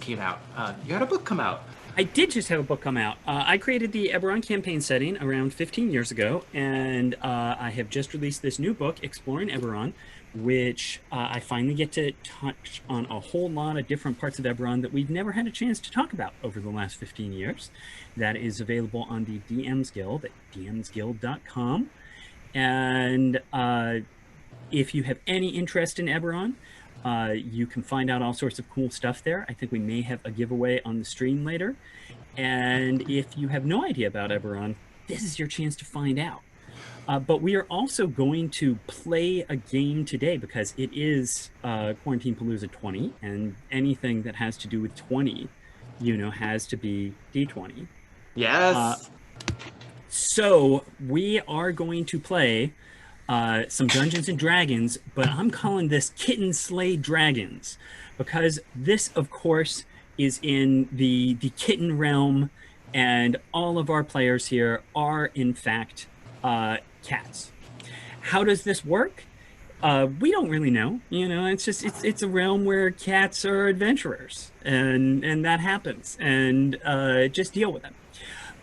came out. You had a book come out. I did just have a book come out. I created the Eberron campaign setting around 15 years ago, and I have just released this new book, Exploring Eberron, which I finally get to touch on a whole lot of different parts of Eberron that we've never had a chance to talk about over the last 15 years. That is available on the DM's Guild at dmsguild.com. And if you have any interest in Eberron, you can find out all sorts of cool stuff there. I think we may have a giveaway on the stream later. And if you have no idea about Eberron, this is your chance to find out. But we are also going to play a game today because it is Quarantinapalooza 20, and anything that has to do with 20, has to be D20. Yes. So we are going to play some Dungeons and Dragons, but I'm calling this Kitten Slay Dragons because this, of course, is in the kitten realm, and all of our players here are, in fact, cats. How does this work? We don't really know. It's a realm where cats are adventurers, and that happens, and just deal with it.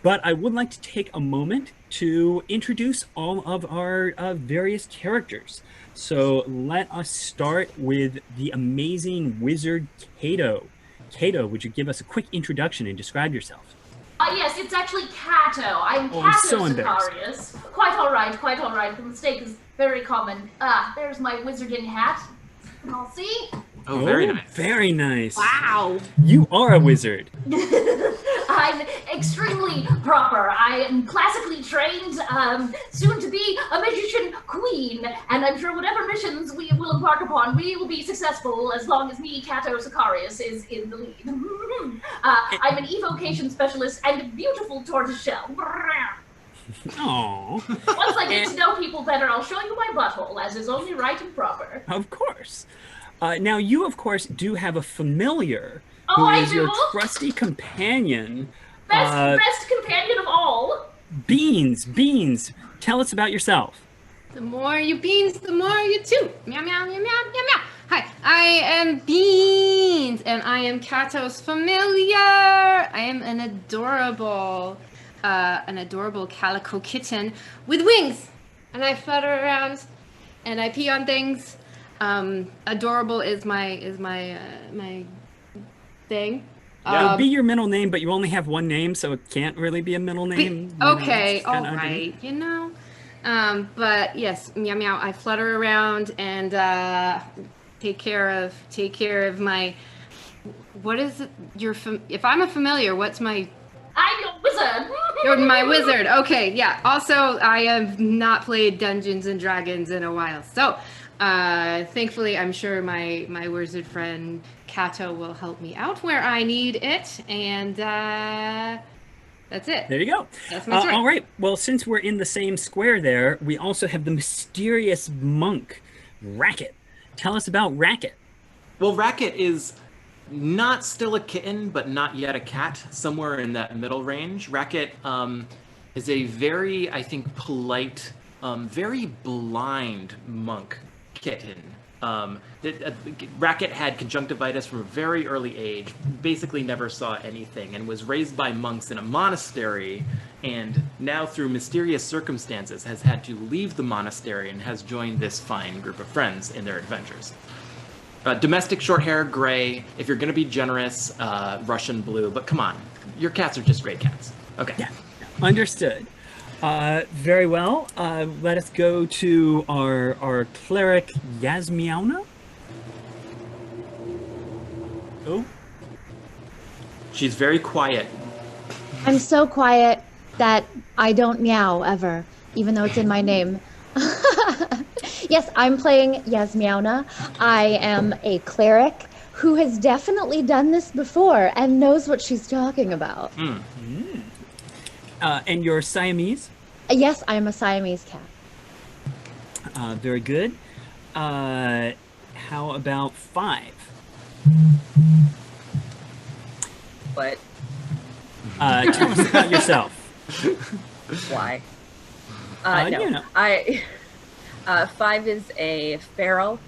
But I would like to take a moment to introduce all of our various characters. So let us start with the amazing wizard Cato. Cato, would you give us a quick introduction and describe yourself? Yes, it's actually Cato. I'm Cato Sicarius. Quite all right. The mistake is very common. There's my wizarding hat. I'll see. Oh, very nice. Very nice. Wow. You are a wizard. I'm extremely proper. I am classically trained, soon to be a magician queen, and I'm sure whatever missions we will embark upon, we will be successful as long as me, Cato Sicarius, is in the lead. I'm an evocation specialist and beautiful tortoiseshell. Aww. Once I get to know people better, I'll show you my butthole, as is only right and proper. Of course. Now, you, of course, do have a familiar who is your trusty companion. Best companion of all. Beans. Tell us about yourself. The more you beans, the more you chew. Meow, meow, meow, meow, meow, meow. Hi, I am Beans, and I am Cato's familiar. I am an adorable calico kitten with wings, and I flutter around, and I pee on things. Adorable is my thing. It would be your middle name, but you only have one name, so it can't really be a middle name. Okay, all right, But yes, meow meow. I flutter around and take care of my. What is it? If I'm a familiar, what's my? I'm your wizard. You're my wizard. Okay, yeah. Also, I have not played Dungeons and Dragons in a while, so. Thankfully, I'm sure my wizard friend Cato will help me out where I need it, and that's it. There you go. That's my story. All right. Well, since we're in the same square there, we also have the mysterious monk, Racket. Tell us about Racket. Well, Racket is not still a kitten, but not yet a cat, somewhere in that middle range. Racket is a very, I think, polite, very blind monk kitten. Racket had conjunctivitis from a very early age, basically never saw anything, and was raised by monks in a monastery, and now through mysterious circumstances has had to leave the monastery and has joined this fine group of friends in their adventures. Domestic short hair, gray. If you're going to be generous, Russian blue, but come on, your cats are just great cats. Okay. Yeah, understood. Very well. Let us go to our cleric Yasmiauna. Oh. She's very quiet. I'm so quiet that I don't meow ever, even though it's in my name. Yes, I'm playing Yasmiauna. I am a cleric who has definitely done this before and knows what she's talking about. And you're Siamese? Yes, I'm a Siamese cat. Very good. How about 5? What? Tell us about yourself. Why? No. You know. 5 is a feral,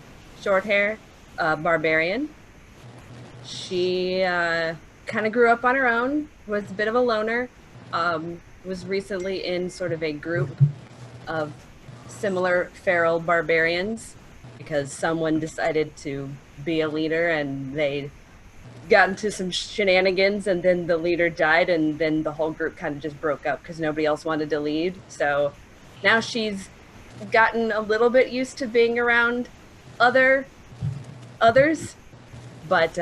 short hair, barbarian. She kind of grew up on her own, was a bit of a loner, was recently in sort of a group of similar feral barbarians because someone decided to be a leader and they got into some shenanigans, and then the leader died, and then the whole group kind of just broke up because nobody else wanted to lead. So now she's gotten a little bit used to being around others, but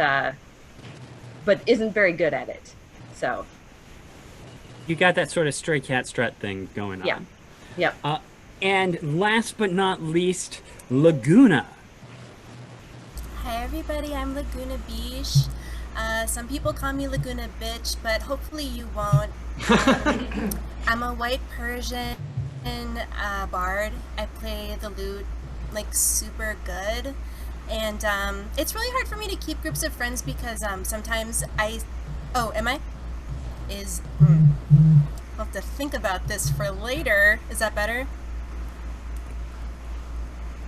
isn't very good at it. So You got that sort of stray cat strut thing going on. yeah, yep. And last but not least, Laguna. Hi everybody, I'm Laguna Beach. Some people call me Laguna Bitch, but hopefully you won't. I'm a white Persian bard. I play the lute like super good. And it's really hard for me to keep groups of friends because sometimes I'll have to think about this for later. Is that better?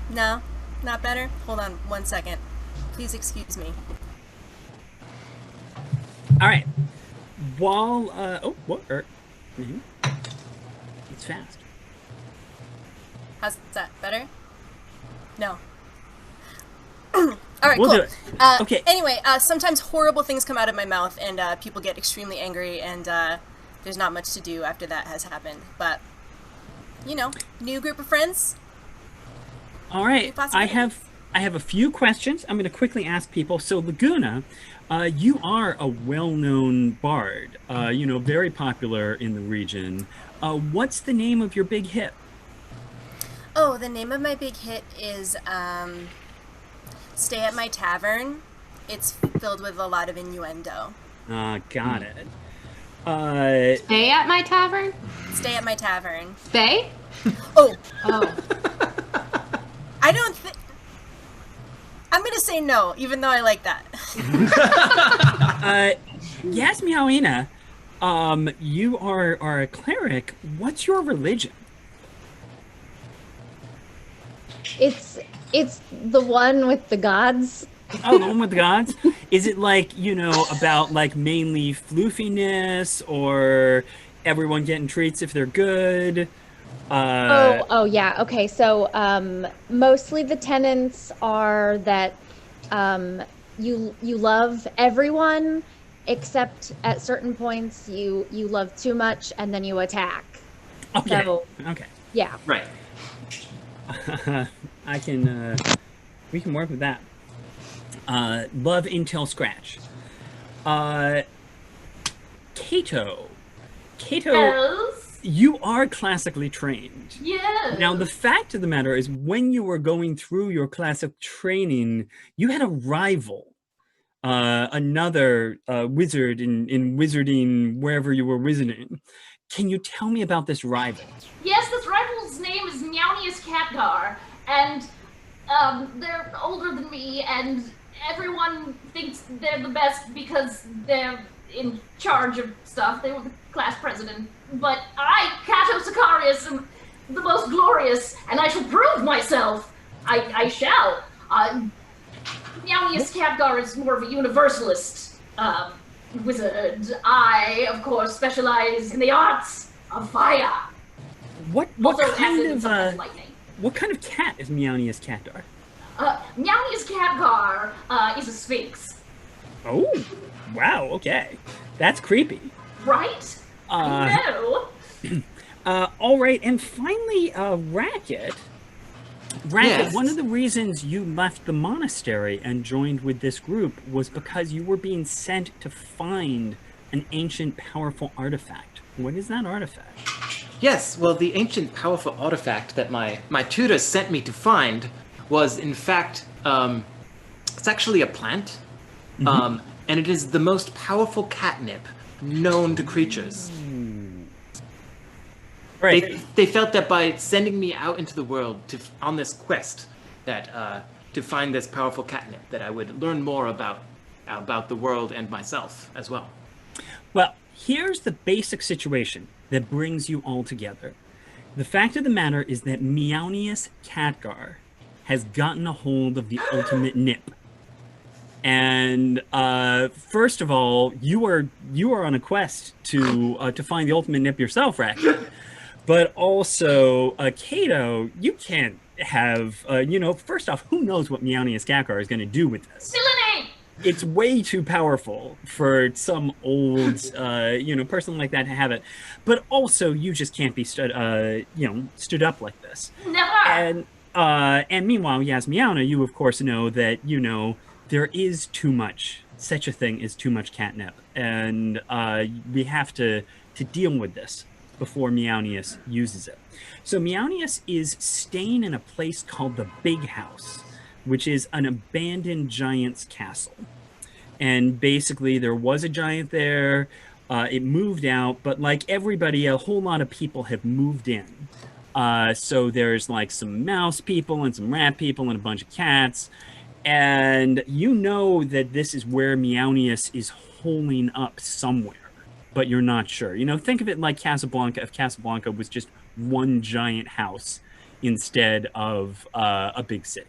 No? Not better? Hold on 1 second. Please excuse me. All right. While it's fast. How's that? Better? No. All right, We'll cool. do it. Okay. Anyway, sometimes horrible things come out of my mouth, and people get extremely angry, and there's not much to do after that has happened. But you know, new group of friends. All right. New possibilities. I have a few questions. I'm going to quickly ask people. So Laguna, you are a well-known bard. Very popular in the region. What's the name of your big hit? Oh, the name of my big hit is Stay at My Tavern. It's filled with a lot of innuendo. Got it. Stay at my tavern? Stay at My Tavern. Stay? Oh, Oh. I don't think... I'm going to say no, even though I like that. Yes, Meowina. You are a cleric. What's your religion? It's the one with the gods. Oh, the one with the gods? Is it like, about like mainly floofiness or everyone getting treats if they're good? Oh yeah. Okay. So mostly the tenets are that you love everyone except at certain points you love too much and then you attack. Okay. So, Okay. yeah. Right. We can work with that. Love Intel Scratch. Kato, Yes. you are classically trained. Yes. Now, the fact of the matter is, when you were going through your classic training, you had a rival, another wizard in wizarding wherever you were wizarding. Can you tell me about this rival? Yes, this rival's name is Meownius Catgar, and they're older than me, and everyone thinks they're the best because they're in charge of stuff. They were the class president. But I, Cato Sicarius, am the most glorious, and I shall prove myself. I shall. Meownius Catgar is more of a universalist wizard. I, of course, specialize in the arts of fire. What Also kind acid and of sometimes lightning. what kind of cat is Meownius Catgar? Meownius Catgar is a sphinx, Oh, wow. Okay, that's creepy. right? I know. All right, and finally, Racket. Racket, Yes. one of the reasons you left the monastery and joined with this group was because you were being sent to find an ancient, powerful artifact. What is that artifact? Yes, well, the ancient powerful artifact that my tutors sent me to find was, in fact, it's actually a plant, and it is the most powerful catnip known to creatures. Right. They felt that by sending me out into the world on this quest, that to find this powerful catnip, that I would learn more about the world and myself as well. Well, here's the basic situation that brings you all together. The fact of the matter is that Meownius Catgar has gotten a hold of the ultimate nip. And first of all, you are on a quest to find the ultimate nip yourself, Racket. But also, Kato, you can't have first off, who knows what Meownius Kakar is going to do with this? Silenate! It's way too powerful for some old person like that to have it. But also, you just can't be stood up like this. Never! And meanwhile, Yasmiana, you of course know that there is too much. Such a thing is too much catnip, and we have to deal with this before Meownius uses it. So Meownius is staying in a place called the Big House, which is an abandoned giant's castle. And basically, there was a giant there. It moved out, but like everybody, a whole lot of people have moved in. So there's like some mouse people and some rat people and a bunch of cats. And you know that this is where Meownius is holing up somewhere, but you're not sure. Think of it like Casablanca, if Casablanca was just one giant house instead of a big city.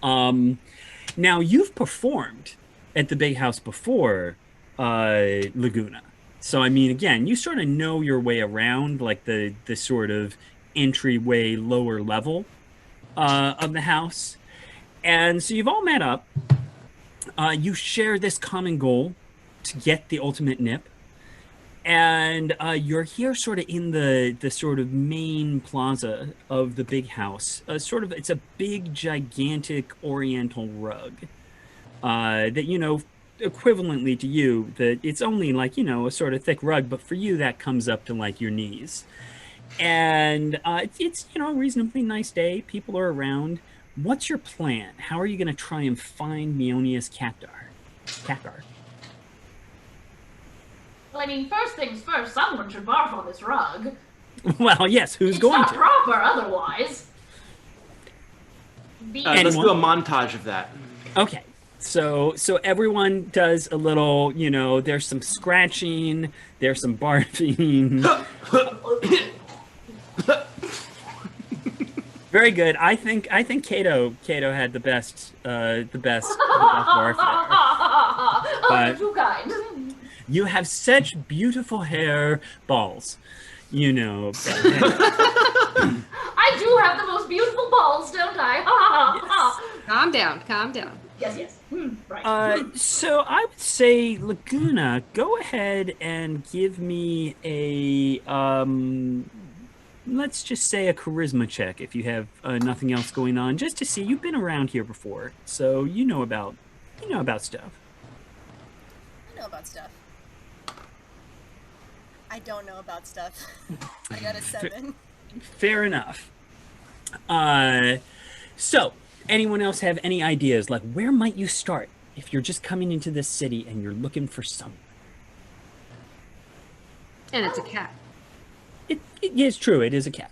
Now, you've performed at the Big House before, Laguna. So, I mean, again, you sort of know your way around, like the sort of entryway lower level of the house. And so you've all met up. You share this common goal to get the ultimate nip. And you're here sort of in the sort of main plaza of the Big House. It's a big, gigantic oriental rug that, equivalently to you, that it's only like, a sort of thick rug, but for you that comes up to like your knees. And it's a reasonably nice day. People are around. What's your plan? How are you going to try and find Meownius Kakar? Well, I mean, first things first, someone should barf on this rug. Well, yes, who's going It's to? not proper otherwise. Let's do a montage of that. Okay. So everyone does a little, there's some scratching, there's some barfing. Very good. I think Kato had the best barf there. You're too kind. You have such beautiful hair balls, but, I do have the most beautiful balls, don't I? Yes. Calm down. Yes. Right. So I would say, Laguna, go ahead and give me a let's just say a charisma check if you have nothing else going on, just to see. You've been around here before, so you know about stuff. I know about stuff. I don't know about stuff. I got a 7. Fair enough. So, anyone else have any ideas? Like, where might you start if you're just coming into this city and you're looking for someone? And it's a cat. It is true. It is a cat.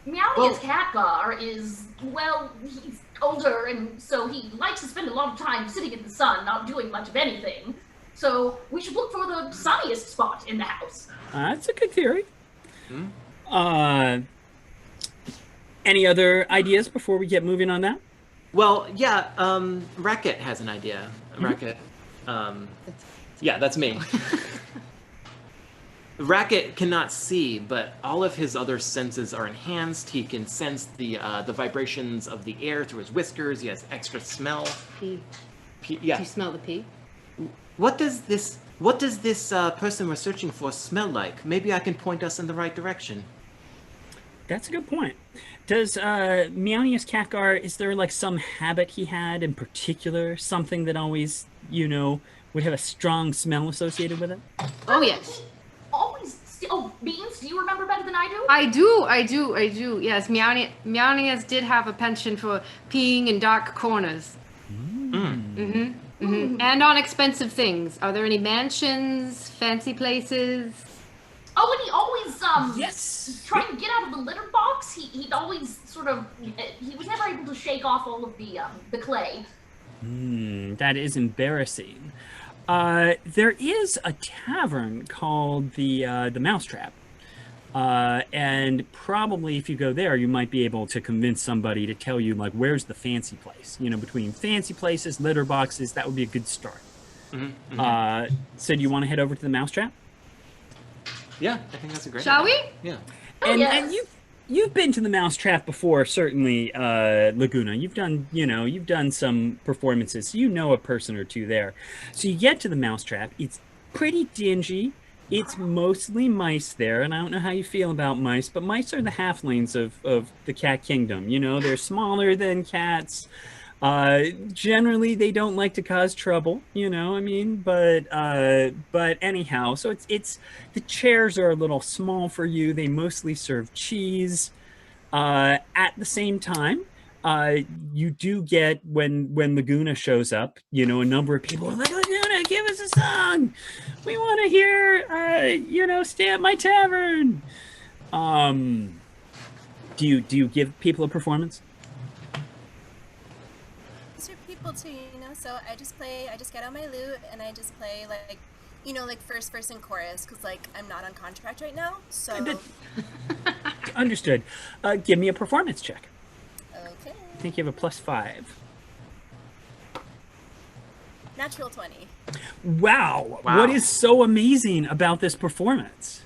Meownius Kakar is, well, he's older, and so he likes to spend a lot of time sitting in the sun, not doing much of anything. So we should look for the sunniest spot in the house. That's a good theory. Any other ideas before we get moving on that? Well, yeah, Racket has an idea. Racket. Yeah, that's me. Racket cannot see, but all of his other senses are enhanced. He can sense the vibrations of the air through his whiskers. He has extra smell. Pee. Yeah. Do you smell the pee? What does this person we're searching for smell like? Maybe I can point us in the right direction. That's a good point. Does Meownius Kakar, is there like some habit he had in particular? Something that always, would have a strong smell associated with it? Oh, yes. Beans, do you remember better than I do? I do. Yes, Meownius did have a penchant for peeing in dark corners. And on expensive things. Are there any mansions, fancy places? Oh, and he always Yes. trying to get out of the litter box. He'd always he was never able to shake off all of the clay. That is embarrassing. There is a tavern called the Mousetrap, And probably if you go there, you might be able to convince somebody to tell you, like, where's the fancy place? You know, between fancy places, litter boxes, that would be a good start. So do you want to head over to the mousetrap? Yeah, I think that's a great Shall idea. we? Yeah. And, yes. and you've been to the mousetrap before, certainly, Laguna. You've done some performances, so you know a person or two there. So you get to the mousetrap. It's pretty dingy. It's mostly mice there, and I don't know how you feel about mice, but mice are the halflings of the cat kingdom. You know, they're smaller than cats. Generally, they don't like to cause trouble, you know, I mean, but anyhow, so it's the chairs are a little small for you. They mostly serve cheese. At the same time, you do get when Laguna shows up, you know, a number of people are like, Laguna, give us a song. We want to hear, you know, stay at my tavern. Do you give people a performance? These are people too, you know. So I just get out my lute and I just play like, you know, like first person chorus because like I'm not on contract right now. So Understood. Give me a performance check. okay, I think you have a +5. natural 20. Wow. Wow. What is so amazing about this performance?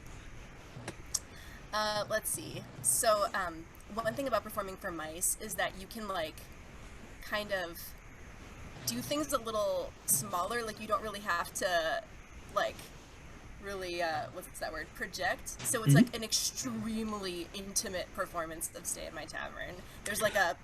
Let's see. So one thing about performing for mice is that you can like kind of do things a little smaller. Like you don't really have to like really what's that word, project. So it's like an extremely intimate performance of Stay at My Tavern. There's like a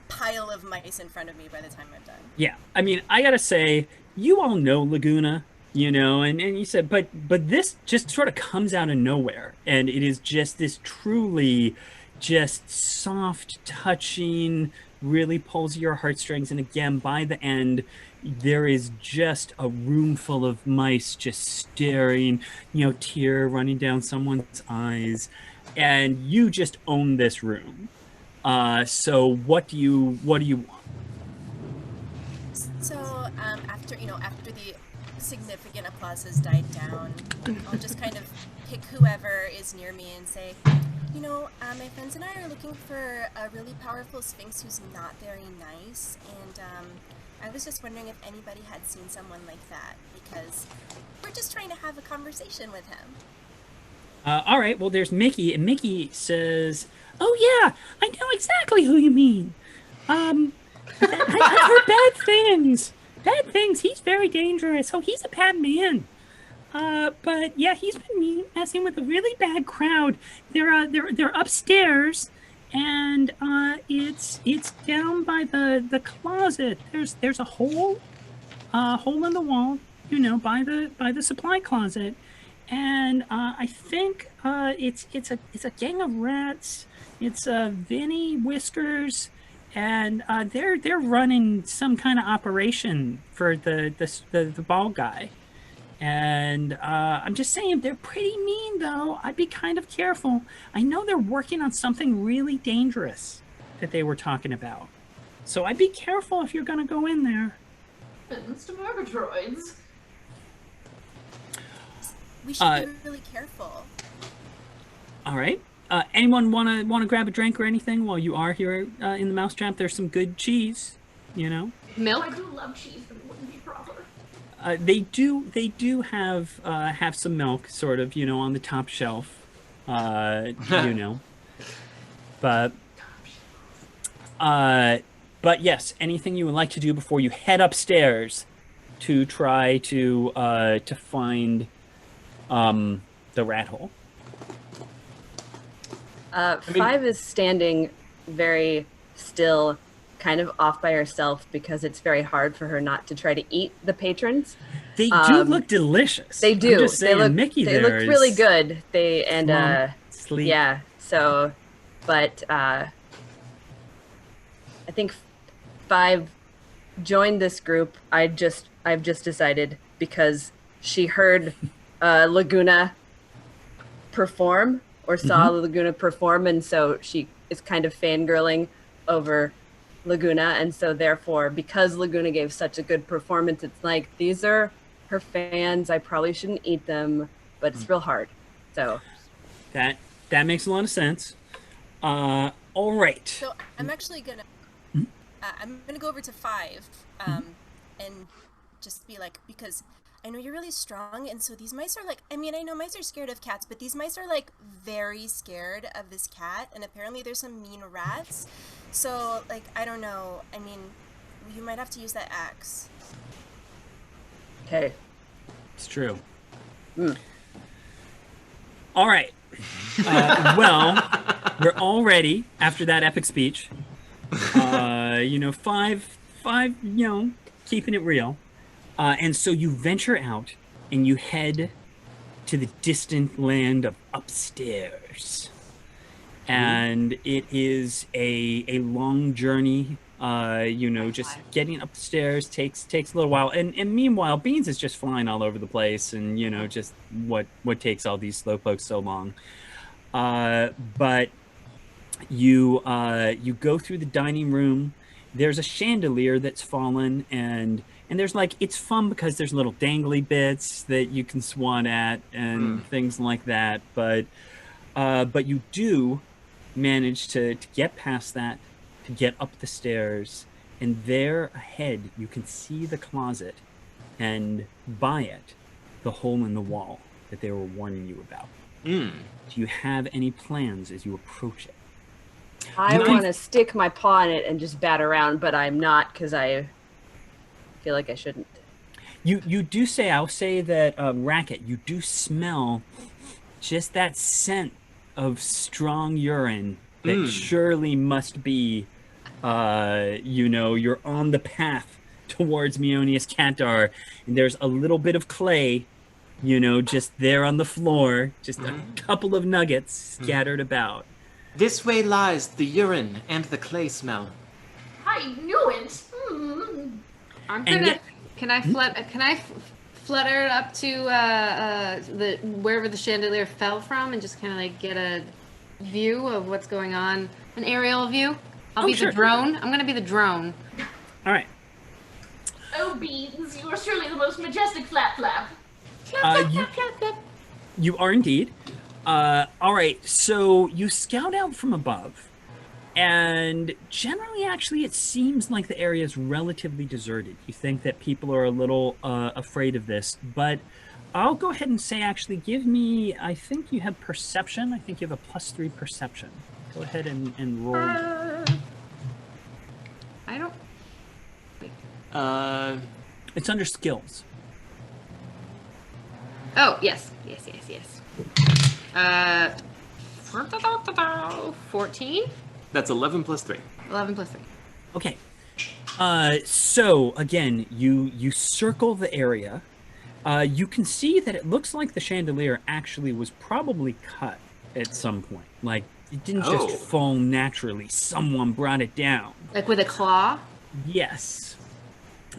pile of mice in front of me by the time I'm done. Yeah. I mean, I gotta say, you all know Laguna, you know, and you said, but this just sort of comes out of nowhere. And it is just this truly just soft touching, really pulls your heartstrings. And again, by the end, there is just a room full of mice just staring, you know, tear running down someone's eyes, and you just own this room. So what do you want? So after the significant applause has died down, I'll just kind of pick whoever is near me and say, you know, my friends and I are looking for a really powerful sphinx who's not very nice, and I was just wondering if anybody had seen someone like that, because we're just trying to have a conversation with him. All right, well, there's Mickey, and Mickey says, oh yeah, I know exactly who you mean. I've heard bad things. Bad things. He's very dangerous. Oh, he's a bad man. But yeah, he's been messing with a really bad crowd. They're upstairs, and it's down by the closet. There's a hole in the wall, you know, by the supply closet, and I think it's a gang of rats. It's Vinny, Whiskers, and they're running some kind of operation for the bald guy. And I'm just saying, they're pretty mean, though. I'd be kind of careful. I know they're working on something really dangerous that they were talking about. So I'd be careful if you're going to go in there. Happens to Murgatroids. We should be really careful. All right. Anyone want to grab a drink or anything while you are here in the mousetrap? There's some good cheese, you know. Milk? I do love cheese, but it wouldn't be proper. They do have some milk, sort of, you know, on the top shelf, you know. But yes, anything you would like to do before you head upstairs to try to find the rat hole. 5 is standing very still, kind of off by herself because it's very hard for her not to try to eat the patrons. They do look delicious. They do. I'm just saying, they look, Mickey they there look really is good. sleek. Yeah. So, but I think 5 joined this group. I've just decided because she heard Laguna perform or saw Laguna perform, and so she is kind of fangirling over Laguna, and so therefore, because Laguna gave such a good performance, it's like, these are her fans. I probably shouldn't eat them, but it's real hard. So That That makes a lot of sense. All right. So I'm actually gonna, I'm gonna go over to 5, and just be like, because I know you're really strong, and so these mice are like, I mean, I know mice are scared of cats, but these mice are like very scared of this cat, and apparently there's some mean rats. So like, I don't know. I mean, you might have to use that axe. Okay. It's true. All right. Well, we're all ready after that epic speech. Five, keeping it real. And so you venture out and you head to the distant land of upstairs. And it is a long journey. Just getting up the stairs takes a little while. And meanwhile, Beans is just flying all over the place, and just what takes all these slowpokes so long. But you go through the dining room. There's a chandelier that's fallen, and there's it's fun because there's little dangly bits that you can swan at and things like that. But you do manage to get past that, to get up the stairs, and there ahead you can see the closet, and by it the hole in the wall that they were warning you about. Do you have any plans as you approach it? I want to stick my paw in it and just bat around, but I'm not, because I feel like I shouldn't. You do say, I'll say that, Racket, you do smell just that scent of strong urine that surely must be, you're on the path towards Meownius Cantar, and there's a little bit of clay, just there on the floor, just a couple of nuggets scattered about. This way lies the urine and the clay smell. I knew it. I'm gonna. Can I flutter it up to the wherever the chandelier fell from, and just kind of get a view of what's going on, an aerial view? I'll be the drone. I'm gonna be the drone. All right. Oh, Beans, you are surely the most majestic flap. You are indeed. All right, so you scout out from above, and generally, actually, it seems like the area is relatively deserted. You think that people are a little afraid of this, but I'll go ahead and say, actually, give me, I think you have perception. I think you have a +3 perception. Go ahead and roll. I don't... It's under skills. Oh, yes. 14? That's 11 plus 3. 11 plus 3. Okay. So, again, you circle the area. You can see that it looks like the chandelier actually was probably cut at some point. Like, it didn't just fall naturally. Someone brought it down. Like with a claw? Yes.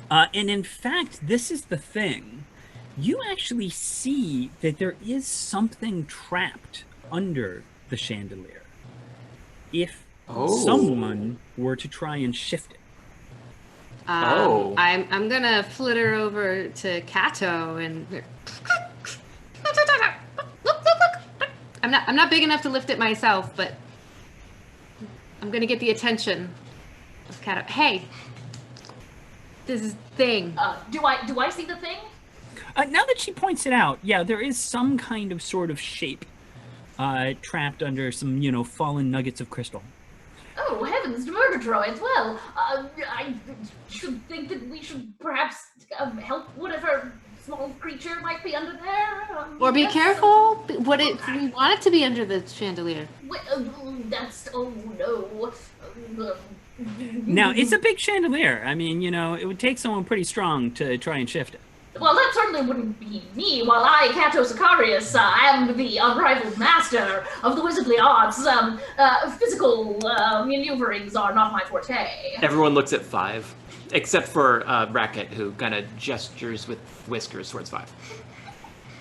And in fact, this is the thing. You actually see that there is something trapped under the chandelier. If someone were to try and shift it. I'm gonna flitter over to Kato and I'm not big enough to lift it myself, but I'm gonna get the attention of Kato. Hey, this is thing. Do I see the thing? Now that she points it out, yeah, there is some kind of sort of shape trapped under some, fallen nuggets of crystal. Oh, heavens to murder droids. Well, I should think that we should perhaps help whatever small creature might be under there. Or be careful. We want it to be under the chandelier. Oh no. Now, it's a big chandelier. I mean, it would take someone pretty strong to try and shift it. Well, that certainly wouldn't be me, while I, Cato Sicarius, am the unrivaled master of the wizardly arts. Physical maneuverings are not my forte. Everyone looks at 5, except for Racket, who kind of gestures with whiskers towards 5.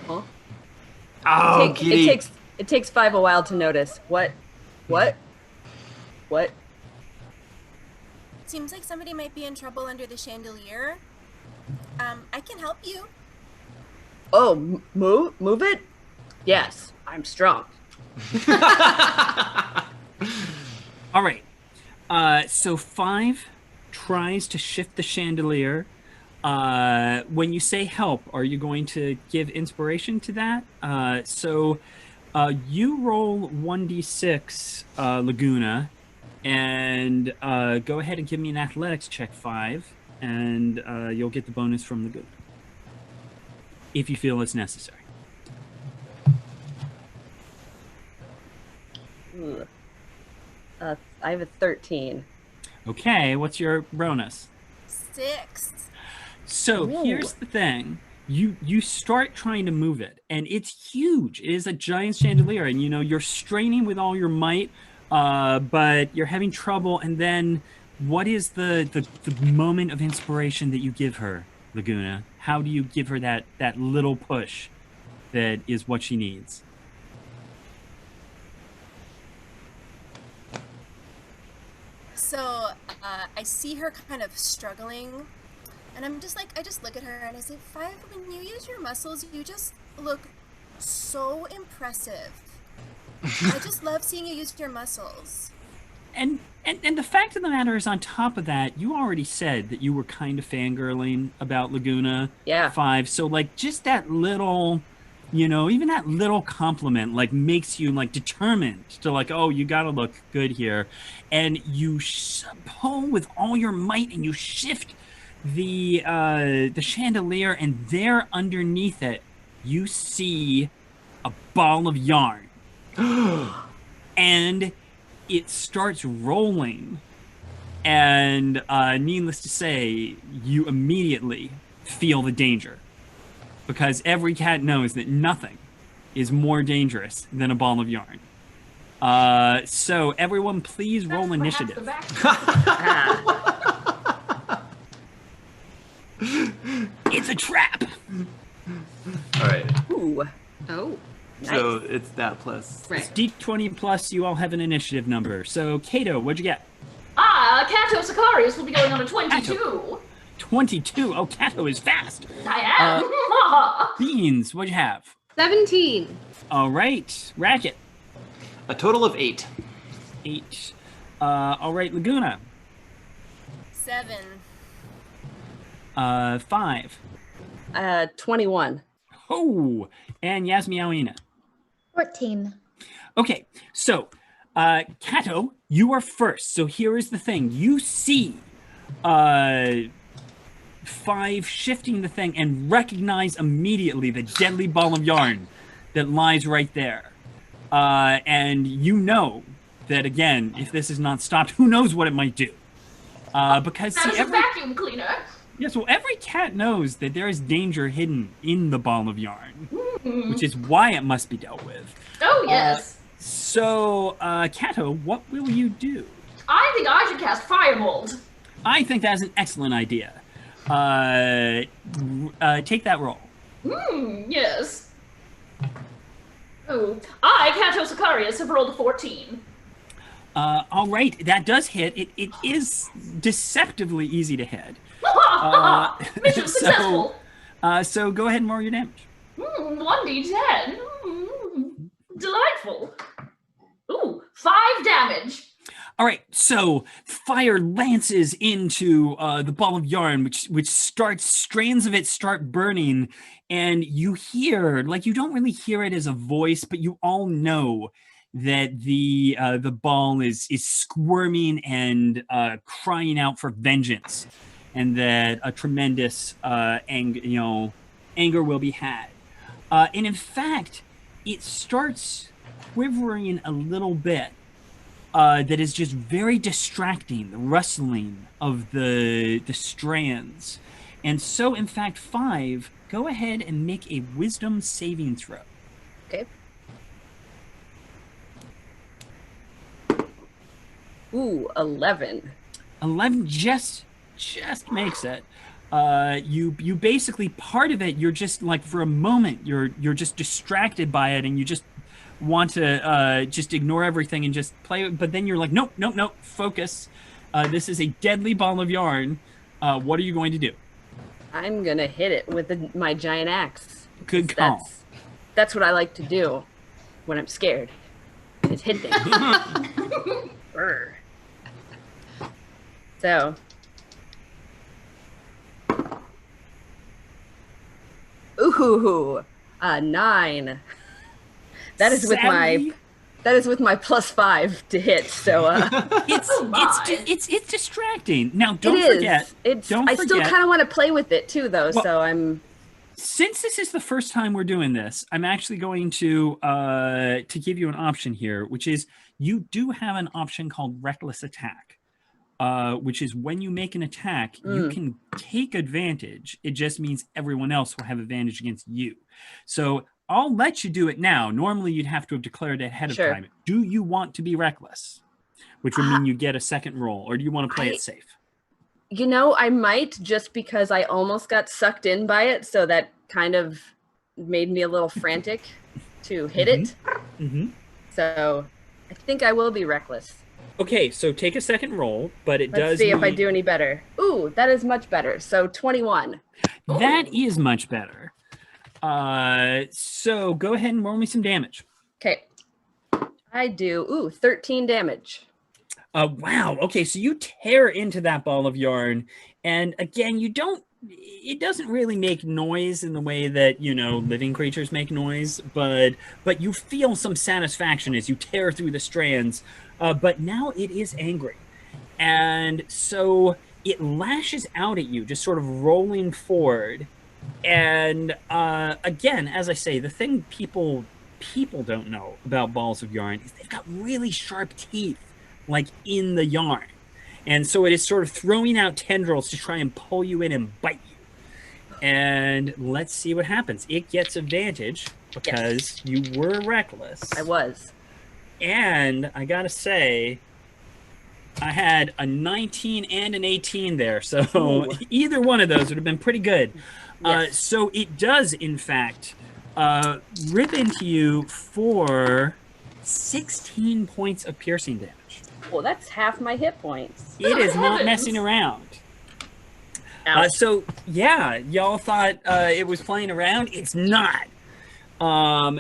Huh? Oh, it takes 5 a while to notice. What? Seems like somebody might be in trouble under the chandelier. I can help you. Oh, move it? Yes, I'm strong. All right. So 5 tries to shift the chandelier. When you say help, are you going to give inspiration to that? You roll 1d6, Laguna, and go ahead and give me an athletics check 5, and you'll get the bonus from Laguna, if you feel it's necessary. Ooh. I have a 13. Okay, what's your bonus? 6. So here's the thing. You start trying to move it, and it's huge. It is a giant chandelier, and you're straining with all your might, but you're having trouble. And then what is the moment of inspiration that you give her, Laguna? How do you give her that little push that is what she needs? So I see her kind of struggling, and I just look at her and I say, 5, when you use your muscles, you just look so impressive. I just love seeing you use your muscles. And the fact of the matter is, on top of that, you already said that you were kind of fangirling about Laguna. Yeah. 5. So just that little, even that little compliment, makes you determined to oh, you gotta look good here. And you pull with all your might, and you shift the chandelier, and there underneath it, you see a ball of yarn. And it starts rolling, and needless to say, you immediately feel the danger, because every cat knows that nothing is more dangerous than a ball of yarn. So everyone, please roll initiative. It's a trap. All right. Ooh. Oh. So it's that plus. It's D20 plus. You all have an initiative number. So Kato, what'd you get? Kato Sicarius will be going on a 22. 22. Oh, Kato is fast. I am. Beans, what'd you have? 17. All right. Racket. A total of 8. 8. All right, Laguna. 7. 5. 21. Oh, and Yasmiaoina. 14. Okay, so Kato, you are first. So here is the thing: you see 5 shifting the thing and recognize immediately the deadly ball of yarn that lies right there, and you know that again, if this is not stopped, who knows what it might do? Because That see, is a vacuum cleaner. yes, well, every cat knows that there is danger hidden in the ball of yarn, which is why it must be dealt with. Oh, yes. So, Kato, what will you do? I think I should cast Firebolt. I think that's an excellent idea. Take that roll. Yes. Oh, I, Kato Sicarius, have rolled a 14. All right, that does hit. It is deceptively easy to hit. Mission successful. So go ahead and roll your damage. 1d10. Delightful. Ooh, 5 damage. All right, so fire lances into the ball of yarn, which starts, strands of it start burning, and you hear, you don't really hear it as a voice, but you all know that the ball is squirming and crying out for vengeance, and that a tremendous anger will be had. And in fact, it starts quivering a little bit. That is just very distracting, the rustling of the strands. And so, in fact, 5, go ahead and make a wisdom saving throw. Okay. Ooh, 11. 11 just makes it. You basically, part of it, you're just for a moment, you're just distracted by it, and you just want to just ignore everything and just play it, but then you're like, nope, focus. This is a deadly ball of yarn. What are you going to do? I'm gonna hit it with my giant axe. Good call. That's what I like to do when I'm scared. It's hit things. Brr. So. Ooh, 9. That is with my. That is with my +5 to hit. So it's distracting. Now don't forget. I still kind of want to play with it too, though. Well, so I'm. Since this is the first time we're doing this, I'm actually going to give you an option here, which is you do have an option called Reckless Attack, which is when you make an attack, you can take advantage. It just means everyone else will have advantage against you. So I'll let you do it now. Normally, you'd have to have declared it ahead of time. Do you want to be reckless? Which would mean you get a second roll, or do you want to play it safe? You know, I might, just because I almost got sucked in by it, so that kind of made me a little frantic to hit it. So I think I will be reckless. Okay, so take a second roll, but it does. Let's see if I do any better. Ooh, that is much better. So 21. That is much better. So go ahead and roll me some damage. Okay. I do, 13 damage. Wow. Okay, so you tear into that ball of yarn, and again, it doesn't really make noise in the way that, living creatures make noise, but you feel some satisfaction as you tear through the strands, but now it is angry. And so it lashes out at you, just sort of rolling forward. And again, as I say, the thing people don't know about balls of yarn is they've got really sharp teeth, like in the yarn. And so it is sort of throwing out tendrils to try and pull you in and bite you. And let's see what happens. It gets advantage because you were reckless. I was. And I gotta say, I had a 19 and an 18 there. So either one of those would have been pretty good. Yes. So it does, in fact, rip into you for 16 points of piercing damage. Well, that's half my hit points. It is not messing around. So, yeah, y'all thought it was playing around. It's not.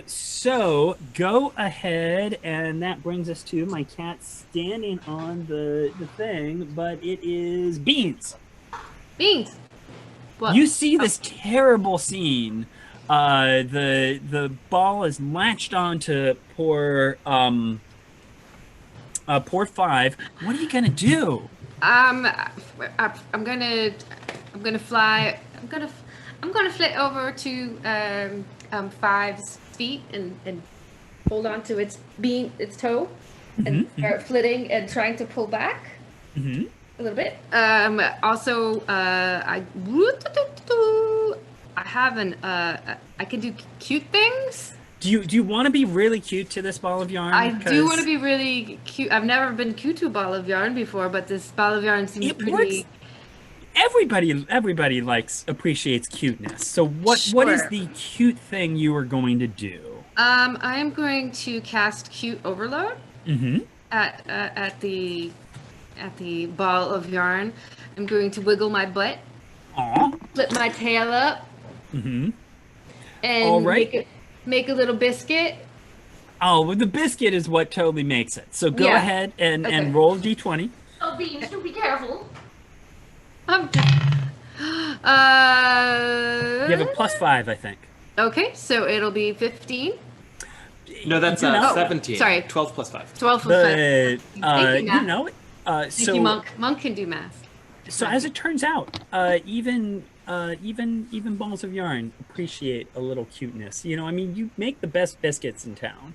So, go ahead, and that brings us to my cat standing on the thing, but it is Beans. Beans! What? You see this terrible scene. The ball is latched onto poor 5. What are you gonna do? I'm gonna fly. I'm gonna flit over to 5's feet and hold on to its toe and start flitting and trying to pull back a little bit. Also, I have I can do cute things. Do you want to be really cute to this ball of yarn? I do want to be really cute. I've never been cute to a ball of yarn before, but this ball of yarn seems pretty. Everybody appreciates cuteness. So what is the cute thing you are going to do? I am going to cast Cute Overload at the ball of yarn. I'm going to wiggle my butt, flip my tail up, and all right. Make a little biscuit. Oh, well, the biscuit is what totally makes it. So go ahead and roll d20. Oh, Beans, do be careful. You have a +5, I think. Okay, so it'll be 15. No, that's 17. Sorry. 12 plus 5. 12 plus 5. You know it. Thank you, Monk. Monk can do math. So as it turns out, even balls of yarn appreciate a little cuteness. You make the best biscuits in town.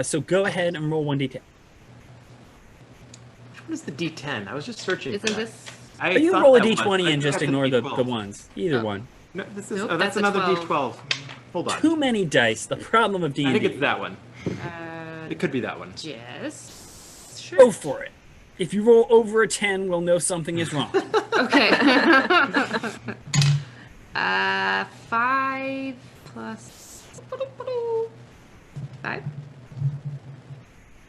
So go ahead and roll 1d10. Which one is the d10? I was just searching. Isn't this? You roll a d20 and just ignore the ones. Either one. No, this is. Nope, that's another d12. Hold on. Too many dice. The problem of D&D. I think it's that one. It could be that one. Yes. Sure. Go for it. If you roll over a 10, we'll know something is wrong. Okay. 5 plus 5.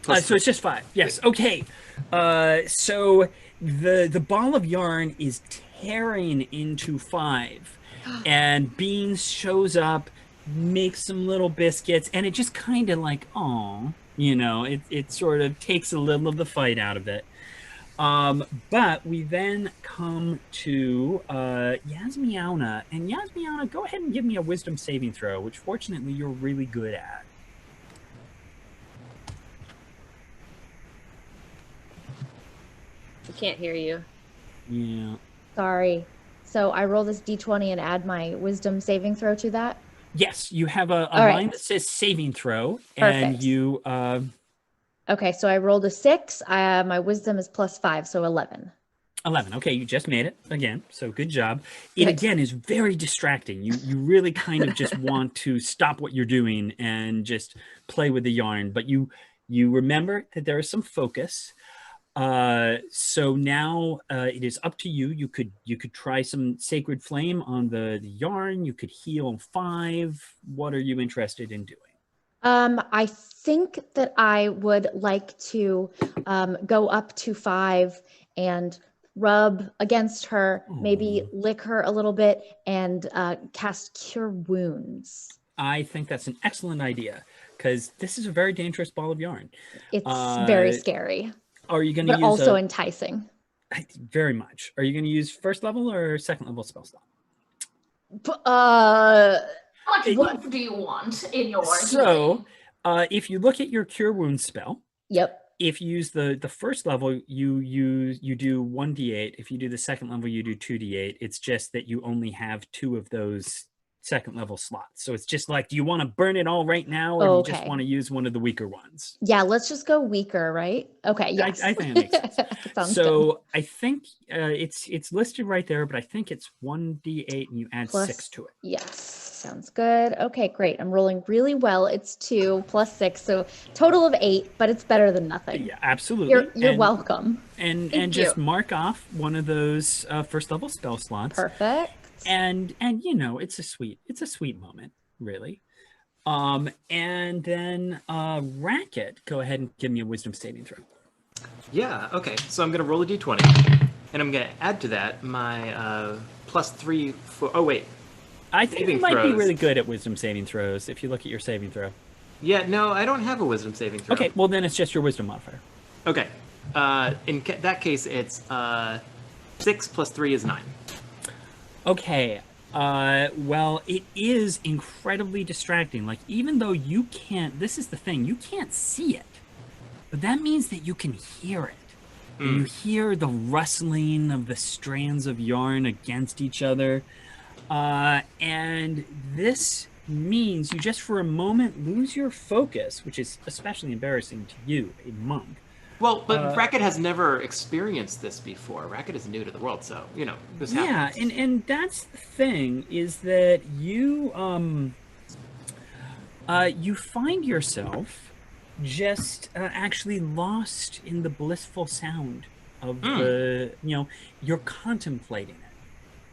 So it's just 5. Yes. Okay. So the ball of yarn is tearing into 5, and Beans shows up makes some little biscuits, and it just kind of like, oh, it sort of takes a little of the fight out of it. But we then come to Yasmiana, and Yasmiana, go ahead and give me a wisdom saving throw, which fortunately you're really good at. We can't hear you. Yeah. Sorry. So I roll this d20 and add my wisdom saving throw to that? Yes, you have a All right. line that says saving throw, Perfect. and you... Okay, so I rolled a 6. My wisdom is +5, so 11. 11. Okay, you just made it again, so good job. It Good. again is very distracting. You really kind of just want to stop what you're doing and just play with the yarn, but you remember that there is some focus. So now it is up to you. You could try some sacred flame on the yarn. You could heal 5. What are you interested in doing? I think that I would like to go up to 5 and rub against her, maybe lick her a little bit, and cast Cure Wounds. I think that's an excellent idea, because this is a very dangerous ball of yarn. It's very scary, Are you going to but use also enticing. Very much. Are you going to use first level or second level spell slot? How much wood do you want in your So, if you look at your Cure Wounds spell, Yep. if you use the first level, you do 1d8. If you do the second level, you do 2d8. It's just that you only have 2 of those second level slots. So it's just like, do you want to burn it all right now, or do you just Okay. want to use one of the weaker ones? Yeah, let's just go weaker, right? Okay, yes. I think that makes sense. Sounds So good. I think it's listed right there, but I think it's 1d8 and you add Plus- 6 to it. Yes, sounds good. Okay, great. I'm rolling really well. It's 2 plus 6, so total of 8, but it's better than nothing. Yeah, absolutely. You're And- welcome. And Thank just you. mark off one of those first level spell slots. Perfect. And it's a sweet moment, really. And then Racket, go ahead and give me a wisdom saving throw. Yeah, okay. So I'm going to roll a d20, and I'm going to add to that my +3 for... Oh, wait. I think you Saving might be throws. really good at wisdom saving throws if you look at your saving throw. Yeah, no, I don't have a wisdom saving throw. Okay, well then it's just your wisdom modifier. Okay. In that case, it's 6 plus 3 is 9. Okay. Well, it is incredibly distracting. Like, even though you can't, this is the thing, you can't see it, but that means that you can hear it. And you hear the rustling of the strands of yarn against each other. And this means you just for a moment lose your focus, which is especially embarrassing to you, a monk. Well, but Racket has never experienced this before. Racket is new to the world, so, this happens. Yeah, and that's the thing, is that you you find yourself just actually lost in the blissful sound of the, you're contemplating it.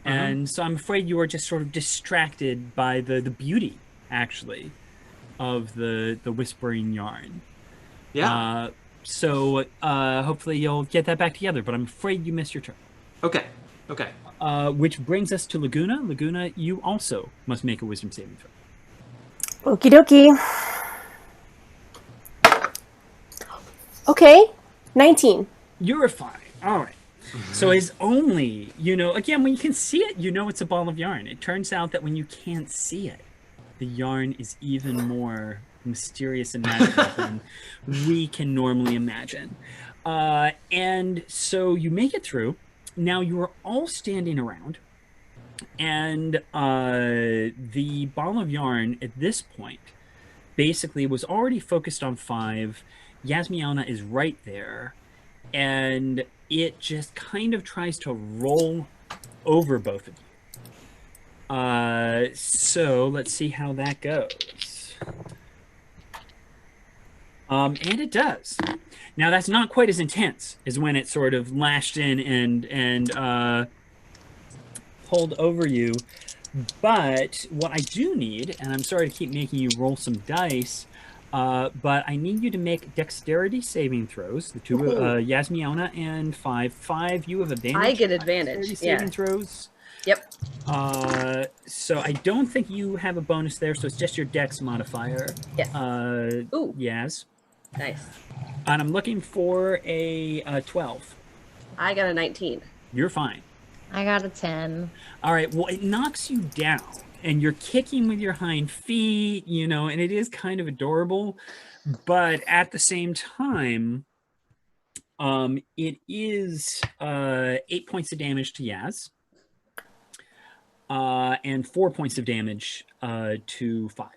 And so I'm afraid you are just sort of distracted by the beauty, actually, of the whispering yarn. Yeah. So hopefully you'll get that back together, but I'm afraid you missed your turn. Okay. Which brings us to Laguna. Laguna, you also must make a wisdom saving throw. Okie dokie. Okay, 19. You're fine. All right. So it's only, again, when you can see it, it's a ball of yarn. It turns out that when you can't see it, the yarn is even more mysterious and magical than we can normally imagine. And so you make it through. Now you are all standing around, and the ball of yarn at this point basically was already focused on 5. Yasmiana is right there, and it just kind of tries to roll over both of you. So let's see how that goes. And it does. Now that's not quite as intense as when it sort of lashed in and pulled over you. But what I do need, and I'm sorry to keep making you roll some dice, but I need you to make dexterity saving throws. The two, Yasmiana and 5. 5, you have advantage. I get on advantage, dexterity saving yeah. throws. Yep. So I don't think you have a bonus there, so it's just your dex modifier. Yes. Ooh. Yaz. Nice. And I'm looking for a 12. I got a 19. You're fine. I got a 10. All right, well, it knocks you down, and you're kicking with your hind feet, you know, and it is kind of adorable, but at the same time, it is 8 points of damage to Yaz, and 4 points of damage to 5.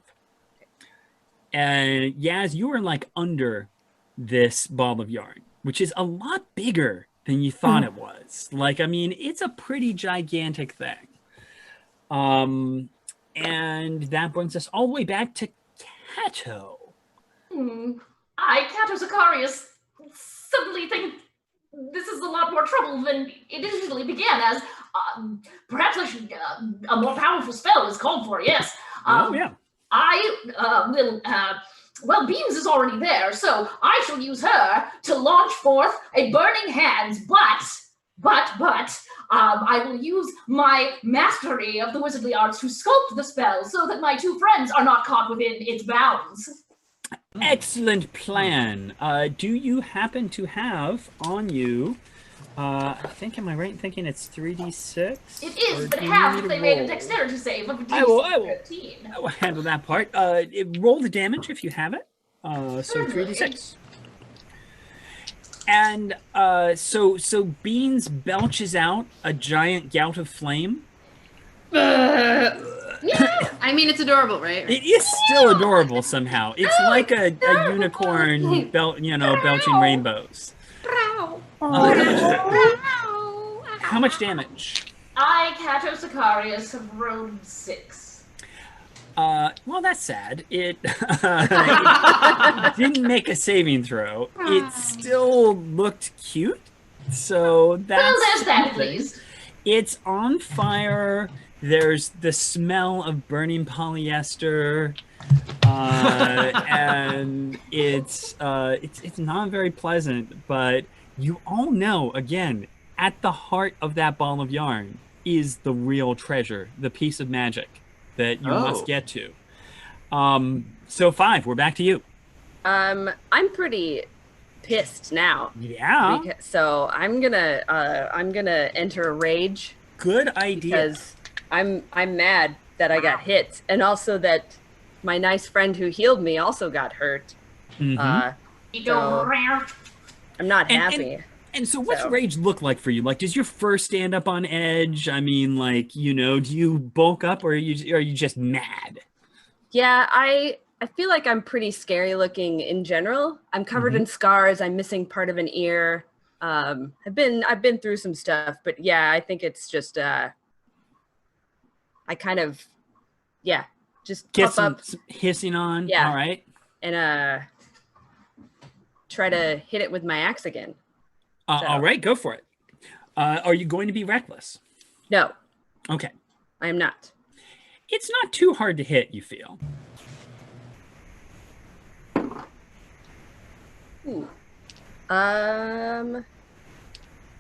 And Yaz, you are like under this ball of yarn, which is a lot bigger than you thought it was. Like, I mean, it's a pretty gigantic thing. And that brings us all the way back to Kato. I, Kato Zacharias, suddenly think this is a lot more trouble than it initially began as. Perhaps I should, a more powerful spell is called for, yes. Yeah. I will, well, Beams is already there, so I shall use her to launch forth a burning hands, but, I will use my mastery of the wizardly arts to sculpt the spell so that my two friends are not caught within its bounds. Excellent plan. Do you happen to have on you, I think, am I right in thinking it's 3d6? It is, but half if they made a dexterity save of a I will 13. I will handle that part. Roll the damage if you have it. So 3d6. And so Beans belches out a giant gout of flame. I mean, it's adorable, right? It is still adorable somehow. It's like a unicorn belching rainbows. How much damage? I, Kato Zacharias, have rolled 6. Well, that's sad. It didn't make a saving throw. It still looked cute, so that's Well, there's that at something. least. It's on fire. There's the smell of burning polyester, and it's not very pleasant. But you all know, again, at the heart of that ball of yarn is the real treasure, the piece of magic that you must get to. So 5, we're back to you. I'm pretty pissed now. Yeah. So I'm gonna enter a rage. Good idea. Because I'm mad that I got hit, and also that my nice friend who healed me also got hurt. Mhm. So I'm not happy. And so what's rage look like for you? Like, does your fur stand up on edge? I mean, like, do you bulk up, or are you just mad? Yeah, I feel like I'm pretty scary looking in general. I'm covered in scars. I'm missing part of an ear. I've been through some stuff, but yeah, I think it's just I kind of just Get pop up, some hissing on. Yeah. All right. and try to hit it with my axe again. All right, go for it. Are you going to be reckless? No, Okay. I am not. It's not too hard to hit, you feel. Ooh.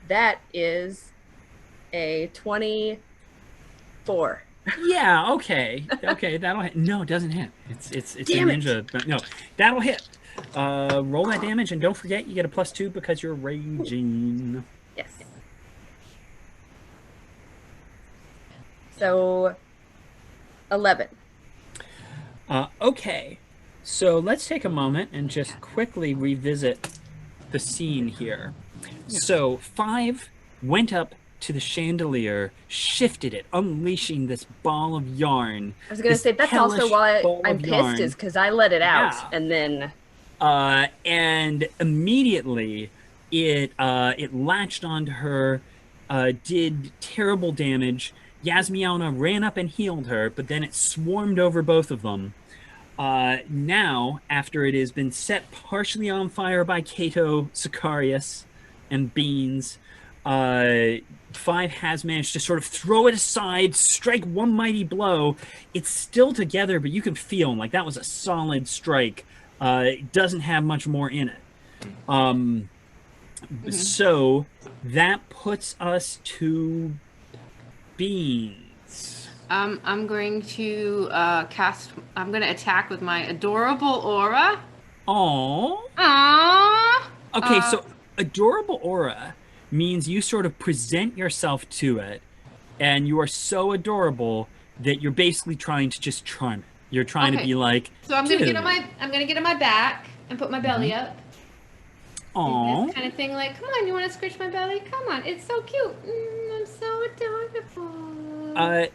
That is a 24. Yeah, okay. Okay, that'll hit. No, it doesn't hit. It's Damn a it. ninja. But no, that'll hit. Roll that damage, and don't forget you get a +2 because you're raging. Yes. So 11. Okay, so let's take a moment and just quickly revisit the scene here. So 5 went up to the chandelier, shifted it, unleashing this ball of yarn. I was gonna this say that's also hellish why ball I'm of pissed yarn. is because I let it out Yeah. and then And immediately it latched onto her, did terrible damage. Yasmiana ran up and healed her, but then it swarmed over both of them. Now, after it has been set partially on fire by Kato, Sicarius, and Beans, 5 has managed to sort of throw it aside, strike one mighty blow. It's still together, but you can feel like that was a solid strike. It doesn't have much more in it. So that puts us to Beans. I'm going to I'm going to attack with my adorable aura. Aww. Aww. Okay, so adorable aura means you sort of present yourself to it, and you are so adorable that you're basically trying to just charm it. You're trying to be like. So I'm gonna "Dude." get on my back and put my belly up. Aww. This kind of thing, like, come on, you want to scratch my belly? Come on, it's so cute. I'm so adorable.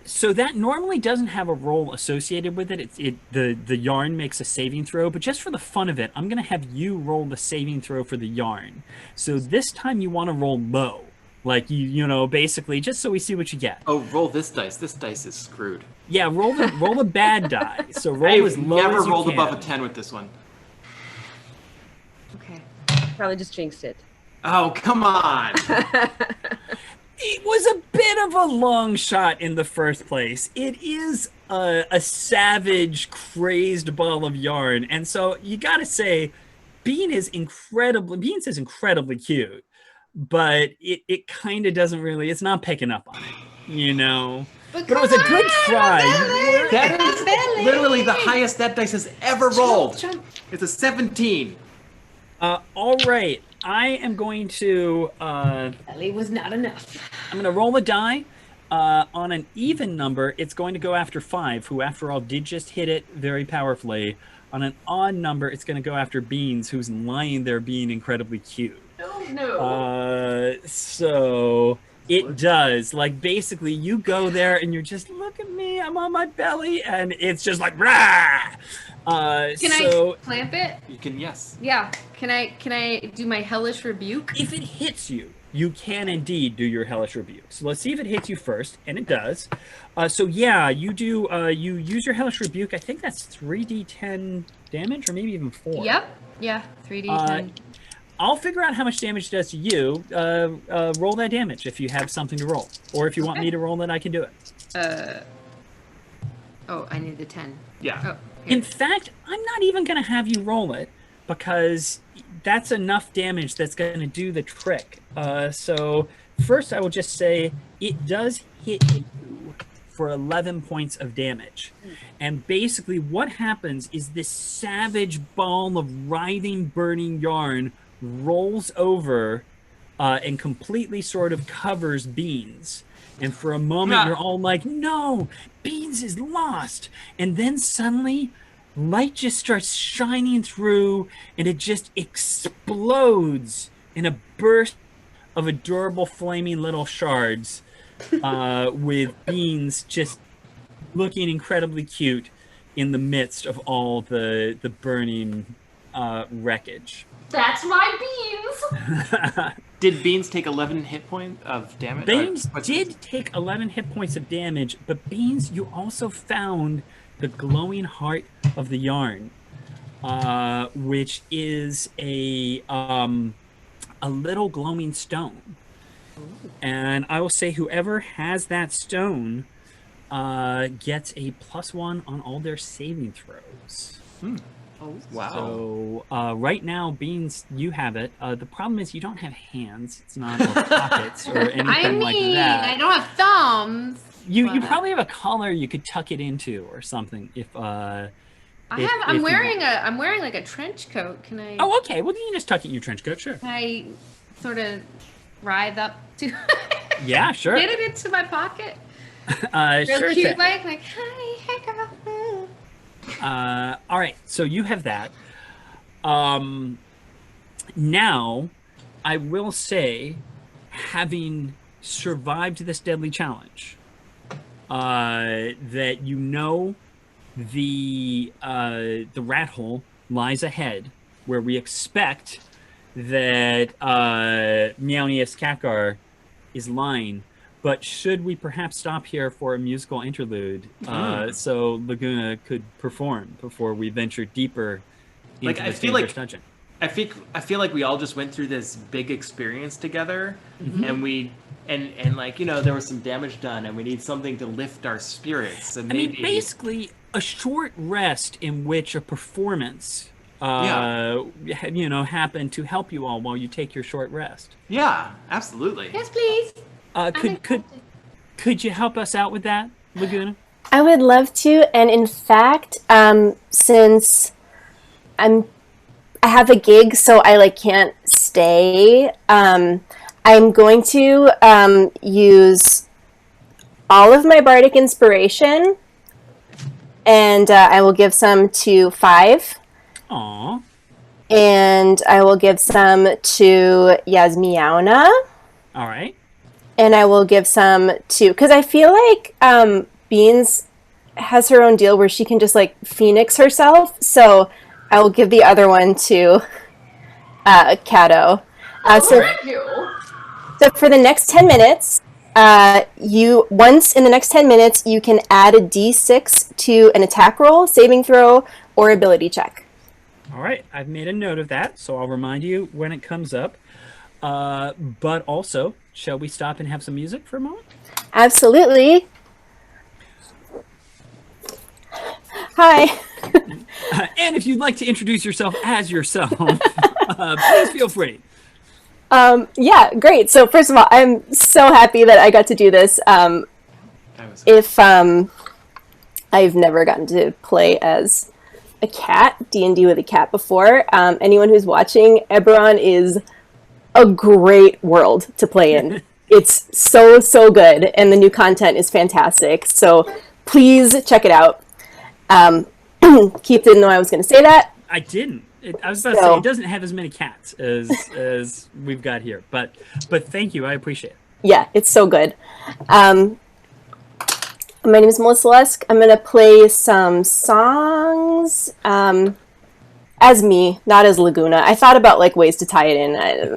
So that normally doesn't have a roll associated with it. The yarn makes a saving throw, but just for the fun of it, I'm gonna have you roll the saving throw for the yarn. So this time you want to roll low, like you know, basically just so we see what you get. Oh, roll this dice. This dice is screwed. Yeah, roll the bad die. So roll as I've low never as you rolled can. above a 10 with this one. Okay. Probably just jinxed it. Oh, come on. It was a bit of a long shot in the first place. It is a savage, crazed ball of yarn, and so you gotta say, Beans is incredibly cute, but it kind of doesn't really. It's not picking up on it, you know. But it was a good try. That is literally the highest that dice has ever rolled. It's a 17. All right. I am going to. Belly was not enough. I'm going to roll a die. On an even number, it's going to go after 5, who, after all, did just hit it very powerfully. On an odd number, it's going to go after Beans, who's lying there being incredibly cute. Oh, no. So it does. Like, basically, you go there and you're just, look at me, I'm on my belly, and it's just like, rah! Can I clamp it? You can, yes. Yeah. Can I do my hellish rebuke? If it hits you, you can indeed do your hellish rebuke. So let's see if it hits you first, and it does. So yeah, you do. You use your hellish rebuke. I think that's 3d10 damage, or maybe even 4. Yep. Yeah. 3d10. I'll figure out how much damage it does to you. Roll that damage if you have something to roll, or if you want me to roll it, I can do it. Oh, I need the 10. Yeah. Oh. In fact, I'm not even going to have you roll it because that's enough damage that's going to do the trick. So first I will just say it does hit you for 11 points of damage. And basically what happens is this savage ball of writhing, burning yarn rolls over and completely sort of covers Beans. And for a moment, you're all like, no, Beans is lost. And then suddenly, light just starts shining through, and it just explodes in a burst of adorable flaming little shards, with Beans just looking incredibly cute in the midst of all the burning wreckage. That's my Beans. Did Beans take 11 hit points of damage? Beans did take 11 hit points of damage, but Beans, you also found the glowing heart of the yarn, which is a little glowing stone. And I will say whoever has that stone gets a +1 on all their saving throws. Oh, wow. So right now, Beans, you have it. The problem is you don't have hands. It's not or pockets or anything like that. I don't have thumbs. You probably have a collar you could tuck it into or something. I'm wearing like a trench coat. Can I? Oh, okay. Well, you can just tuck it in your trench coat. Sure. Can I sort of writhe up to? Yeah, sure. Get it into my pocket. Sure. Real cute, like hi, hey girl. All right, so you have that. Now, I will say, having survived this deadly challenge, that you know the rat hole lies ahead, where we expect that Meownius Kakar is lying. But should we perhaps stop here for a musical interlude so Laguna could perform before we venture deeper into this dangerous dungeon? I feel like we all just went through this big experience together, and like, you know, there was some damage done, and we need something to lift our spirits. And maybe basically a short rest in which a performance happen to help you all while you take your short rest. Yeah, absolutely. Yes, please. Could you help us out with that, Laguna? I would love to, and in fact, since I have a gig, so I can't stay. I'm going to use all of my bardic inspiration, and I will give some to 5. Aww. And I will give some to Yasmiauna. All right. And I will give some to, because I feel like Beans has her own deal where she can just phoenix herself. So I will give the other one to Kato. So for the next 10 minutes, once in the next 10 minutes, you can add a d6 to an attack roll, saving throw, or ability check. All right, I've made a note of that, so I'll remind you when it comes up. But also, shall we stop and have some music for a moment? Absolutely. Hi. And if you'd like to introduce yourself as yourself, please feel free. Yeah, great. So first of all, I'm so happy that I got to do this. I've never gotten to play as a cat, D&D with a cat before. Anyone who's watching, Eberron is a great world to play in. It's so good, and the new content is fantastic. So please check it out. Keith didn't know I was going to say that. I didn't. I was about to say, it doesn't have as many cats as we've got here. But thank you. I appreciate it. Yeah, it's so good. My name is Melissa Lusk. I'm going to play some songs as me, not as Laguna. I thought about ways to tie it in. I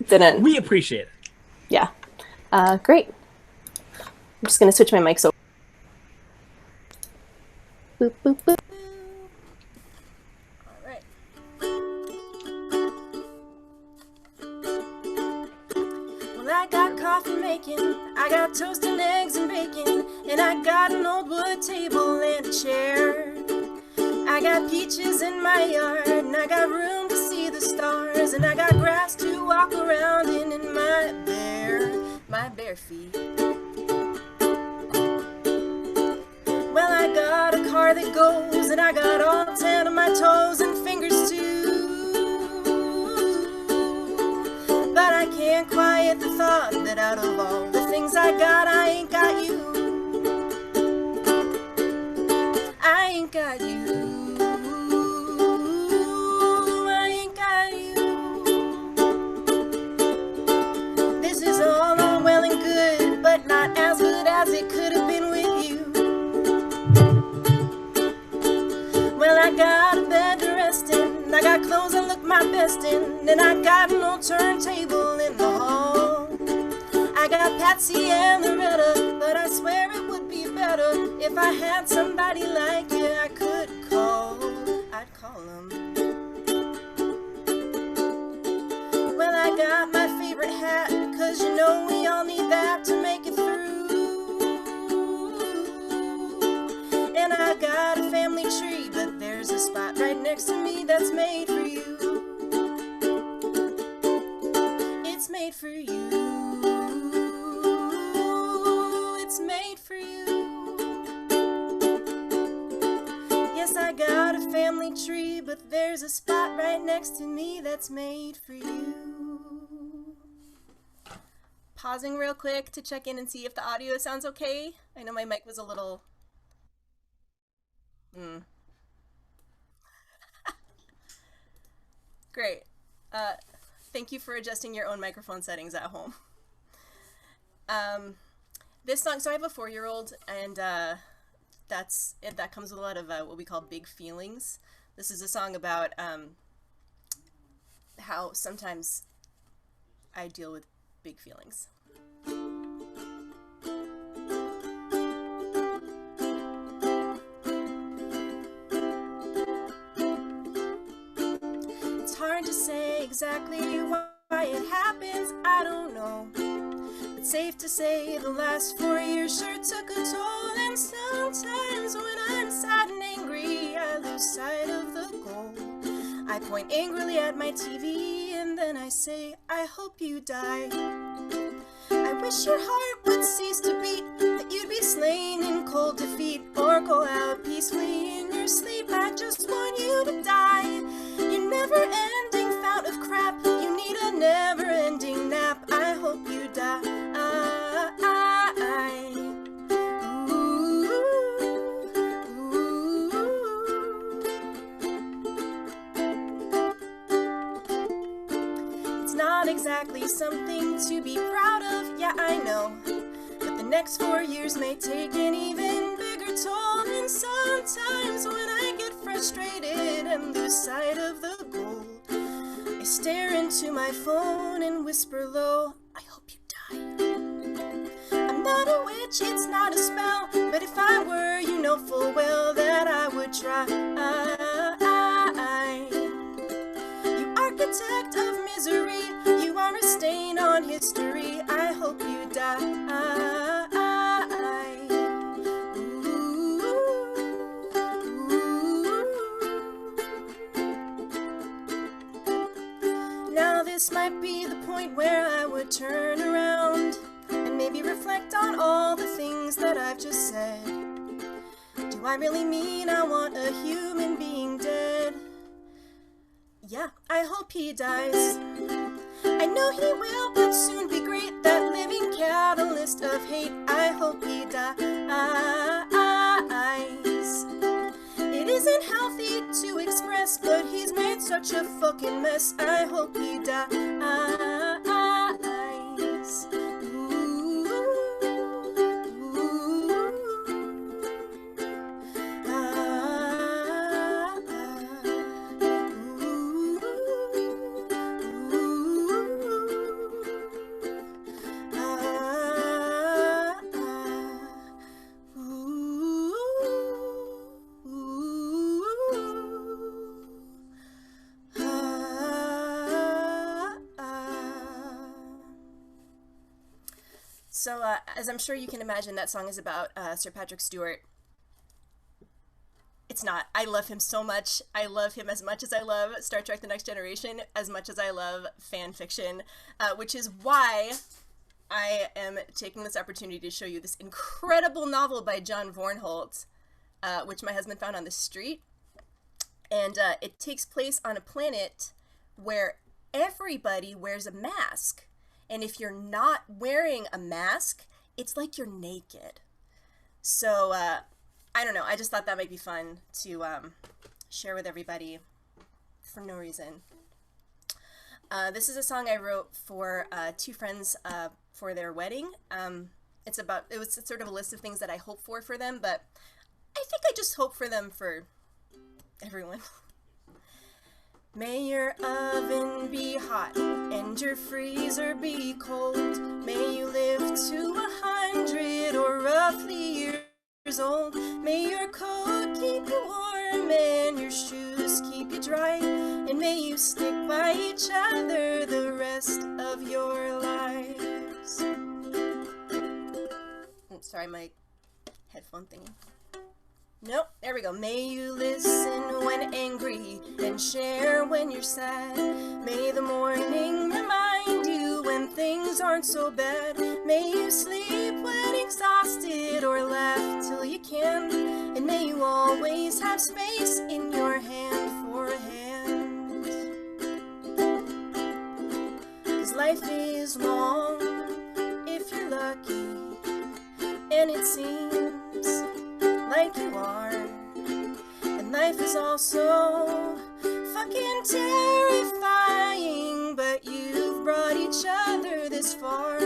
didn't. We appreciate it. Yeah. Great. I'm just going to switch my mics over. Boop, boop, boop. I got coffee making, I got toast and eggs and bacon, and I got an old wood table and a chair. I got peaches in my yard, and I got room to see the stars, and I got grass to walk around in my bare feet. Well, I got a car that goes, and I got all 10 of my toes and fingers too. But I can't quiet the thought that out of all the things I got, I ain't got you. I ain't got you. I ain't got you. This is all well and good, but not as good as it could have been with you. Well, I got a bed to rest in, I got clothes I look my best in, and I got an old turntable in the hall. I got Patsy and Loretta, but I swear it would be better if I had somebody like you I could call. I'd call them. Well, I got my favorite hat, cause you know we all need that to make it through. And I got a family tree, but there's a spot right next to me that's made for you. It's made for you. It's made for you. Yes, I got a family tree, but there's a spot right next to me that's made for you. Pausing real quick to check in and see if the audio sounds okay. I know my mic was a little... Great. Thank you for adjusting your own microphone settings at home. This song, so I have a 4-year-old, and that comes with a lot of what we call big feelings. This is a song about how sometimes I deal with big feelings. It's hard to say exactly why it happens, I don't know. But safe to say the last 4 years sure took a toll. And sometimes when I'm sad and angry, I lose sight of the goal. I point angrily at my TV and then I say, I hope you die. I wish your heart would cease to beat, that you'd be slain in cold defeat, or go out peacefully in your sleep. I just want you to die. You never-ending fount of crap, you need a never-ending nap. I hope you die. It's not exactly something to be proud of, yeah, I know. But the next 4 years may take an even bigger toll. And sometimes when I get frustrated and lose sight of the goal, I stare into my phone and whisper low, I hope you die. I'm not a witch, it's not a spell, but if I were, you know full well that I would try. You architect of misery, you are a stain on history. I hope you die. Now this might be the point where I would turn around and maybe reflect on all the things that I've just said. Do I really mean I want a human being dead? Yeah, I hope he dies. I know he will, but soon be great. That living catalyst of hate. I hope he dies. It isn't healthy to express, but he's made such a fucking mess. I hope he dies. So, as I'm sure you can imagine, that song is about Sir Patrick Stewart. It's not. I love him so much. I love him as much as I love Star Trek The Next Generation, as much as I love fan fiction, which is why I am taking this opportunity to show you this incredible novel by John Vornholt, which my husband found on the street. And it takes place on a planet where everybody wears a mask. And if you're not wearing a mask, it's like you're naked. So, I don't know. I just thought that might be fun to share with everybody for no reason. This is a song I wrote for two friends for their wedding. It was sort of a list of things that I hope for them, but I think I just hope for them for everyone. May your oven be hot and your freezer be cold. May you live to 100 or roughly years old. May your coat keep you warm and your shoes keep you dry. And may you stick by each other the rest of your lives. Sorry, my headphone thingy. Nope, there we go. May you listen when angry and share when you're sad. May the morning remind you when things aren't so bad. May you sleep when exhausted or laugh till you can. And may you always have space in your hand for a hand. 'Cause life is long if you're lucky, and it seems like you are. And life is also fucking terrifying, but you've brought each other this far,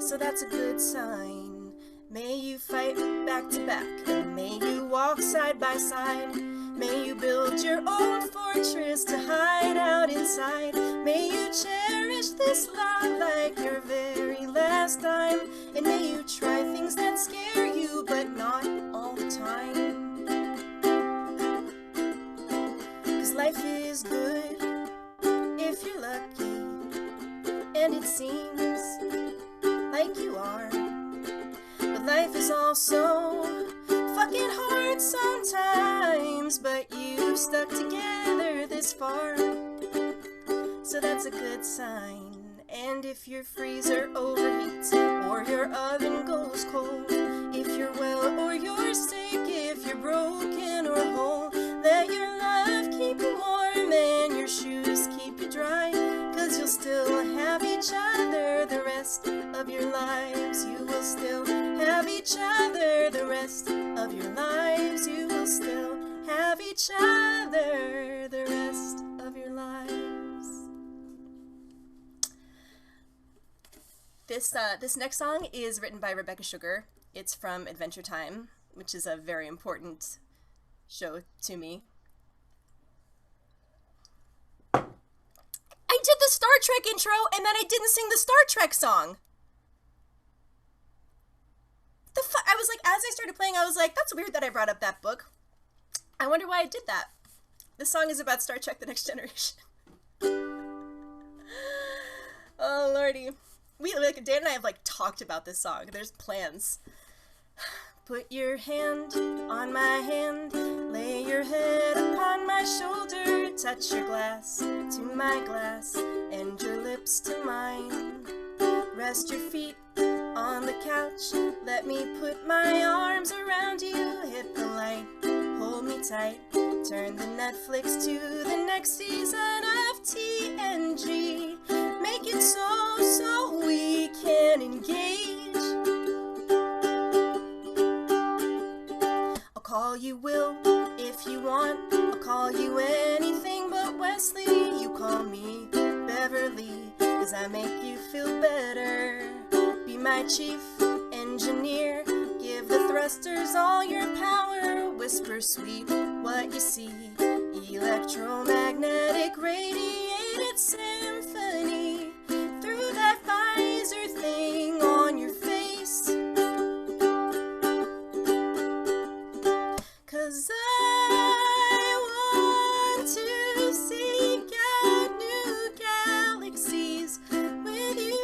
so that's a good sign. May you fight back to back, and may you walk side by side. May you build your own fortress to hide out inside. May you cherish this love like your very last time. And may you try things that scare you, but not all the time. 'Cause life is good if you're lucky, and it seems like you are. But life is also fucking hard sometimes, but you've stuck together this far, so that's a good sign. And if your freezer overheats or your oven goes cold, if you're well or you're sick, if you're broken or whole, let your love keep you warm and your shoes keep you dry, 'cause you'll still have each other the rest of your lives. You will still have each other the rest of your lives. You will still have each other the rest of your lives. This next song is written by Rebecca Sugar. It's from Adventure Time, which is a very important show to me. I did the Star Trek intro and then I didn't sing the Star Trek song. I was like, as I started playing, I was like, that's weird that I brought up that book. I wonder why I did that. This song is about Star Trek: The Next Generation. Oh, lordy. Dan and I have talked about this song. There's plans. Put your hand on my hand, lay your head upon my shoulder, touch your glass to my glass, and your lips to mine. Rest your feet on the couch, let me put my arms around you, hit the light, hold me tight, turn the Netflix to the next season of TNG, make it so we can engage. I'll call you Will if you want, I'll call you anything but Wesley, you call me Beverly, 'cause I make you feel better. Be my chief engineer, give the thrusters all your power, whisper sweet what you see, electromagnetic radiated symphony through that visor thing on your face. 'Cause I want to seek out new galaxies with you,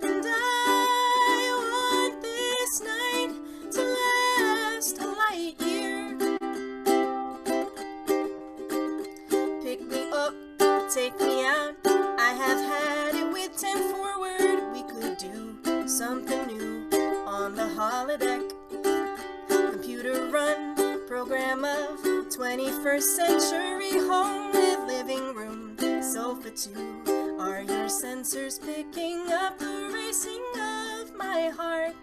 and I want this night to last a light year. Pick me up, take me out, I have had it with 10 forward, we could do something new on the holodeck. Computer run program of 21st century home with living room, sofa too. Are your sensors picking up the racing of my heart?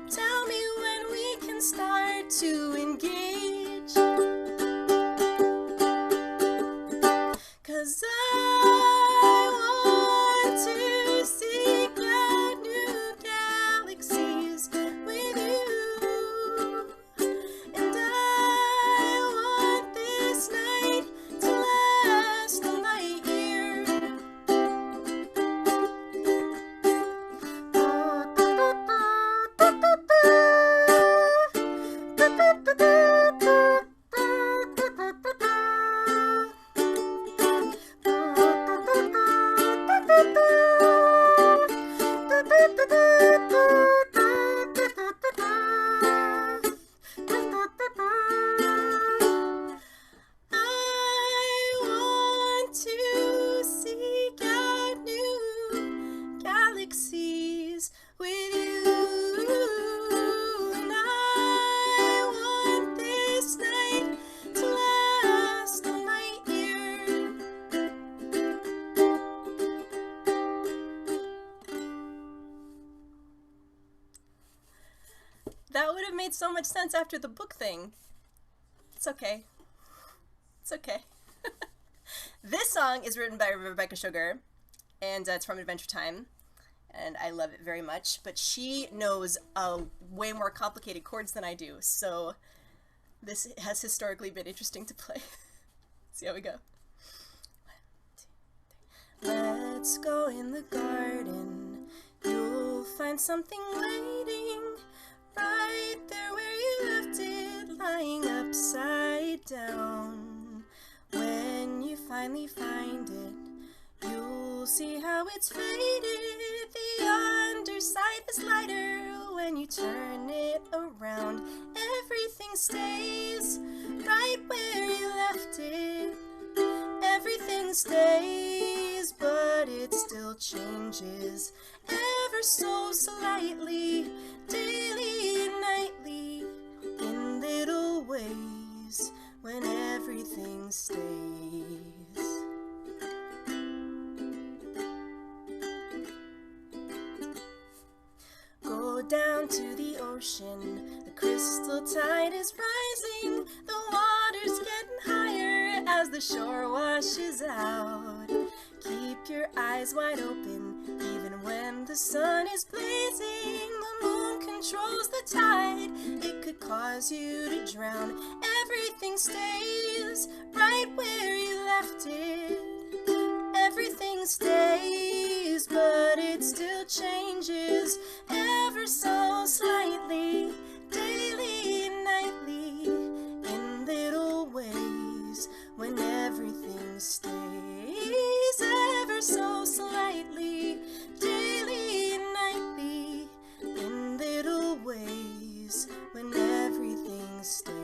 Tell me when we can start to engage. 'Cause I want to seek out new galaxies with you, and I want this night to last a light year. I want to seek out new galaxies with you, and I want this night to last a light year. That would have made so much sense after the book thing. It's okay. It's okay. This song is written by Rebecca Sugar, and it's from Adventure Time, and I love it very much, but she knows way more complicated chords than I do, so this has historically been interesting to play. See how we go. 1, 2, 3. Let's go in the garden, you'll find something waiting right there where you left it, lying upside down. When you finally find it, you'll see how it's faded. The underside is lighter when you turn it around. Everything stays right where you left it. Everything stays but but it still changes ever so slightly, daily and nightly, in little ways when everything stays. Go down to the ocean, the crystal tide is rising, the water's getting higher as the shore washes out. Keep your eyes wide open, even when the sun is blazing. The moon controls the tide, it could cause you to drown. Everything stays right where you left it. Everything stays, but it still changes ever so slightly, daily and nightly, in little ways when everything stays ever so slightly, daily and nightly, in little ways when everything stays.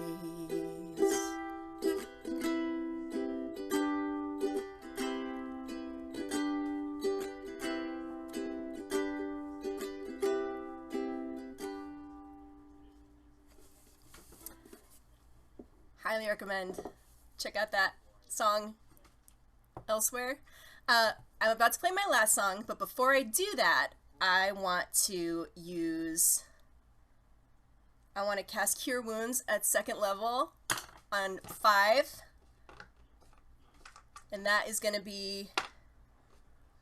Highly recommend. Check out that song elsewhere. I'm about to play my last song, but before I do that, I want to cast Cure Wounds at 2nd level on 5. And that is going to be,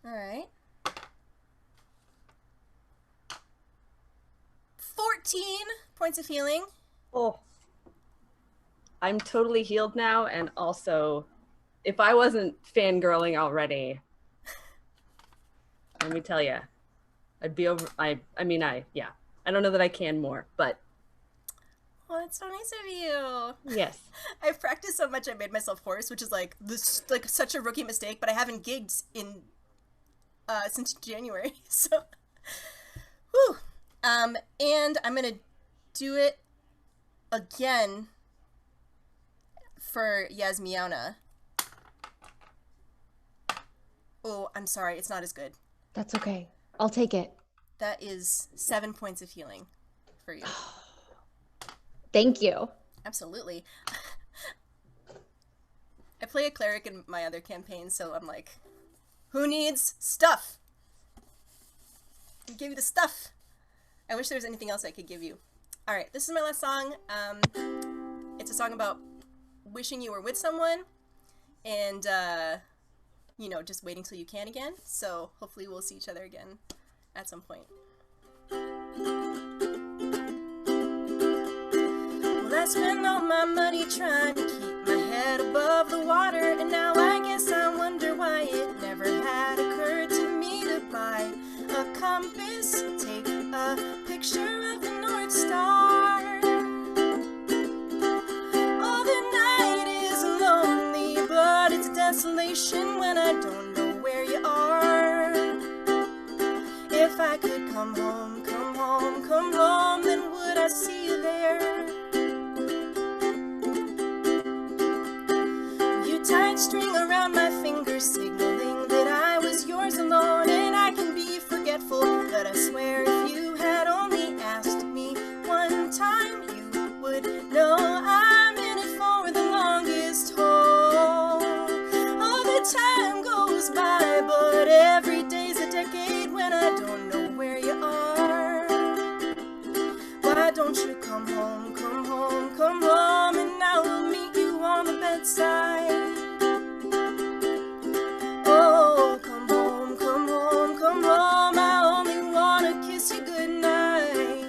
alright, 14 points of healing. Oh. I'm totally healed now, and also, if I wasn't fangirling already, let me tell you, I'd be over. I don't know that I can more, but. Oh, that's so nice of you. Yes. I've practiced so much I made myself hoarse, which is like such a rookie mistake, but I haven't gigged in since January. So whew. And I'm gonna do it again for Yasmiona. Oh, I'm sorry, it's not as good. That's okay. I'll take it. That is 7 points of healing for you. Thank you. Absolutely. I play a cleric in my other campaign, so I'm like, who needs stuff? I'll give you the stuff. I wish there was anything else I could give you. All right, this is my last song. It's a song about wishing you were with someone and, you know, just waiting till you can again. So hopefully we'll see each other again at some point. Well, I spent all my money trying to keep my head above the water, and now I guess I wonder why it never had occurred to me to buy a compass, take a picture of the North Star. Oh, the night is lonely, but it's desolation when I don't know where you are. If I could come home, come home, come home, then would I see you there? You tied string around my finger, signaling that I was yours alone, and I can be forgetful, but I swear if you had only asked me one time, you would know I'm in it for the longest haul. All the time goes by, but every day's a decade when I don't know where you are. Why don't you come home, come home, come home, and I will meet you on the bedside. Oh, come home, come home, come home, I only wanna kiss you goodnight.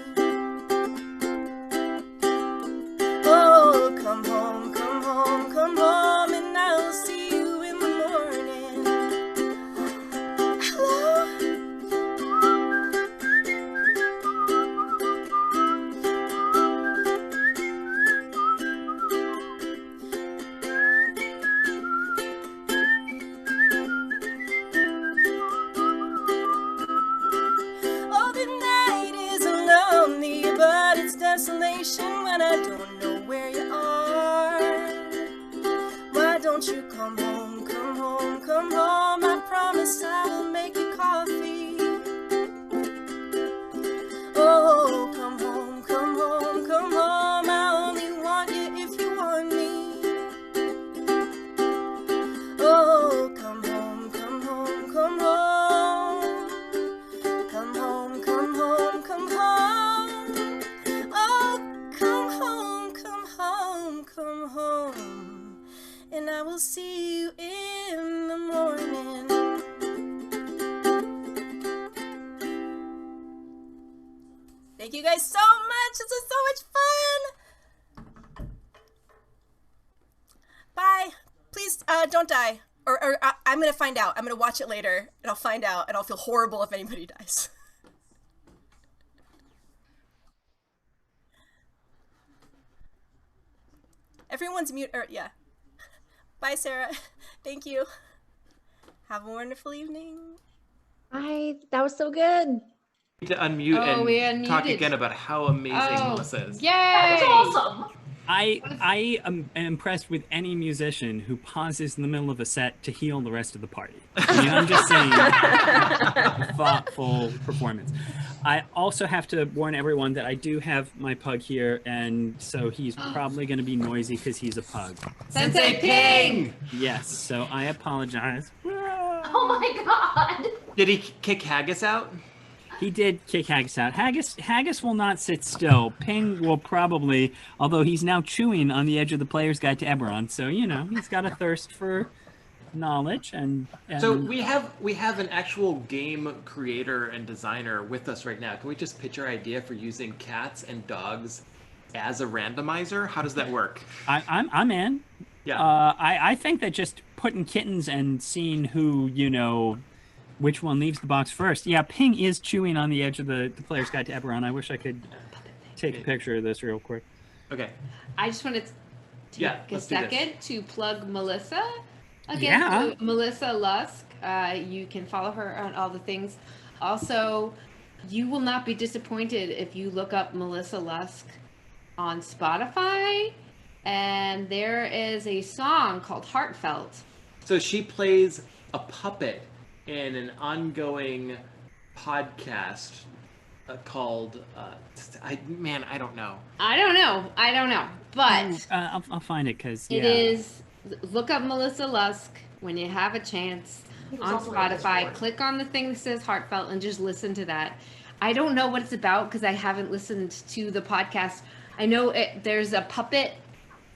Oh, come home, come home, come home, and I'll see you in the morning. Hello? Oh, the night is lonely, but it's desolation when I don't know where you are. Why don't you come home, come home, come home? I promise promise I will make you coffee. Oh, come home, come home, come home. I only want you if you want me. Oh, come home, come home, come home. Come home, come home, come home. Oh, come home, come home, come home. And I will see you in the morning. Thank you guys so much. This was so much fun. Bye. Please don't die. Or I'm going to find out. I'm going to watch it later, and I'll find out, and I'll feel horrible if anybody dies. Everyone's mute. Yeah. Bye, Sarah. Thank you. Have a wonderful evening. Hi, that was so good. To unmute we and talk unmuted. again about how amazing Melissa is. Yay! That's awesome. I am impressed with any musician who pauses in the middle of a set to heal the rest of the party. I mean, I'm just saying, thoughtful performance. I also have to warn everyone that I do have my pug here, and so he's probably going to be noisy because he's a pug. Sensei Ping! Yes, so I apologize. Oh my god. Did he kick Haggis out? He did kick Haggis out. Haggis will not sit still. Ping will probably, although he's now chewing on the edge of the player's guide to Eberron, so you know he's got a thirst for knowledge. And So we have an actual game creator and designer with us right now. Can we just pitch our idea for using cats and dogs as a randomizer? How does that work? I'm in. Yeah. I think that just putting kittens and seeing who, you know, which one leaves the box first. Yeah, Ping is chewing on the edge of the player's guide to Eberron. I wish I could take a picture of this real quick. Okay. I just wanted to take a let's do this. second to plug Melissa again. Yeah. So Melissa Lusk. You can follow her on all the things. Also, you will not be disappointed if you look up Melissa Lusk on Spotify. And there is a song called Heartfelt. So she plays a puppet in an ongoing podcast called I don't know. I don't know. But I'll find it because it is. Look up Melissa Lusk when you have a chance on Spotify. Click on the thing that says Heartfelt and just listen to that. I don't know what it's about because I haven't listened to the podcast. I know there's a puppet.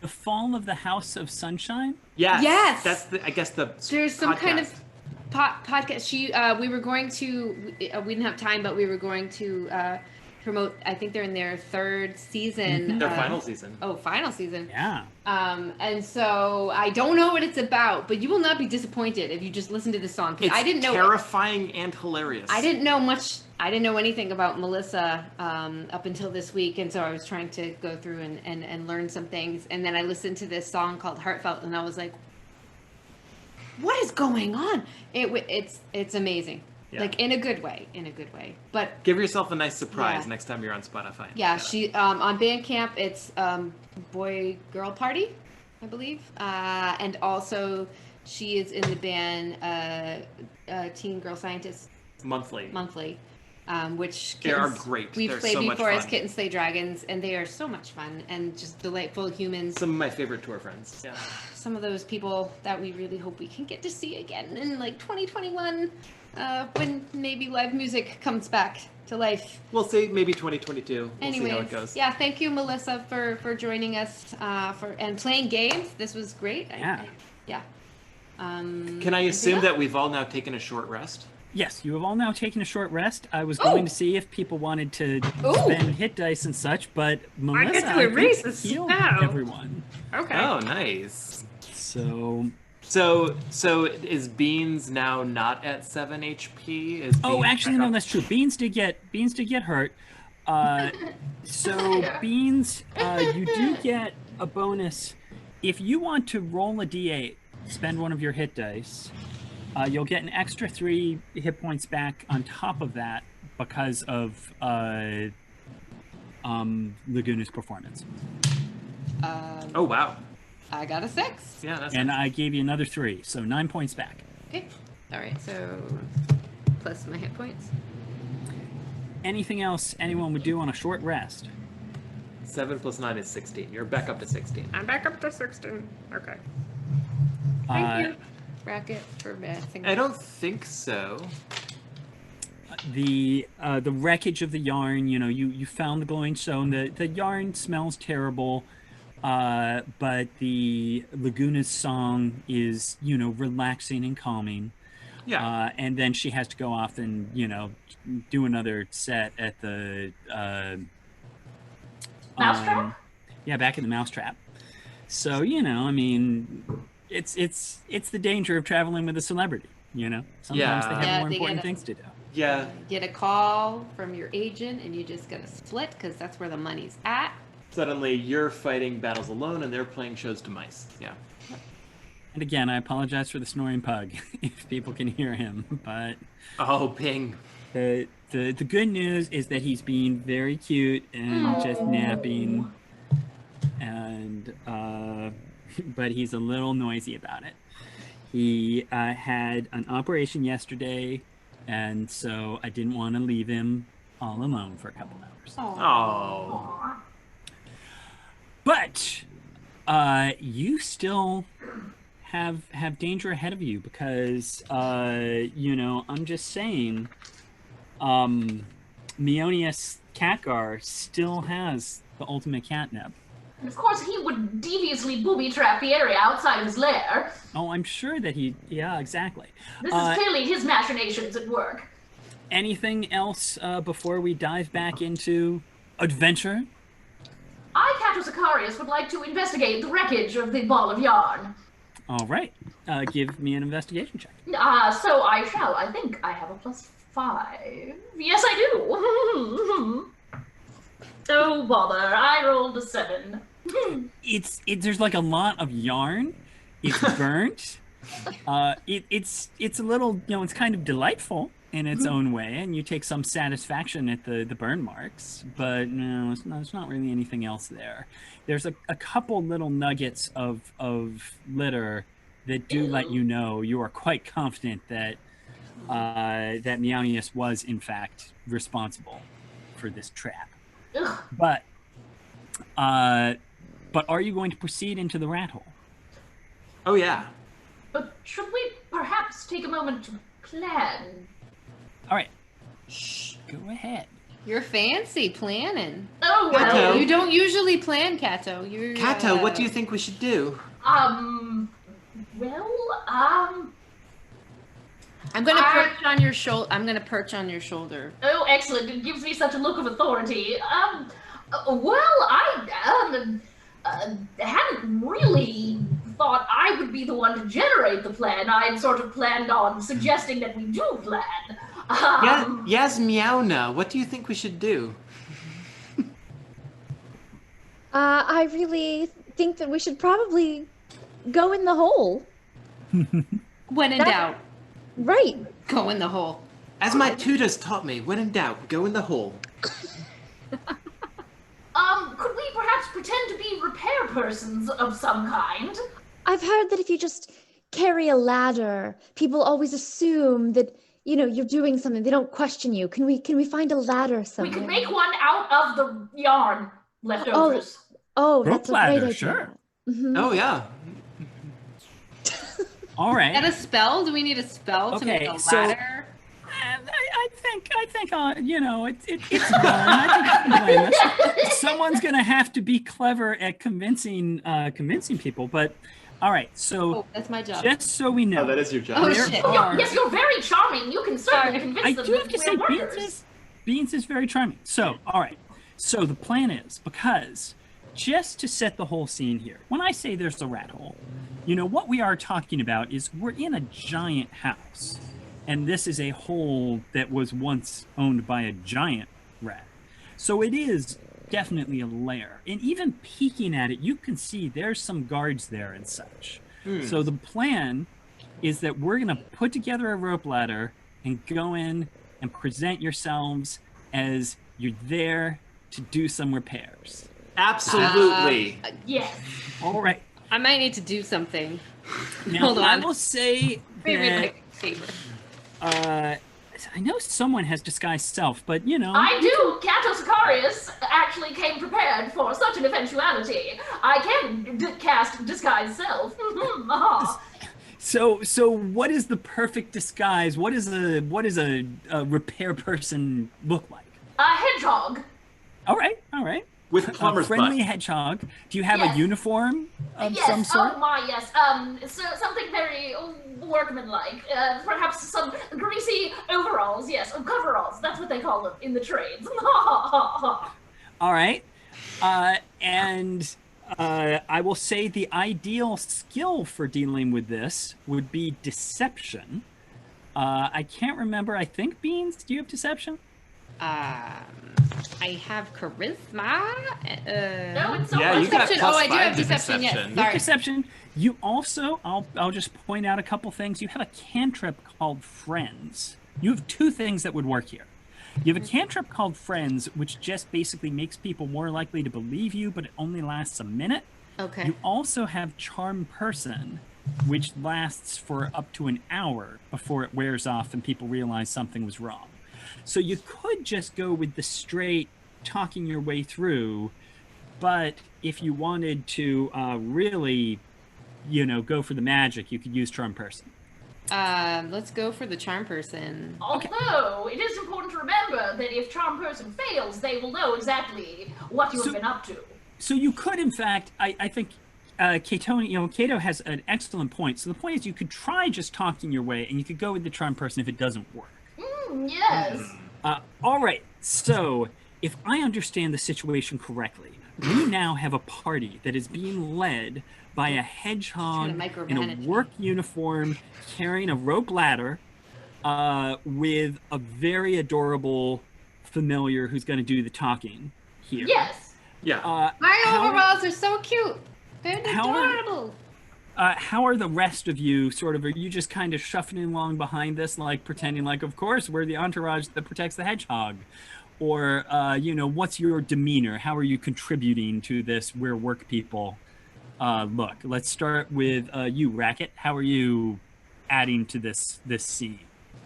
The Fall of the House of Sunshine. Yes. That's I guess the There's some podcast. kind of podcast. We were going to. We didn't have time, but we were going to promote. I think they're in their third season. Their final season. Oh, final season. Yeah. And so I don't know what it's about, but you will not be disappointed if you just listen to the song. It's I didn't know terrifying and hilarious. I didn't know much. I didn't know anything about Melissa up until this week, and so I was trying to go through and learn some things. And then I listened to this song called Heartfelt, and I was like, "What is going on?" It's amazing, like in a good way, But Give yourself a nice surprise Yeah. next time you're on Spotify. yeah, she on Bandcamp it's Boy Girl Party, I believe, and also she is in the band Teen Girl Scientist Monthly. which They are Kittens- great. We've They're played so much before as fun. Kittens Slay Dragons, and they are so much fun and just delightful humans. Some of my favorite tour friends. Yeah. Some of those people that we really hope we can get to see again in like 2021, when maybe live music comes back to life. We'll see. Maybe 2022. We'll Anyways, see how it goes. yeah, thank you, Melissa, for joining us and playing games. This was great. Yeah. Yeah. Can I assume that we've all now taken a short rest? Yes, you have all now taken a short rest. I was going to see if people wanted to spend hit dice and such, but Melissa, get to erase think, the healed spell. everyone. Okay. Oh, nice. So is Beans now not at 7 HP? Is oh, Beans actually, back no, up? that's true. Beans did get hurt. So Beans, you do get a bonus if you want to roll a d8. Spend one of your hit dice. You'll get an extra 3 hit points back on top of that because of Laguna's performance. Oh, wow. I got a 6. Yeah, that's And I gave you another 3, so 9 points back. Okay. All right, so plus my hit points. Anything else anyone would do on a short rest? 7 plus 9 is 16. You're back up to 16. I'm back up to 16. Okay. Thank you, Bracket, for messing. I don't think so. The wreckage of the yarn, you found the glowing stone. The yarn smells terrible, but the Laguna's song is, relaxing and calming. Yeah. And then she has to go off and, do another set at the... Mousetrap? Yeah, back in the mousetrap. So, it's the danger of traveling with a celebrity, Sometimes they have more important things to do. Yeah. Get a call from your agent and you just gotta split because that's where the money's at. Suddenly you're fighting battles alone and they're playing shows to mice. Yeah. And again, I apologize for the snoring pug if people can hear him, but... Oh, Ping. The good news is that he's being very cute and just napping, and but he's a little noisy about it. He had an operation yesterday, and so I didn't want to leave him all alone for a couple hours. Oh. But you still have danger ahead of you because I'm just saying. Meownius Catgar still has the ultimate catnip. Of course, he would deviously booby-trap the area outside of his lair. Oh, I'm sure that yeah, exactly. This is clearly his machinations at work. Anything else before we dive back into adventure? I, Cato Sicarius, would like to investigate the wreckage of the ball of yarn. All right. Give me an investigation check. So I shall. I think I have a +5. Yes, I do. Oh, bother. I rolled a 7. There's like a lot of yarn. It's burnt. It's a little, it's kind of delightful in its own way, and you take some satisfaction at the burn marks, but no, it's not really anything else there. There's a couple little nuggets of litter that do let you know you are quite confident that that Meownius was in fact responsible for this trap. Ugh. But are you going to proceed into the rat hole? Oh, yeah. But should we perhaps take a moment to plan? All right. Shh. Go ahead. You're fancy planning. Oh, well. Cato. You don't usually plan, Cato. Cato, what do you think we should do? I'm gonna perch on your shoulder. I'm gonna perch on your shoulder. Oh, excellent. It gives me such a look of authority. I hadn't really thought I would be the one to generate the plan. I'd sort of planned on suggesting that we do plan. Yes, Meowna, what do you think we should do? I really think that we should probably go in the hole. When in doubt, Right. go in the hole. As my tutors taught me, when in doubt, go in the hole. Could we perhaps pretend to be repair persons of some kind? I've heard that if you just carry a ladder, people always assume that, you're doing something. They don't question you. Can we find a ladder somewhere? We could make one out of the yarn leftovers. Oh, Rope that's a ladder, great idea. sure. Mhm. Oh, yeah. All right. Got a spell? Do we need a spell to make a so- ladder? I think it's fun. I think someone's gonna have to be clever at convincing people. But all right, so Oh, that's my job. just so we know, Oh, that is your job. Oh, there shit. are- Yes, you're very charming. You can certainly convince I them do that have to we're say, workers. Beans is very charming. So, all right. So the plan is, because just to set the whole scene here, when I say there's a rat hole, what we are talking about is we're in a giant house. And this is a hole that was once owned by a giant rat. So it is definitely a lair. And even peeking at it, you can see there's some guards there and such. So the plan is that we're going to put together a rope ladder and go in and present yourselves as you're there to do some repairs. Absolutely. Yes. All right. I might need to do something. Now, Hold I on. will say Maybe that like favor. I know someone has disguised self, but you know. I do. Cato Sicarius actually came prepared for such an eventuality. I can cast disguise self. So what is the perfect disguise? What is a repair person look like? A hedgehog. All right. With A plumber's friendly butt. hedgehog. Do you have Yes. a uniform of Yes. some sort? Oh my, yes. So something very workmanlike. Perhaps some greasy overalls. Yes, coveralls. That's what they call them in the trades. All right. And I will say the ideal skill for dealing with this would be deception. I can't remember. I think Beans. Do you have deception? I have charisma. No, it's so Yeah, you got deception. plus Oh, I do 5 have to deception. Yes, deception. sorry. Deception. You also, I'll just point out a couple things. You have a cantrip called Friends. You have two things that would work here. You have a cantrip called Friends, which just basically makes people more likely to believe you, but it only lasts a minute. Okay. You also have Charm Person, which lasts for up to an hour before it wears off and people realize something was wrong. So you could just go with the straight talking your way through, but if you wanted to really, go for the magic, you could use Charm Person. Let's go for the charm person. Although, it is important to remember that if charm person fails, they will know exactly what you have been up to. So you could, in fact, I think Cato has an excellent point. So the point is you could try just talking your way, and you could go with the Charm Person if it doesn't work. Yes. All right, so if I understand the situation correctly, we now have a party that is being led by a hedgehog in a micromanage work uniform carrying a rope ladder with a very adorable familiar who's going to do the talking here. Yes. Yeah. My overalls are so cute. They're adorable. How are the rest of you are you just kind of shuffling along behind this, like pretending like, of course, we're the entourage that protects the hedgehog? Or, what's your demeanor? How are you contributing to this we're work people look? Let's start with you, Racket. How are you adding to this scene?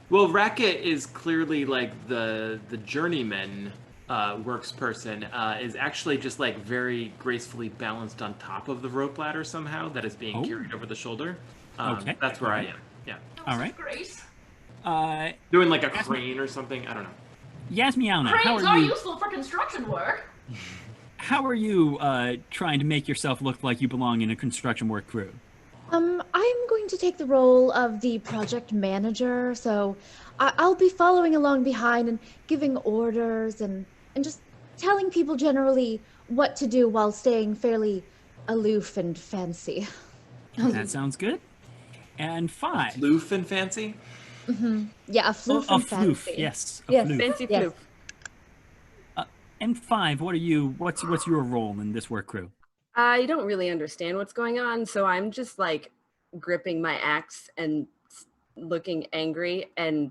Well, Racket is clearly like the journeyman works person is actually just like very gracefully balanced on top of the rope ladder somehow that is being carried over the shoulder. Okay. That's where I am. Yeah. All right. Great. Doing like a crane or something. I don't know. Yasmiana, Cranes are useful for construction work. How are you trying to make yourself look like you belong in a construction work crew? I'm going to take the role of the project manager, so I'll be following along behind and giving orders and just telling people generally what to do while staying fairly aloof and fancy. That sounds good. And 5. Floof and fancy? Yeah, a floof a and floof, fancy. yes. A Yes. floof. Fancy Yes. floof. And 5, what's your role in this work crew? I don't really understand what's going on, so I'm just like gripping my axe and looking angry, and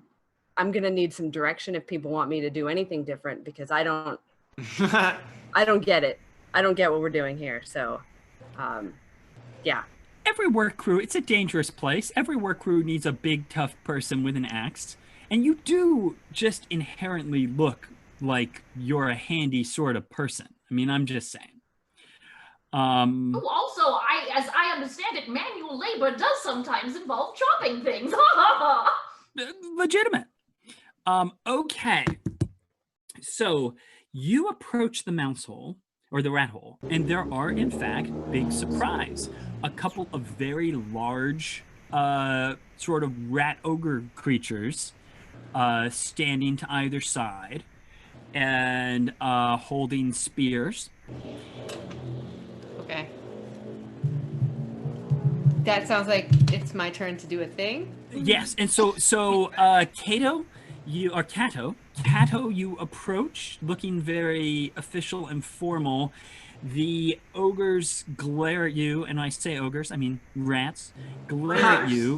I'm gonna need some direction if people want me to do anything different, because I don't get it. I don't get what we're doing here. So, yeah. Every work crew, it's a dangerous place. Every work crew needs a big, tough person with an axe. And you do just inherently look like you're a handy sort of person. I mean, I'm just saying. Also, as I understand it, manual labor does sometimes involve chopping things. Legitimate. Okay. So you approach the mouse hole, or the rat hole, and there are, in fact, big surprise. A couple of very large, sort of rat ogre creatures standing to either side and holding spears. Okay. That sounds like it's my turn to do a thing. Yes, and so Cato, you approach looking very official and formal. The ogres glare at you, and I say ogres, I mean rats, glare at you.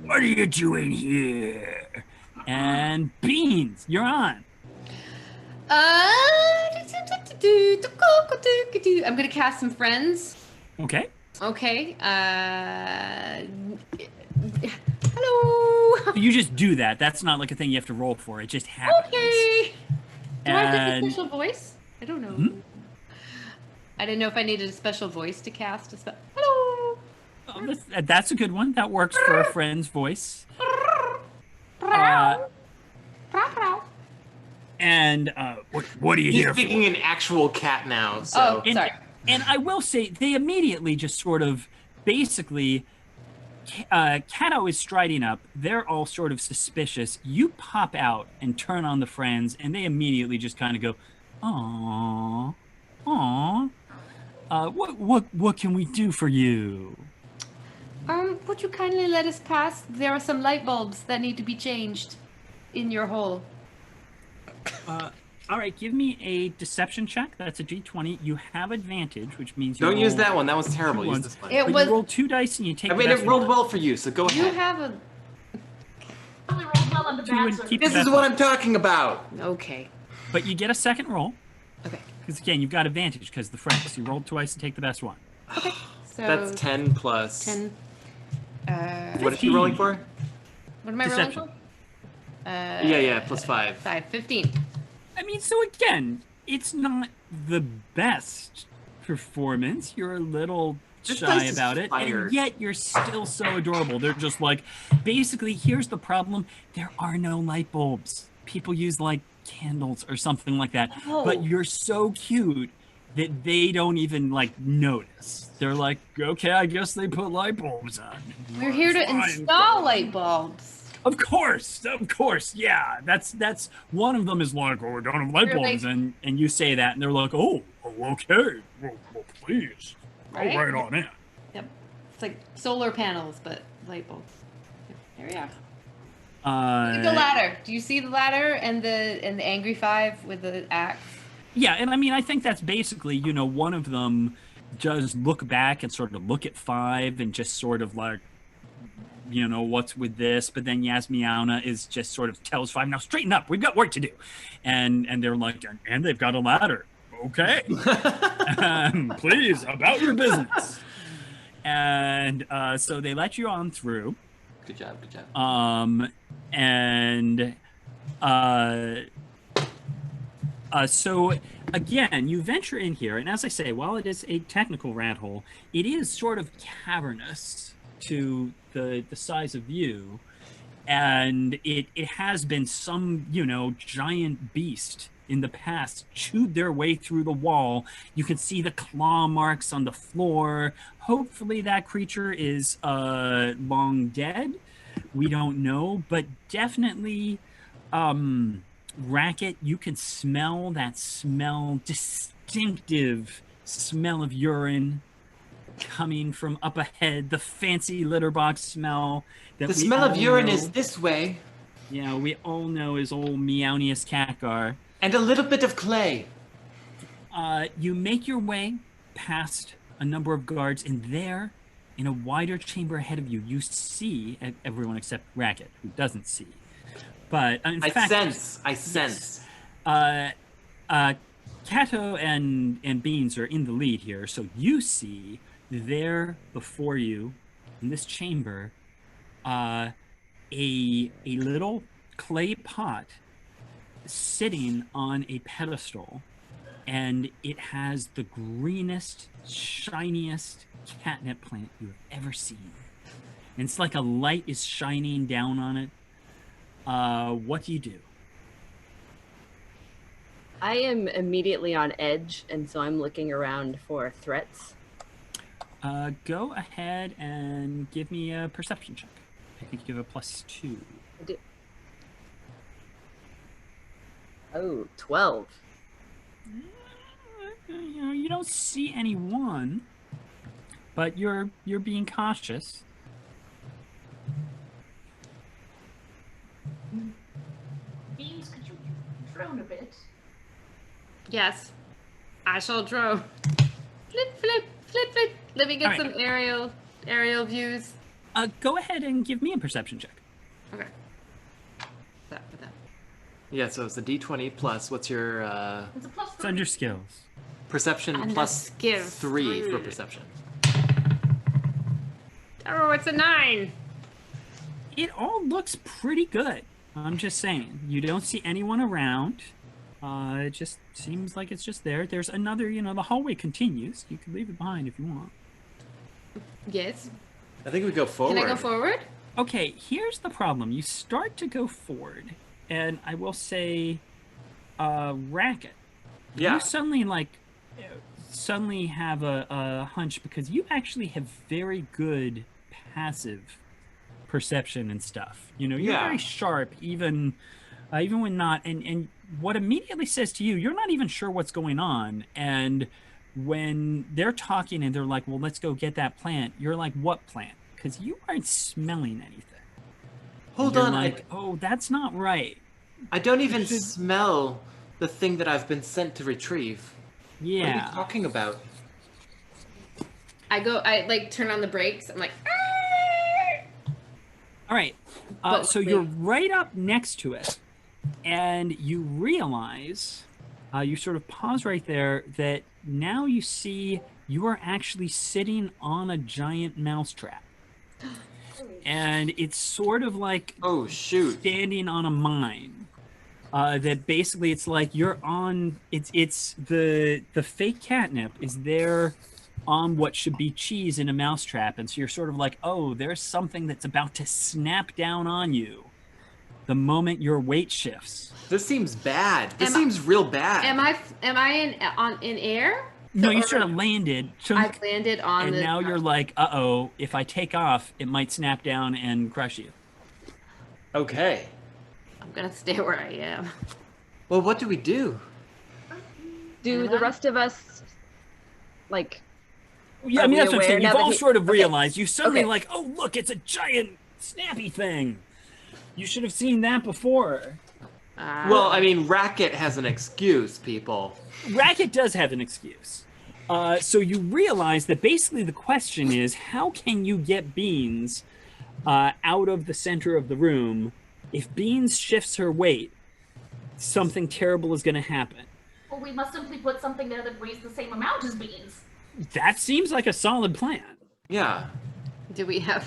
What are you doing here? And Beans, you're on. I'm gonna cast some friends. Okay. Okay. Hello. You just do that. That's not like a thing you have to roll for. It just happens. Okay. Do I have And a special voice? I don't know. I didn't know if I needed a special voice to cast a spell. Hello. oh, that's a good one. That works for a friend's voice. And what are you He's here speaking for? an actual cat now. So Oh, sorry. And I will say, they immediately just sort of, basically, Kato is striding up. They're all sort of suspicious. You pop out and turn on the friends, and they immediately just kind of go, "Aww, aww. What can we do for you?" Would you kindly let us pass? There are some light bulbs that need to be changed in your hole. All right, give me a deception check. That's a D20. You have advantage, which means you don't use roll that one. That was terrible. two Use ones. this one. It But was. you roll 2 dice and you take I the mean, best it rolled one. well for you, so go You ahead. have a. Only rolled well on the 2 bad and side. keep This the is best what one. I'm talking about. Okay. But you get a second roll. Okay. Because again, you've got advantage because the friends. You rolled twice and take the best one. So That's 10 plus. 10. What is she rolling for? What am I Deception. rolling for? Yeah, plus 5. 15. I mean, so again, it's not the best performance. You're a little This shy place is about it, fired. and yet you're still so adorable. They're just like, basically, here's the problem: there are no light bulbs. People use like candles or something like that. Oh. But you're so cute that they don't even like notice. They're like, okay, I guess they put light bulbs on. We're here to Fine. install light bulbs. Of course, yeah. That's one of them is like, oh, we don't have light We're bulbs, like- and you say that, and they're like, oh okay, well please, go Right? right on in. Yep. It's like solar panels, but light bulbs. Yep. There we are. Look at the Uh, ladder. Do you see the ladder and the angry five with the axe? yeah, and I mean, I think that's basically, one of them does look back and sort of look at 5 and just sort of like, what's with this? But then Yasmiauna is just sort of tells 5, now straighten up, we've got work to do. And they're like, and they've got a ladder. Okay. Please, about your business. And so they let you on through. Good job. And so again, you venture in here, and as I say, while it is a technical rat hole, it is sort of cavernous to the size of you, and it has been some giant beast in the past chewed their way through the wall. You can see the claw marks on the floor. Hopefully that creature is long dead. We don't know, but definitely Racket, you can smell that distinctive smell of urine coming from up ahead, the fancy litter box smell. The smell of urine is this way. Yeah, we all know is old Meownius Catgar. And a little bit of clay. You make your way past a number of guards, and there, in a wider chamber ahead of you, you see everyone except Racket, who doesn't see. But in fact, I sense. Kato and Beans are in the lead here, so you see there before you, in this chamber, a little clay pot sitting on a pedestal, and it has the greenest, shiniest catnip plant you have ever seen. And it's like a light is shining down on it. What do you do? I am immediately on edge, and so I'm looking around for threats. Go ahead and give me a perception check. I think you have a +2. I do. Oh, 12. You don't see anyone, but you're being cautious. Beans, could you drone a bit? Yes. I shall drone. Flip, flip, flip, flip. Let me get All right. some aerial views. Go ahead and give me a perception check. Okay. That for that. Yeah, so it's a D20 plus, what's your It's a plus It's under skills. perception And plus the skill 3 for 3. perception. Oh, it's a 9. It all looks pretty good. I'm just saying. You don't see anyone around. It just seems like it's just there. There's another, the hallway continues. You can leave it behind if you want. Yes. I think we go forward. Can I go forward? Okay, here's the problem. You start to go forward, and I will say, Racket. Yeah. You suddenly have a hunch because you actually have very good passive perception and stuff. You're very sharp, even when not. And what immediately says to you, you're not even sure what's going on. And when they're talking and they're like, well, let's go get that plant, you're like, what plant? Because you aren't smelling anything. Hold you're on. like, oh, that's not right. I don't even smell the thing that I've been sent to retrieve. Yeah. What are you talking about? I turn on the brakes. I'm like, all right. So you're right up next to it, and you realize, you sort of pause right there, that now you see you are actually sitting on a giant mousetrap. And it's sort of like standing on a mine. That basically it's like you're on. It's the fake catnip is there on what should be cheese in a mousetrap, and so you're sort of like, oh, there's something that's about to snap down on you the moment your weight shifts. This seems bad. This seems real bad. Am I in air? No, you sort of landed. I landed on and now you're like, uh-oh, if I take off, it might snap down and crush you. Okay. I'm gonna stay where I am. Well, what do we do? Do the rest of us, like... Yeah, I mean, that's what I'm saying. You've all sort of okay. realized. You suddenly Okay. like, oh, look, it's a giant snappy thing. You should have seen that before. Well, I mean, Racket has an excuse, people. Racket does have an excuse. So you realize that basically the question is, how can you get Beans out of the center of the room? If Beans shifts her weight, something terrible is going to happen. Well, we must simply put something there that weighs the same amount as Beans. That seems like a solid plan. Yeah. Do we have...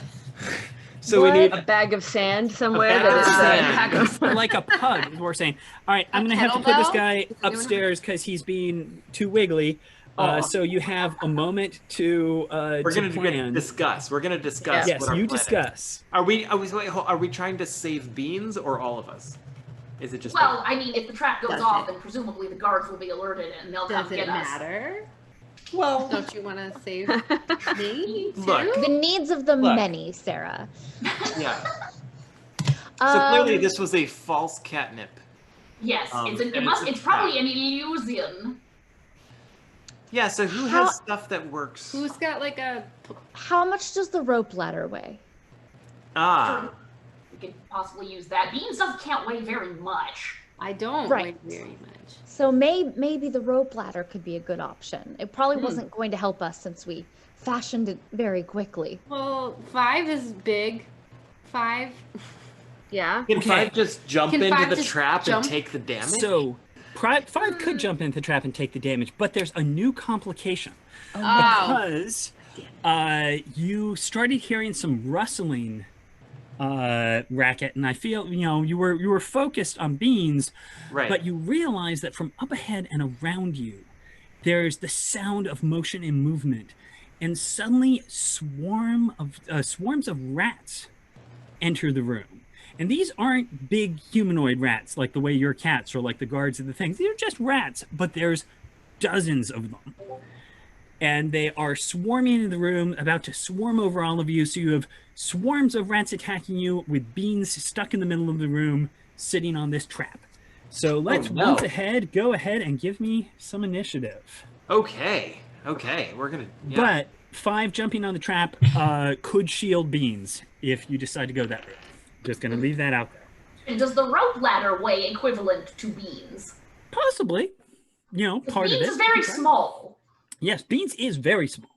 So we need a bag of sand somewhere bag that of is sand. Like a pug, is what we're saying. All right, I'm going to have to put this guy upstairs because he's being too wiggly. So you have a moment to We're going to discuss. We're going to discuss. Yes, what our you plan discuss. Is. Are we trying to save Beans or all of us? Is it just? Well, I mean, if the trap goes off, then presumably the guards will be alerted and they'll come get us. Does it matter? Well, don't you want to save me too? Look, the needs of the many, Sarah. Yeah. So clearly, this was a false catnip. Yes, it's probably an illusion. Yeah. So who has stuff that works? Who's got like a? How much does the rope ladder weigh? Sure, we could possibly use that. Beans can't weigh very much. I don't Right. weigh very much. So maybe the rope ladder could be a good option. It probably wasn't going to help us since we fashioned it very quickly. Well, 5 is big. 5. Yeah. Can 5 just jump Can into 5 the just trap jump? and take the damage? So 5 could jump into the trap and take the damage, but there's a new complication. Because you started hearing some rustling, Racket, and I feel you were focused on Beans, Right. but you realize that from up ahead and around you, there's the sound of motion and movement, and suddenly swarms of rats enter the room. And these aren't big humanoid rats like the way your cats or like the guards of the things. They're just rats, but there's dozens of them. And they are swarming into the room, about to swarm over all of you. So you have swarms of rats attacking you with Beans stuck in the middle of the room, sitting on this trap. So let's once ahead, go ahead and give me some initiative. Okay. We're gonna. Yeah. But 5 jumping on the trap could shield Beans if you decide to go that route. Just gonna leave that out there. And does the rope ladder weigh equivalent to Beans? Possibly. Part of it. Beans is very small. Yes, Beans is very small.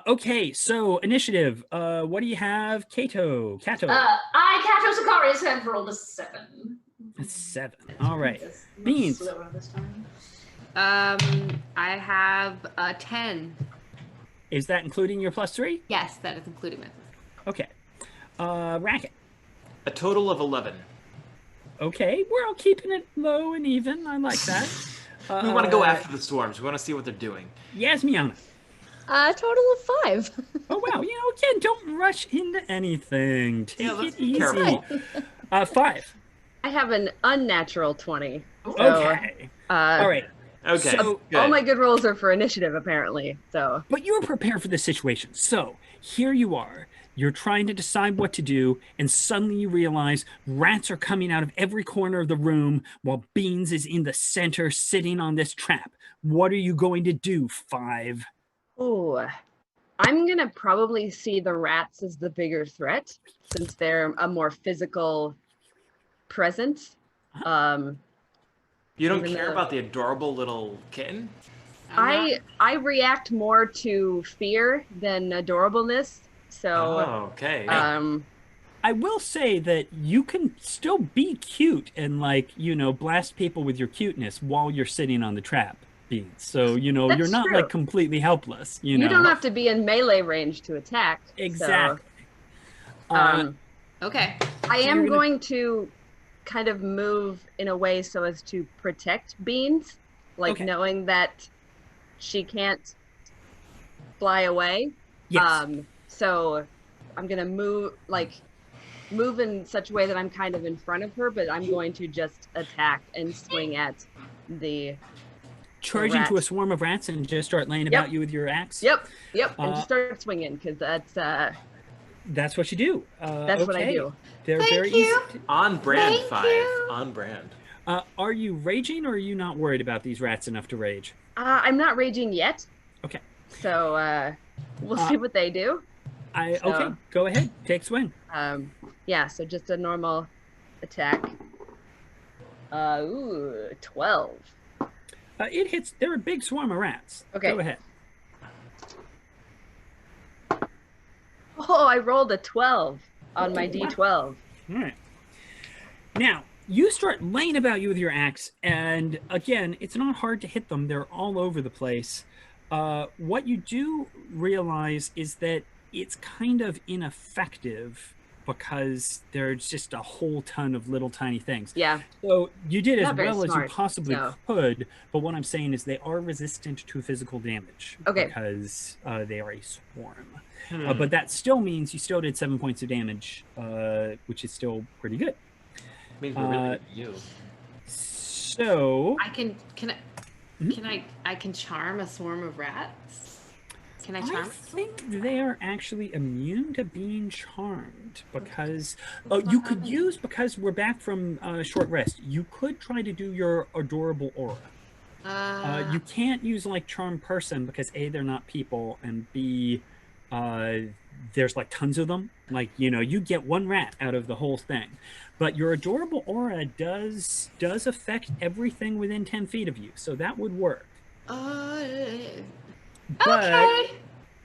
Okay, so initiative. What do you have, Kato? Kato. Kato Sicarius have rolled a 7. That's 7. All right. Beans. Slower this time. I have a 10. Is that including your +3? Yes, that is including my plus. Okay. Racket. A total of 11. Okay, we're all keeping it low and even. I like that. We want to go after the swarms. We want to see what they're doing. Yes, Miana. A total of 5. Oh, wow. Again, don't rush into anything. Take let's it be easy. careful. 5. I have an unnatural 20. So, Okay. All right. Okay. So, good. all my good rolls are for initiative, apparently. So, but you were prepared for this situation. So here you are. You're trying to decide what to do, and suddenly you realize rats are coming out of every corner of the room while Beans is in the center sitting on this trap. What are you going to do, 5? ooh, I'm gonna probably see the rats as the bigger threat since they're a more physical presence. You don't even care though- about the adorable little kitten? I react more to fear than adorableness. So, Oh, okay. I will say that you can still be cute and, like, blast people with your cuteness while you're sitting on the trap, Beans. So, you're That's not, true. like, completely helpless. you don't have to be in melee range to attack. Exactly. So, Okay. I So am you're gonna- going to kind of move in a way so as to protect Beans, like Okay. knowing that she can't fly away. Yes. So I'm gonna move in such a way that I'm kind of in front of her, but I'm going to just attack and swing at the Charge rat. into a swarm of rats and just start laying Yep. about you with your axe? Yep, and Uh, just start swinging because That's what you do. that's what I okay. do. They're Thank very you. easy. On brand, Thank 5. you. On brand. Are you raging, or are you not worried about these rats enough to rage? I'm not raging yet, Okay. so we'll see what they do. Okay, go ahead. Take swing. Yeah, so just a normal attack. 12. It hits. They're a big swarm of rats. Okay. Go ahead. Oh, I rolled a 12 on my D12. All right. Now, you start laying about you with your axe, and again, it's not hard to hit them. They're all over the place. What you do realize is that it's kind of ineffective because there's just a whole ton of little tiny things. Yeah. So you did as Not very well as you smart, possibly so. could, but what I'm saying is they are resistant to physical damage. Okay. Because they are a swarm. But that still means you still did 7 points of damage, which is still pretty good. Means we're really good at you. So I can charm a swarm of rats. Can I I charm? think they are actually immune to being charmed because you could use, because we're back from short rest, you could try to do your adorable aura. You can't use like charm person because A, they're not people, and B, there's like tons of them. Like, you get one rat out of the whole thing. But your adorable aura does affect everything within 10 feet of you, so that would work. Okay.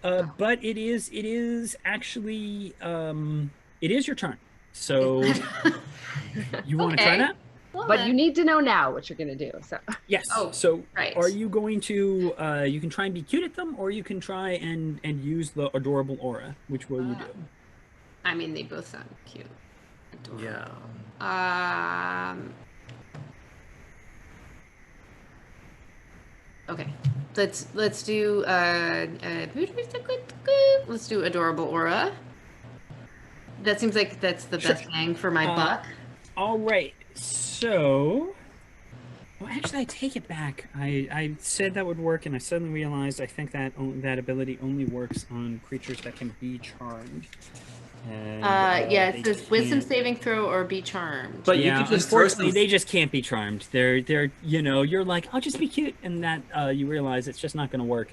But it is actually it is your turn. So you want to try Okay. that? But you need to know now what you're going to do. So Yes. Oh, so right. are you going to you can try and be cute at them, or you can try and use the adorable aura? Which will you do? I mean, they both sound cute. Adorable. Yeah. Okay. Let's do let's do adorable aura. That seems like that's the best bang for my buck. All right. So, well, actually, I take it back. I said that would work, and I suddenly realized I think that that ability only works on creatures that can be charmed. And, Yeah, they it says wisdom can't- saving throw or be charmed. But yeah, you could just throw unfortunately, some... they just can't be charmed. They're you're like, I'll just be cute, and that you realize it's just not going to work.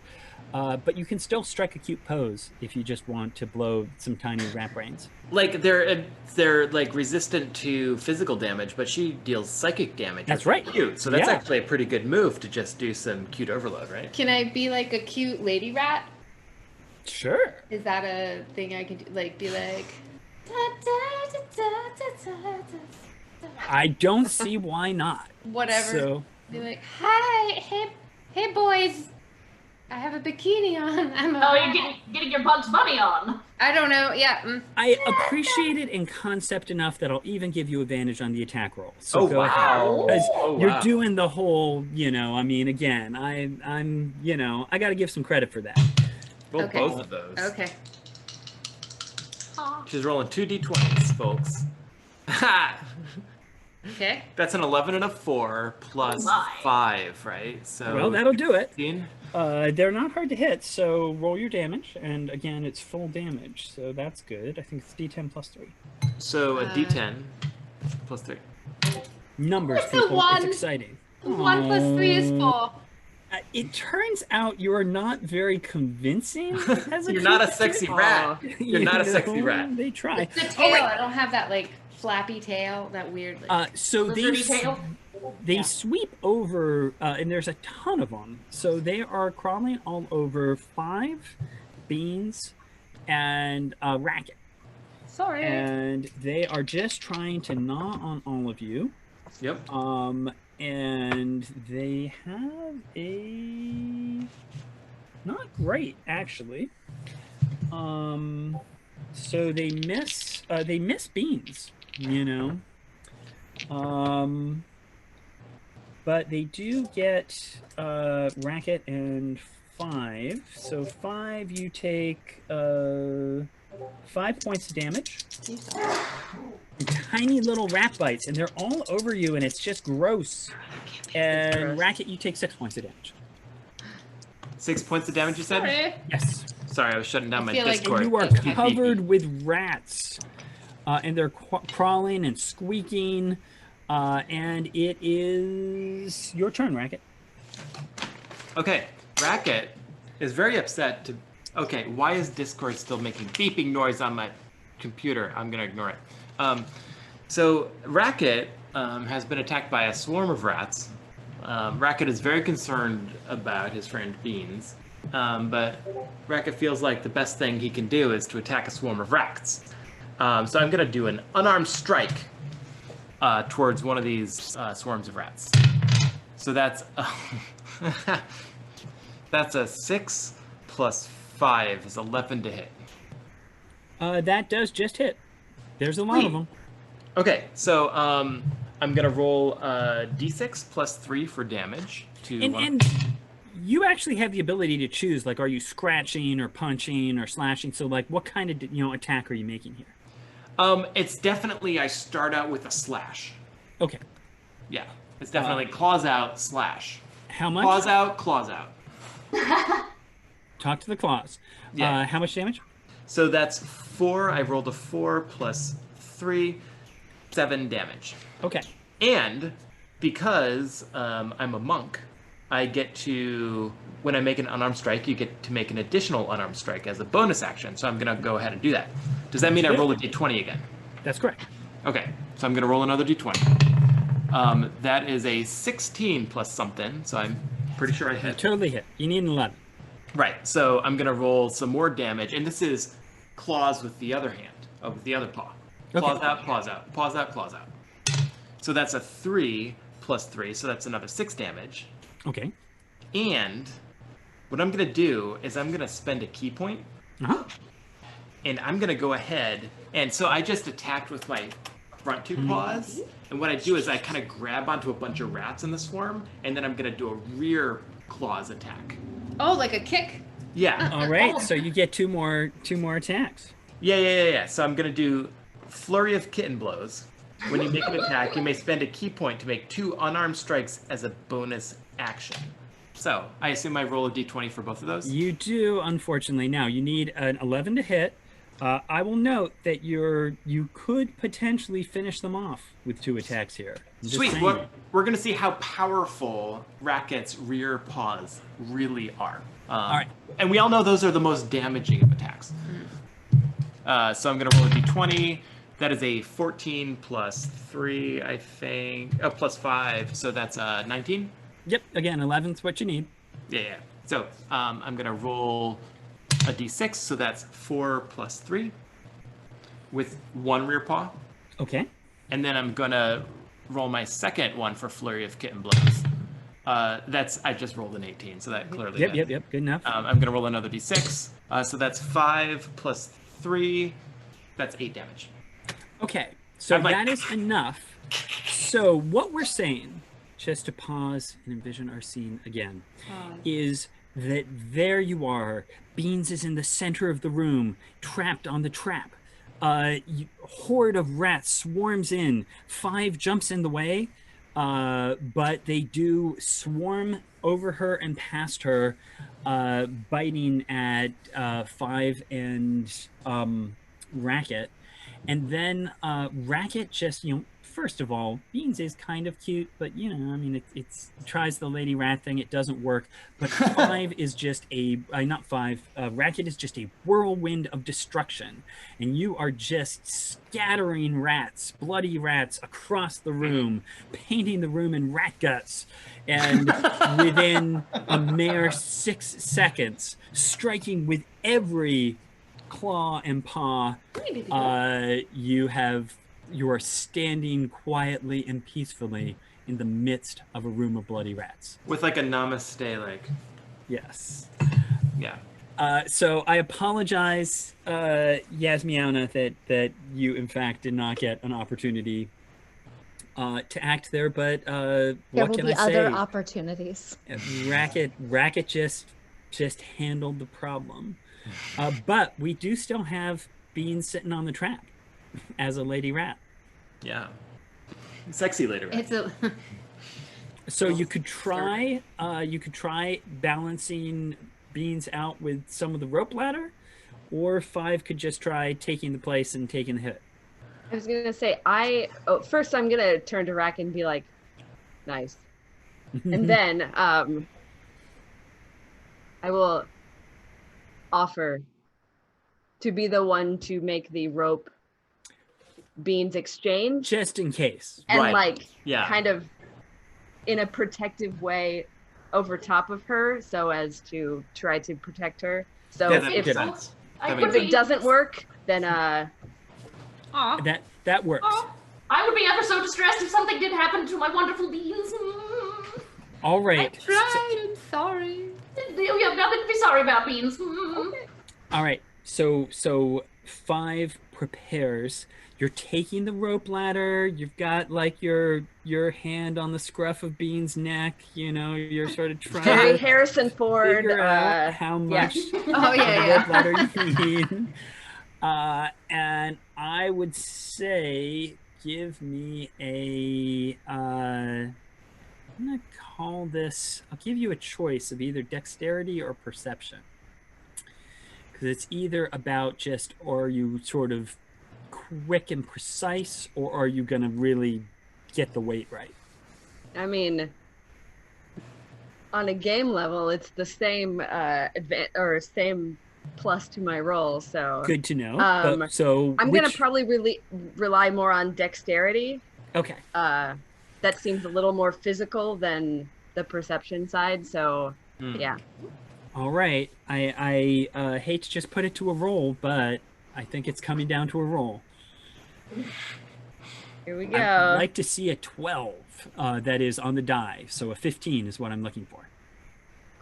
But you can still strike a cute pose if you just want to blow some tiny rat brains. Like, they're like resistant to physical damage, but she deals psychic damage. That's which is right. Cute. So that's Yeah. actually a pretty good move to just do some cute overload, right? Can I be like a cute lady rat? Sure. Is that a thing I can do? Like, be like. I don't see why not. Whatever. So Be like, hi, hey boys. I have a bikini on. Oh, you're getting your Bugs Bunny on. I don't know. Yeah. I appreciate it in concept enough that I'll even give you advantage on the attack roll. So go ahead. Wow. Because Oh, you're wow. doing the whole, I mean, again, I'm, I got to give some credit for that. Roll Okay. both of those. Okay. She's rolling 2d20s, folks. Ha! Okay. That's an 11 and a 4 plus Oh my. 5, right? So Well, that'll do it. 15. They're not hard to hit, so roll your damage, and again, it's full damage, so that's good. I think it's D10 plus 3. So a d10 plus 3. Numbers, What's the people, one? it's exciting. 1 plus 3 is 4. It turns out you are not very convincing as a You're not a creature. sexy rat. You're not a sexy know, rat. They try. The tail. I don't have that like flappy tail. That weird. Like, So Lizardy tail? they sweep over, and there's a ton of them. So they are crawling all over 5, Beans, and Racket. sorry. And they are just trying to gnaw on all of you. Yep. And they have a not great actually. So they miss Beans, but they do get Racket and 5. So 5, you take 5 points of damage. Tiny little rat bites, and they're all over you, and it's just gross. And Racket, you take 6 points of damage. 6 points of damage, you said? Sorry. Yes. Sorry, I was shutting down my feel like Discord. You are It's too covered beefy. with rats, and they're crawling and squeaking. And it is your turn, Racket. Okay, Racket is very upset to... Okay, why is Discord still making beeping noise on my computer? I'm gonna ignore it. So Racket has been attacked by a swarm of rats. Racket is very concerned about his friend Beans, but Racket feels like the best thing he can do is to attack a swarm of rats. So I'm gonna do an unarmed strike towards one of these swarms of rats. So that's that's a 6 plus 5 is 11 to hit. That does just hit. There's a lot of Sweet. them. Okay, so I'm gonna roll d6 plus 3 for damage to. And you actually have the ability to choose, like, are you scratching or punching or slashing? So, like, what kind of attack are you making here? It's definitely I start out with a slash. Okay. Yeah, it's definitely claws out slash. How much? Claws out, claws out. Talk to the claws. Yeah. How much damage? So that's 4. I rolled a 4 plus 3, 7 damage. Okay. And because I'm a monk, I get to, when I make an unarmed strike, you get to make an additional unarmed strike as a bonus action. So I'm going to go ahead and do that. Does that mean I roll a d20 again? That's correct. Okay, so I'm going to roll another d20. That is a 16 plus something, so I'm pretty sure I hit. Totally hit. You need an 11. Right, so I'm going to roll some more damage, and this is claws with the other hand, with the other paw. Claws Okay. out, claws out, claws out, claws out. So that's a 3 plus 3, so that's another 6 damage. Okay. And what I'm going to do is I'm going to spend a key point, Uh-huh. and I'm going to go ahead, and so I just attacked with my front 2 paws, and what I do is I kind of grab onto a bunch of rats in the swarm, and then I'm going to do a rear claws attack. Oh, like a kick. Yeah. All right. So you get two more attacks. Yeah. So I'm gonna do flurry of kitten blows. When you make an attack, you may spend a key point to make 2 unarmed strikes as a bonus action. So I assume I roll a d20 for both of those. You do, unfortunately. Now you need an 11 to hit. I will note that you could potentially finish them off with 2 attacks here. Just Sweet. saying. We're gonna see how powerful Racket's rear paws really are. All right. And we all know those are the most damaging of attacks. So I'm gonna roll a d20. That is a 14 plus 3, I think. Plus 5, so that's 19. Yep. Again, 11's what you need. Yeah. So I'm gonna roll a d6, so that's 4 plus 3 with 1 rear paw. Okay. And then I'm gonna roll my second one for flurry of kitten blows. I just rolled an 18, so that clearly. Yep, hit. yep. Good enough. I'm gonna roll another d6. So that's 5 plus 3. That's 8 damage. Okay, so I'm like- that is enough. So what we're saying, just to pause and envision our scene again, is that there you are. Beans is in the center of the room, trapped on the trap. Horde of rats swarms in. 5 jumps in the way, but they do swarm over her and past her, biting at 5 and Racket. And then Racket just, first of all, Beans is kind of cute, but it tries the lady rat thing. It doesn't work. But 5 is just not 5. Racket is just a whirlwind of destruction, and you are just scattering rats, bloody rats, across the room, painting the room in rat guts, and within a mere 6 seconds, striking with every claw and paw, you are standing quietly and peacefully in the midst of a room of bloody rats. With like a namaste, like. Yes. Yeah. So I apologize, Yasmiana, that you in fact did not get an opportunity to act there, but There what will can be I say? other opportunities. Racket just handled the problem. But we do still have Beans sitting on the trap as a lady rat. Yeah. Sexy lady rat. It's a. So you could try balancing Beans out with some of the rope ladder, or 5 could just try taking the place and taking the hit. I was gonna say first I'm gonna turn to Rack and be like, nice, and then I will offer to be the one to make the rope Beans exchange, just in case. and Right. kind of in a protective way over top of her, so as to try to protect her. So Yeah, that if makes sense. I That would makes it be, doesn't work, then Aw. That works. I would be ever so distressed if something did happen to my wonderful beans. All right. Tried. I'm sorry. You have nothing to be sorry about, beans. All right. So 5 prepares. You're taking the rope ladder. You've got like your hand on the scruff of Bean's neck. You're sort of trying very to Harrison Ford. figure out how much Oh yeah, rope ladder you need. And I would say, give me I'm gonna call this. I'll give you a choice of either dexterity or perception, because it's either about just, or are you sort of quick and precise, or are you gonna really get the weight right? I mean, on a game level, it's the same same plus to my roll. So Good to know. Um, so I'm gonna probably rely more on dexterity. Okay. That seems a little more physical than the perception side. So yeah. All right. I hate to just put it to a roll, but I think it's coming down to a roll. Here we go. I'd like to see a 12 that is on the die. So a 15 is what I'm looking for.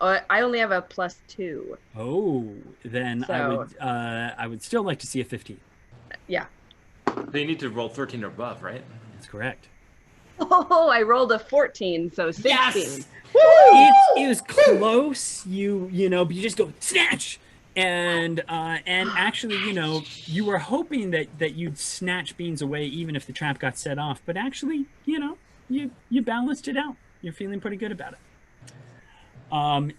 I only have a +2. Oh, then I would still like to see a 15. Yeah. They need to roll 13 or above, right? That's correct. Oh, I rolled a 14, so 16. Yes! It was close. You just go snatch, and actually, you were hoping that you'd snatch Beans away even if the trap got set off. But actually, you balanced it out. You're feeling pretty good about it.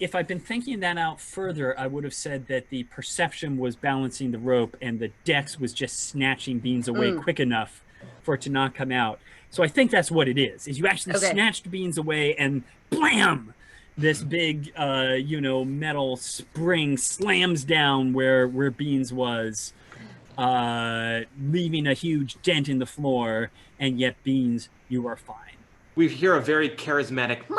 If I'd been thinking that out further, I would have said that the perception was balancing the rope and the dex was just snatching Beans away quick enough for it to not come out. So I think that's what it is you actually snatched Beans away and blam! This big, metal spring slams down where Beans was, leaving a huge dent in the floor, and yet, Beans, you are fine. We hear a very charismatic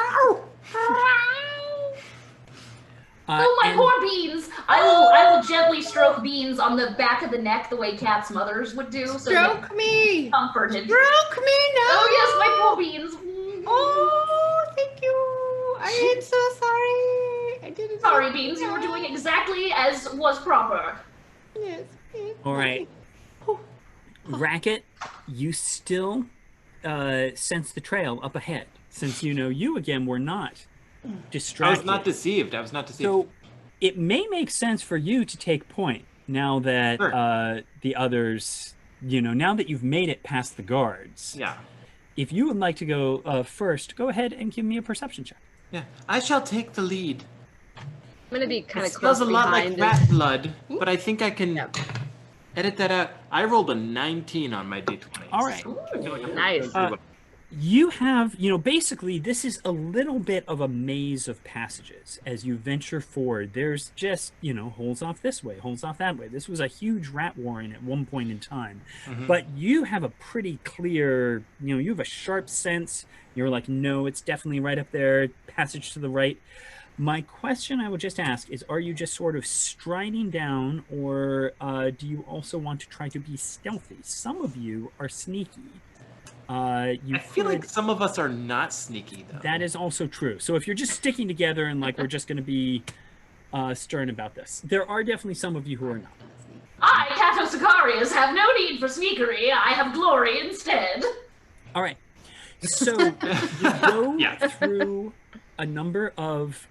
My poor Beans! I will gently stroke Beans on the back of the neck the way cats' mothers would do. So Stroke me! comforted. Stroke me now! Oh yes, my poor Beans. Oh, thank you. I am so sorry. I didn't. Sorry, Beans, you were doing exactly as was proper. Yes. All right. Racket, you still sense the trail up ahead, since you again were not distracted. I was not deceived. So it may make sense for you to take point now that Sure. the others, now that you've made it past the guards. Yeah. If you would like to go first, go ahead and give me a perception check. Yeah. I shall take the lead. I'm gonna be kind It of close smells a lot like behind. rat blood, but I think I can Yep. edit that out. I rolled a 19 on my D20. All right. Nice. You have, basically this is a little bit of a maze of passages as you venture forward. There's just, holes off this way, holes off that way. This was a huge rat warren at one point in time. Mm-hmm. But you have a pretty clear, you have a sharp sense. You're like, no, it's definitely right up there, passage to the right. My question I would just ask is, are you just sort of striding down, or do you also want to try to be stealthy? Some of you are sneaky. I feel like some of us are not sneaky, though. That is also true. So if you're just sticking together and like we're just going to be stern about this, there are definitely some of you who are not. I, Cato Sicarius, have no need for sneakery. I have glory instead. All right. So you go Yeah. through a number of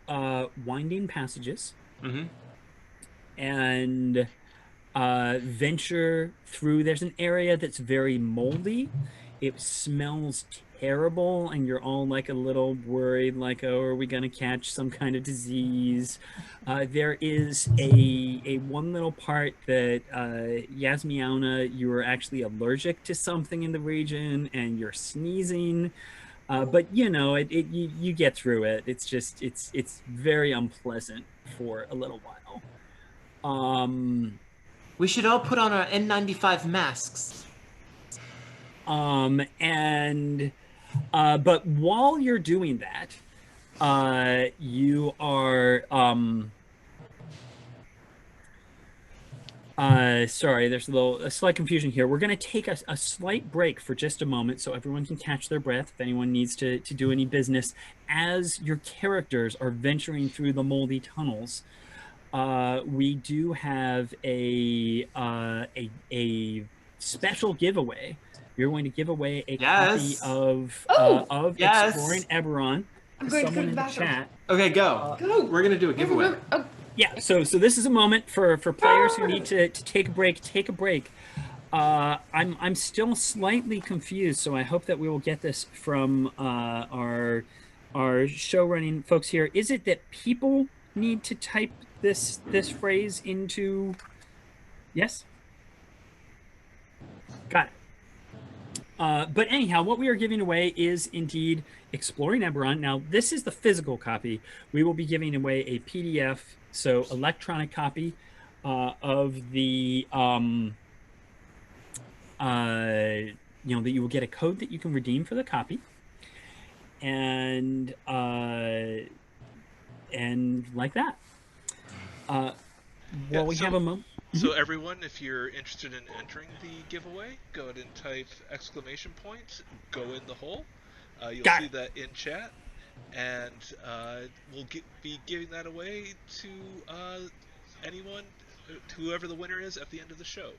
winding passages and venture through. There's an area that's very moldy. It smells terrible, and you're all like a little worried, like, oh, are we going to catch some kind of disease? There is a one little part that Yasmiana, you are actually allergic to something in the region, and you're sneezing. But you get through it. It's just it's very unpleasant for a little while. We should all put on our N95 masks. But while you're doing that, you are sorry, there's a slight confusion here. We're going to take a slight break for just a moment so everyone can catch their breath if anyone needs to do any business. As your characters are venturing through the moldy tunnels, we do have a special giveaway. You're going to give away a copy of Exploring Eberron to someone in the chat. Okay, go. We're going to do a giveaway. Yeah, so this is a moment for players who need to take a break. Take a break. I'm still slightly confused, so I hope that we will get this from our show running folks here. Is it that people need to type this phrase into? Yes. Got it. But anyhow, what we are giving away is indeed Exploring Eberron. Now, this is the physical copy. We will be giving away a PDF, so electronic copy of the, that you will get a code that you can redeem for the copy. And like that. We have a moment. So everyone, if you're interested in entering the giveaway, go ahead and type ! Go in the hole. You'll see that in chat, and we'll be giving that away to anyone, whoever the winner is at the end of the show.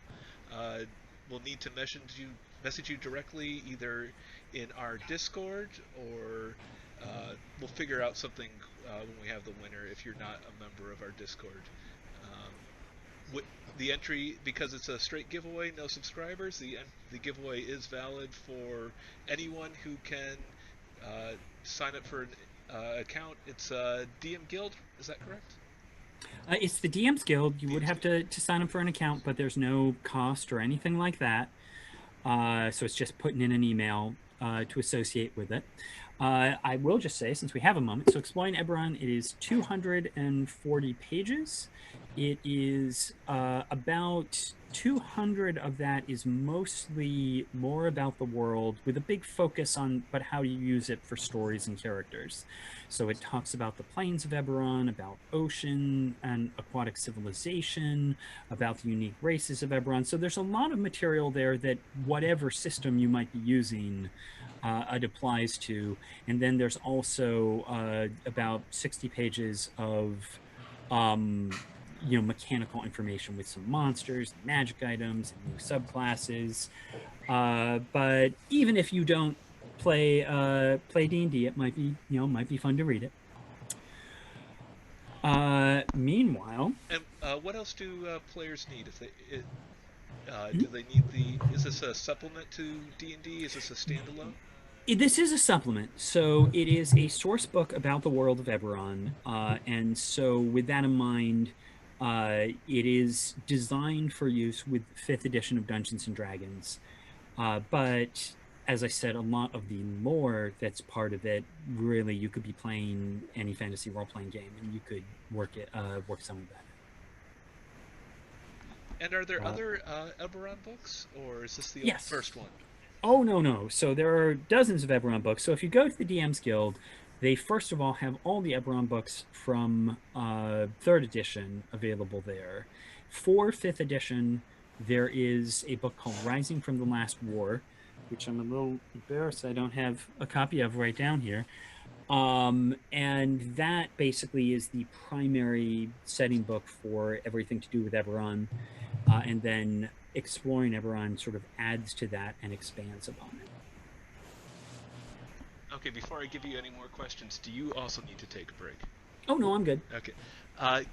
We'll need to message you directly either in our Discord, or we'll figure out something when we have the winner if you're not a member of our Discord. The entry, because it's a straight giveaway, no subscribers, the giveaway is valid for anyone who can sign up for an account. It's DM Guild, is that correct? It's the DM's Guild. You would have to sign up for an account, but there's no cost or anything like that. So it's just putting in an email to associate with it. I will just say, since we have a moment, so Exploring Eberron, it is 240 pages. It is about 200 of that is mostly more about the world, with a big focus on but how you use it for stories and characters. So it talks about the plains of Eberron, about ocean and aquatic civilization, about the unique races of Eberron. So there's a lot of material there that whatever system you might be using it applies to. And then there's also about 60 pages of mechanical information with some monsters, magic items, and new subclasses. But even if you don't play D&D, it might be fun to read it. Meanwhile, And what else do players need? If do they need Is this a supplement to D&D? Is this a standalone? This is a supplement, so it is a source book about the world of Eberron, and so with that in mind, it is designed for use with 5th edition of Dungeons & Dragons, but as I said, a lot of the lore that's part of it, really, you could be playing any fantasy role-playing game, and you could work some of that. And are there other Eberron books, or is this the Yes. first one? Oh, no. So there are dozens of Eberron books. So if you go to the DM's Guild, they first of all have all the Eberron books from 3rd edition available there. For 5th edition, there is a book called Rising from the Last War, which I'm a little embarrassed I don't have a copy of right down here. And that basically is the primary setting book for everything to do with Eberron. And then Exploring Eberron sort of adds to that and expands upon it. Okay, before I give you any more questions, do you also need to take a break? Oh, no, I'm good. Okay.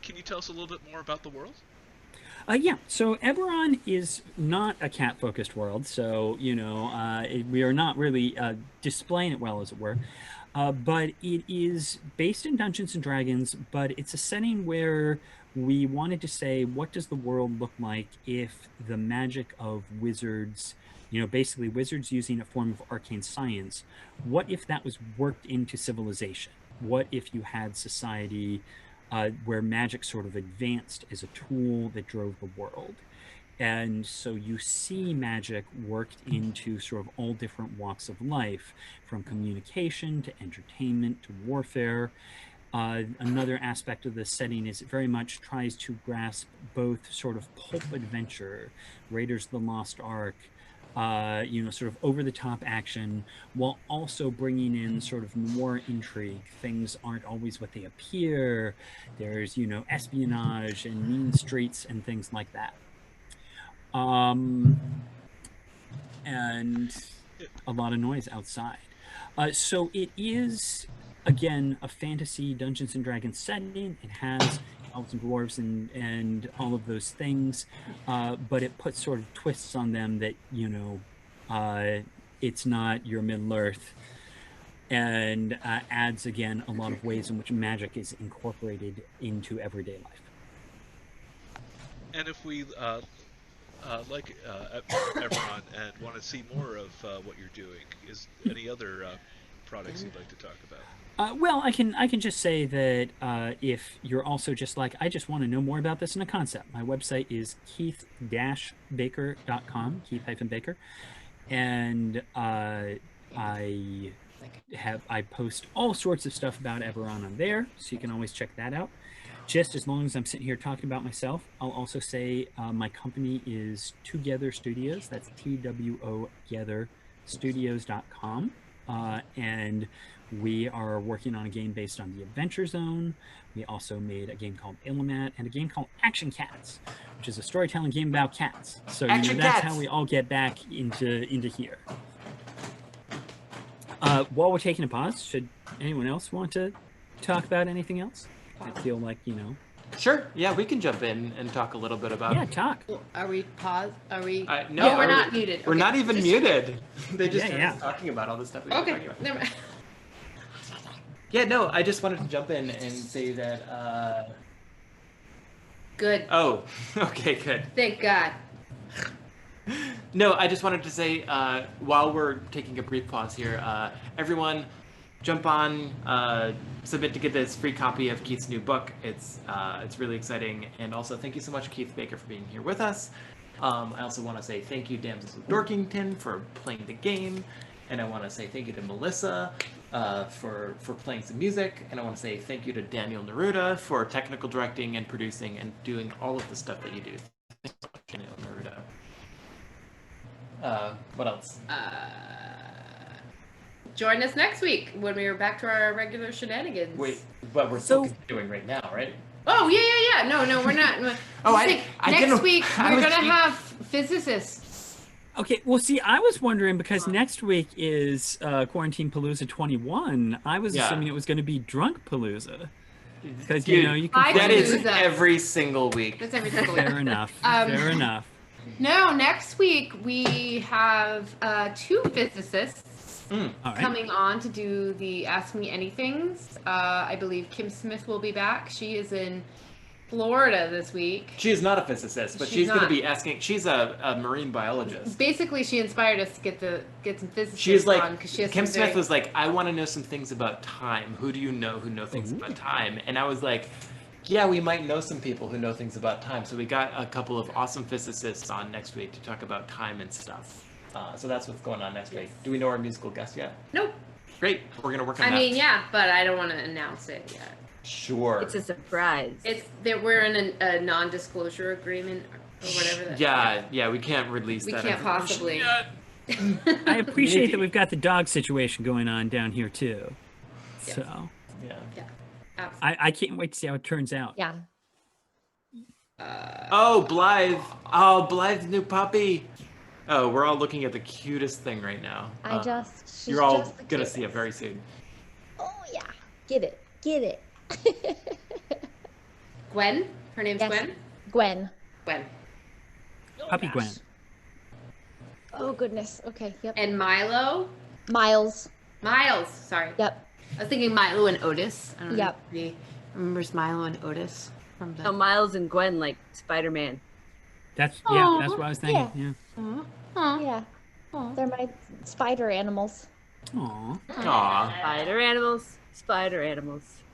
Can you tell us a little bit more about the world? Yeah, so Eberron is not a cat-focused world, so, we are not really displaying it well, as it were. But it is based in Dungeons & Dragons, but it's a setting where we wanted to say, what does the world look like if the magic of wizards, basically wizards using a form of arcane science, what if that was worked into civilization? What if you had society where magic sort of advanced as a tool that drove the world? And so you see magic worked into sort of all different walks of life, from communication to entertainment to warfare. Another aspect of the setting is it very much tries to grasp both sort of pulp adventure, Raiders of the Lost Ark, sort of over-the-top action, while also bringing in sort of noir intrigue. Things aren't always what they appear. There's, espionage and mean streets and things like that. And a lot of noise outside. So it is, again, a fantasy Dungeons & Dragons setting. It has elves and dwarves and all of those things, but it puts sort of twists on them that, it's not your Middle-earth, and adds, again, a lot of ways in which magic is incorporated into everyday life. And if we like Eberron and want to see more of what you're doing, is any other products you'd like to talk about? Well, I can just say that if you're also just like, I just want to know more about this in a concept, my website is keith-baker.com, Keith-Baker, and I post all sorts of stuff about Eberron on there, so you can always check that out. Just as long as I'm sitting here talking about myself, I'll also say my company is Together Studios. That's TWOgetherstudios.com. And we are working on a game based on the Adventure Zone. We also made a game called Illimat and a game called Action Cats, which is a storytelling game about cats. So that's how we all get back into here. While we're taking a pause, should anyone else want to talk about anything else? I feel like, Sure. Yeah, we can jump in and talk a little bit about. Yeah, talk. Are we paused? Are we? No, we're not muted. We're not even muted. They just started Yeah. talking about all this stuff. Okay, never mind. Yeah, no, I just wanted to jump in and say that. Good. Oh, okay, good. Thank God. No, I just wanted to say, while we're taking a brief pause here, everyone, jump on, submit to get this free copy of Keith's new book. It's really exciting, and also thank you so much, Keith Baker, for being here with us. I also want to say thank you, Damsels of Dorkington, for playing the game, and I want to say thank you to Melissa for playing some music, and I want to say thank you to Daniel Neruda for technical directing and producing and doing all of the stuff that you do. Thanks so much, Daniel Neruda. What else? join us next week when we are back to our regular shenanigans. Wait, but we're still continuing right now, right? Oh, yeah. No, we're not. Oh, next week, we're going to have physicists. Okay, well, see, I was wondering because next week is Quarantinapalooza 21. I was assuming it was going to be Drunkpalooza. Because, you know, you can... That is every single week. That's every single week. Fair enough. Fair enough. No, next week we have 2 physicists coming on to do the Ask Me Anythings. I believe Kim Smith will be back. She is in Florida this week. She is not a physicist, but she's going to be asking. She's a marine biologist. Basically, she inspired us to get some physicists She's like, on. Kim Smith was like, I want to know some things about time. Who do you know who know things about time? And I was like, yeah, we might know some people who know things about time. So we got a couple of awesome physicists on next week to talk about time and stuff. So that's what's going on next week. Do we know our musical guest yet? Nope. Great. We're going to work on that. I mean, yeah, but I don't want to announce it yet. Sure. It's a surprise. It's that we're in a non-disclosure agreement or whatever that. Yeah, we can't release that. We can't possibly. I appreciate that we've got the dog situation going on down here too. Yes. So. Yeah. Absolutely. I can't wait to see how it turns out. Yeah. Oh, Blythe. Oh, Blythe's new puppy. Oh, we're all looking at the cutest thing right now. She's you're all just the going to cutest. see it very soon. Oh, yeah. Get it. Gwen? Her name's Yes. Gwen? Gwen. Puppy Gwen. Oh, goodness. Okay, yep. And Milo? Miles. Sorry. Yep. I was thinking Milo and Otis. I don't know. Yep. If he remembers Milo and Otis from the... Oh, Miles and Gwen like Spider-Man. That's what I was thinking. Yeah. Yeah. They're my spider animals. Aw. Aw. Spider animals.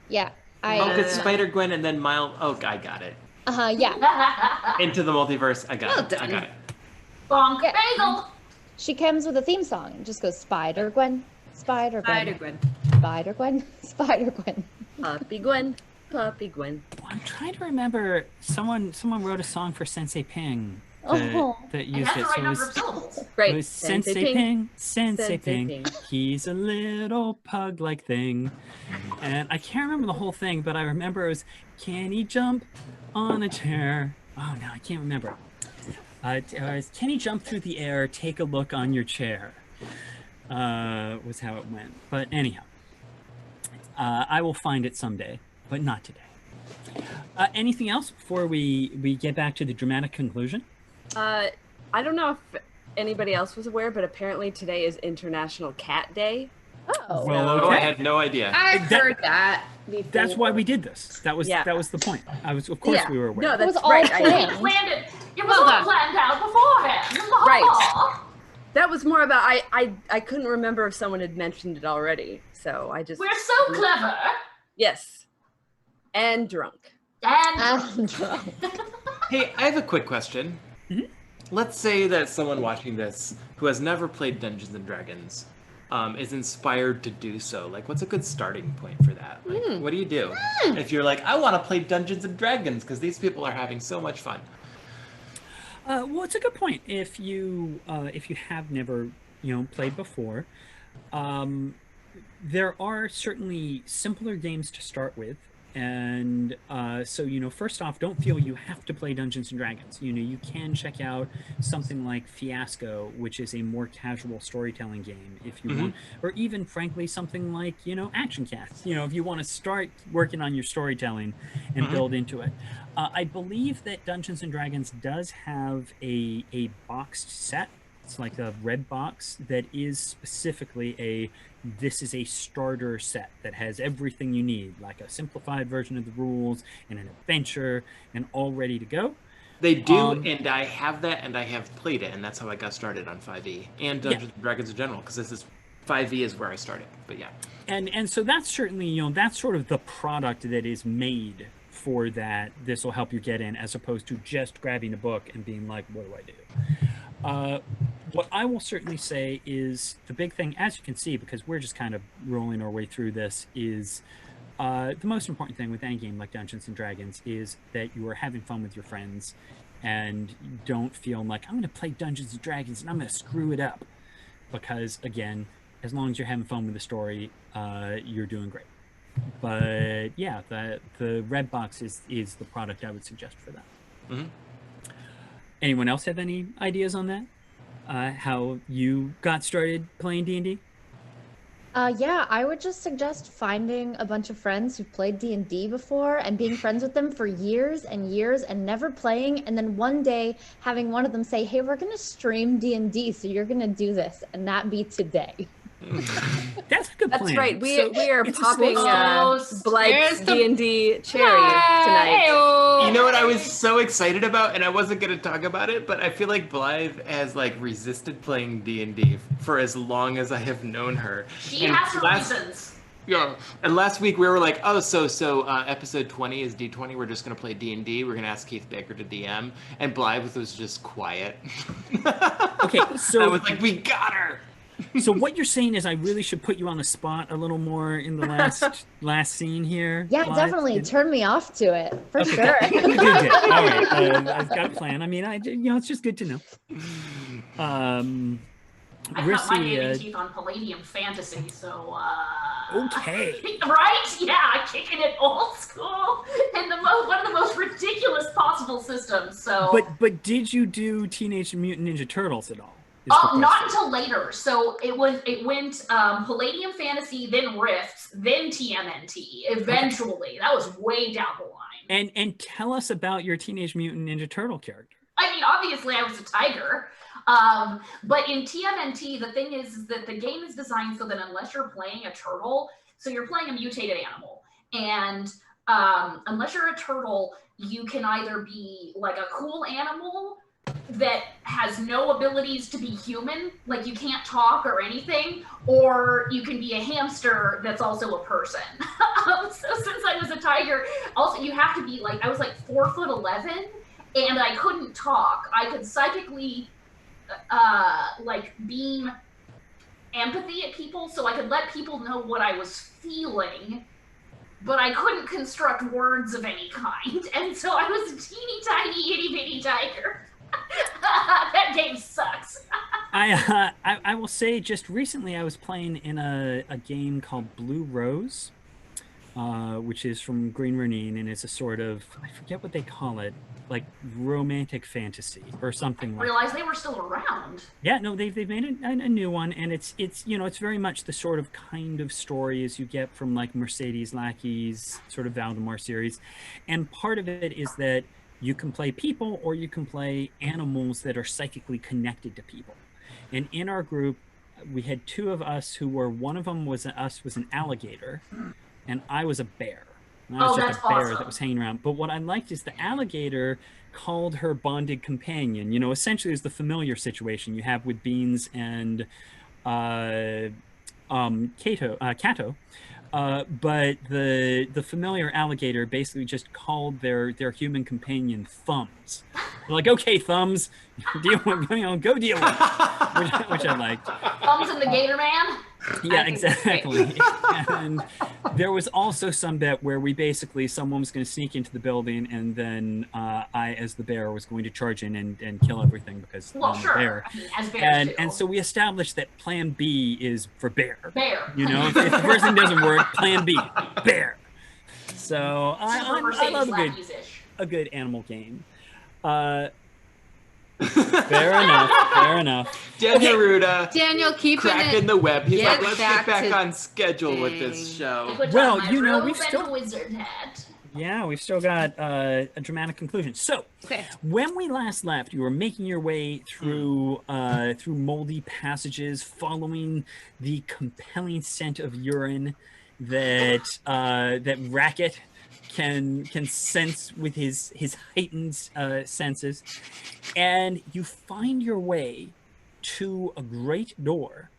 Yeah. It's Spider-Gwen and then Miles. Oh, I got it. Yeah. Into the multiverse. I got it. I got it. Bonk Yeah. bagel. She comes with a theme song. It just goes Spider-Gwen, Spider-Gwen, Spider-Gwen. Spider-Gwen, Spider-Gwen. Puppy Gwen. Puppy Gwen. Well, I'm trying to remember. Someone wrote a song for Sensei Ping that It used has it. the right So number of syllables. it Right. was Sensei Ping. Sensei Sensei Ping. Ping. He's a little pug-like thing, and I can't remember the whole thing, but I remember it was, can he jump on a chair? Oh no, I can't remember. Can he jump through the air? Take a look on your chair. Was how it went. But anyhow, I will find it someday, but not today. Anything else before we get back to the dramatic conclusion? I don't know if anybody else was aware, but apparently today is International Cat Day. Oh. Well, Oh, okay. I had no idea. I've heard that before. That's why we did this. That was the point. Of course we were aware. No, that's was all right. planned. We planned it. It was Well all done. planned out beforehand. Right. That was more about I couldn't remember if someone had mentioned it already, so I just We're so clever. yes, and drunk. And Hey, I have a quick question. Let's say that someone watching this who has never played Dungeons and Dragons is inspired to do so. Like, what's a good starting point for that? Like, what do you do if you're like, I want to play Dungeons and Dragons because these people are having so much fun? Well, it's a good point. If you have never played before, there are certainly simpler games to start with. And so, first off, don't feel you have to play Dungeons and Dragons. You can check out something like Fiasco, which is a more casual storytelling game if you want, or even, frankly, something like, Action Cast. If you want to start working on your storytelling and build into it. I believe that Dungeons and Dragons does have a boxed set. It's like a red box that is specifically this is a starter set that has everything you need, like a simplified version of the rules and an adventure and all ready to go. They do, and I have that, and I have played it, and that's how I got started on 5e and Dungeons and Dragons in general, because this is 5e is where I started. But yeah, and so that's certainly that's sort of the product that is made for that. This will help you get in, as opposed to just grabbing a book and being like, what do I do? What I will certainly say is the big thing, as you can see, because we're just kind of rolling our way through this, is the most important thing with any game like Dungeons and Dragons is that you are having fun with your friends and don't feel like, I'm going to play Dungeons and Dragons and I'm going to screw it up. Because, again, as long as you're having fun with the story, you're doing great. But yeah, the red box is the product I would suggest for that. Mm-hmm. Anyone else have any ideas on that? How you got started playing D&D? Yeah, I would just suggest finding a bunch of friends who played D&D before and being friends with them for years and years and never playing, and then one day having one of them say, "Hey, we're gonna stream D&D, so you're gonna do this," and that be today. That's a good plan. That's right. We are it's a popping slow Blythe's There's the- D&D cherry tonight. You know what I was so excited about, and I wasn't going to talk about it, but I feel like Blythe has like resisted playing D&D for as long as I have known her. She And has her last- reasons. Yeah, and last week we were like, oh, so episode 20 is D20. We're just gonna play D&D. We're gonna ask Keith Baker to DM, and Blythe was just quiet. Okay, so I was like, we got her. So what you're saying is I really should put you on the spot a little more in the last scene here? Yeah, Blythe? definitely. Turn me off to it, for sure. Good. All right, I've got a plan. I mean, it's just good to know. I cut my Rissy, gaming teeth on Palladium Fantasy, so okay. Right? Yeah, kicking it old school and one of the most ridiculous possible systems. So But did you do Teenage Mutant Ninja Turtles at all? Is the not question. until later. So it went Palladium Fantasy, then Rifts, then TMNT. Eventually, that was way down the line. And tell us about your Teenage Mutant Ninja Turtle character. I mean, obviously, I was a tiger. But in TMNT, the thing is that the game is designed so that unless you're playing a turtle, so you're playing a mutated animal, and unless you're a turtle, you can either be like a cool animal that has no abilities to be human, like you can't talk or anything, or you can be a hamster that's also a person. So since I was a tiger, also you have to be like, I was like 4'11", and I couldn't talk. I could psychically like beam empathy at people, so I could let people know what I was feeling, but I couldn't construct words of any kind, and so I was a teeny tiny itty bitty tiger. That game sucks. I will say just recently I was playing in a game called Blue Rose, which is from Green Ronin, and it's a sort of, I forget what they call it, like romantic fantasy or something like Realized they were still around. Yeah, no, they've made a new one, and it's it's very much the sort of kind of story as you get from like Mercedes Lackey's sort of Valdemar series, and part of it is that you can play people or you can play animals that are psychically connected to people. And in our group, we had two of us who were, one of them was an alligator, and I was a bear. And I was just that's a bear awesome. that was hanging around. But what I liked is the alligator called her bonded companion. You know, essentially it's the familiar situation you have with Beans and Kato. But the familiar alligator basically just called their human companion Thumbs. They're like, okay, Thumbs, deal with, go deal with it, which I liked. Thumbs and the Gator Man. Yeah, exactly. And there was also some bit where we basically, someone was going to sneak into the building, and then I, as the bear, was going to charge in and kill everything because Well, I'm sure. a bear. I mean, as bears do. And so we established that Plan B is for bear. Bear. You know, if the first thing doesn't work, Plan B, bear. So I love a good animal game. Fair enough. Daniel Ruda. Daniel, keep cracking the web. He's Get like, let's get back back to on schedule with this show. Well, my you know, robe we've and still- a wizard hat. Yeah, we've still got a dramatic conclusion. So, Okay. when we last left, you were making your way through through moldy passages, following the compelling scent of urine that that Racket can sense with his heightened senses, and you find your way to a great door.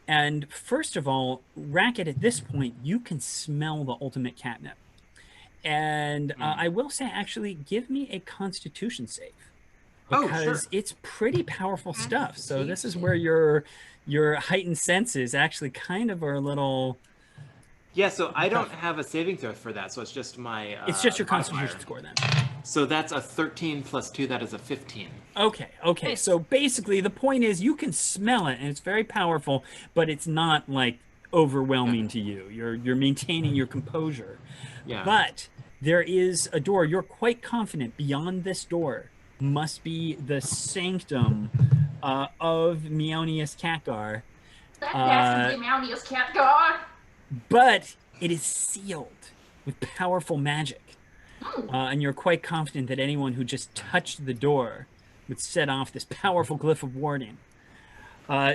And first of all, Racket, at this point, you can smell the ultimate catnip. And I will say, actually, give me a Constitution save, because it's pretty powerful stuff. So this is where your heightened senses actually kind of are a little. Yeah, so I don't have a saving throw for that, so it's just my. It's just your modifier. Constitution score then. So that's a 13 plus 2, that is a 15. Okay. So basically, the point is you can smell it, and it's very powerful, but it's not like overwhelming to you. You're maintaining your composure. Yeah. But there is a door. You're quite confident beyond this door must be the sanctum of Meownius Catgar. That dastardly Meownius Catgar. But it is sealed with powerful magic. And you're quite confident that anyone who just touched the door would set off this powerful glyph of warding.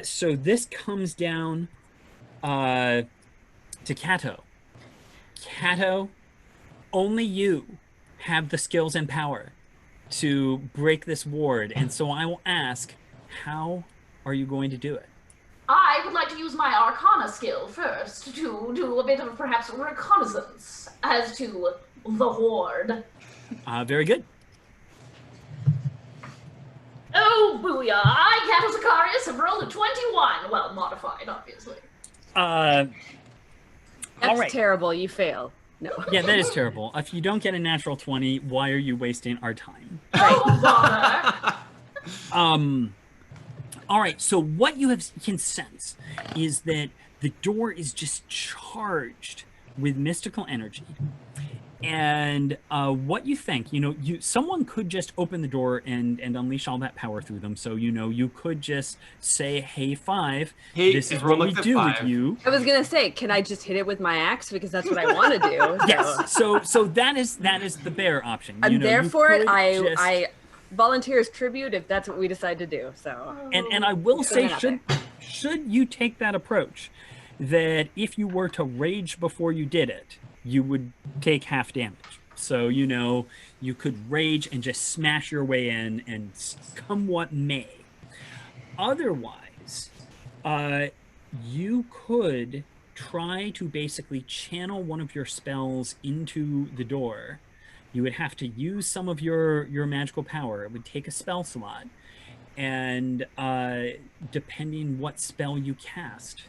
So this comes down to Kato. Kato, only you have the skills and power to break this ward, and so I will ask, how are you going to do it? I would like to use my Arcana skill first to do a bit of perhaps reconnaissance as to the horde. Very good. Oh, booyah! I, Cato Zacharias, have rolled a 21. Well, modified, obviously. That's all right. terrible. You fail. No. Yeah, that is terrible. If you don't get a natural 20, why are you wasting our time? Oh, bother! All right, so what you can sense is that the door is just charged with mystical energy. And what you think, someone could just open the door and unleash all that power through them. So, you could just say, hey, 5, this is what we do with you. I was going to say, can I just hit it with my axe? Because that's what I want to do. So. Yes, so that is the bear option. I'm there for it. I volunteer as tribute if that's what we decide to do. So and I will say, should you take that approach, that if you were to rage before you did it, you would take half damage. So you could rage and just smash your way in, and come what may. Otherwise, you could try to basically channel one of your spells into the door. You would have to use some of your magical power. It would take a spell slot. And depending what spell you cast,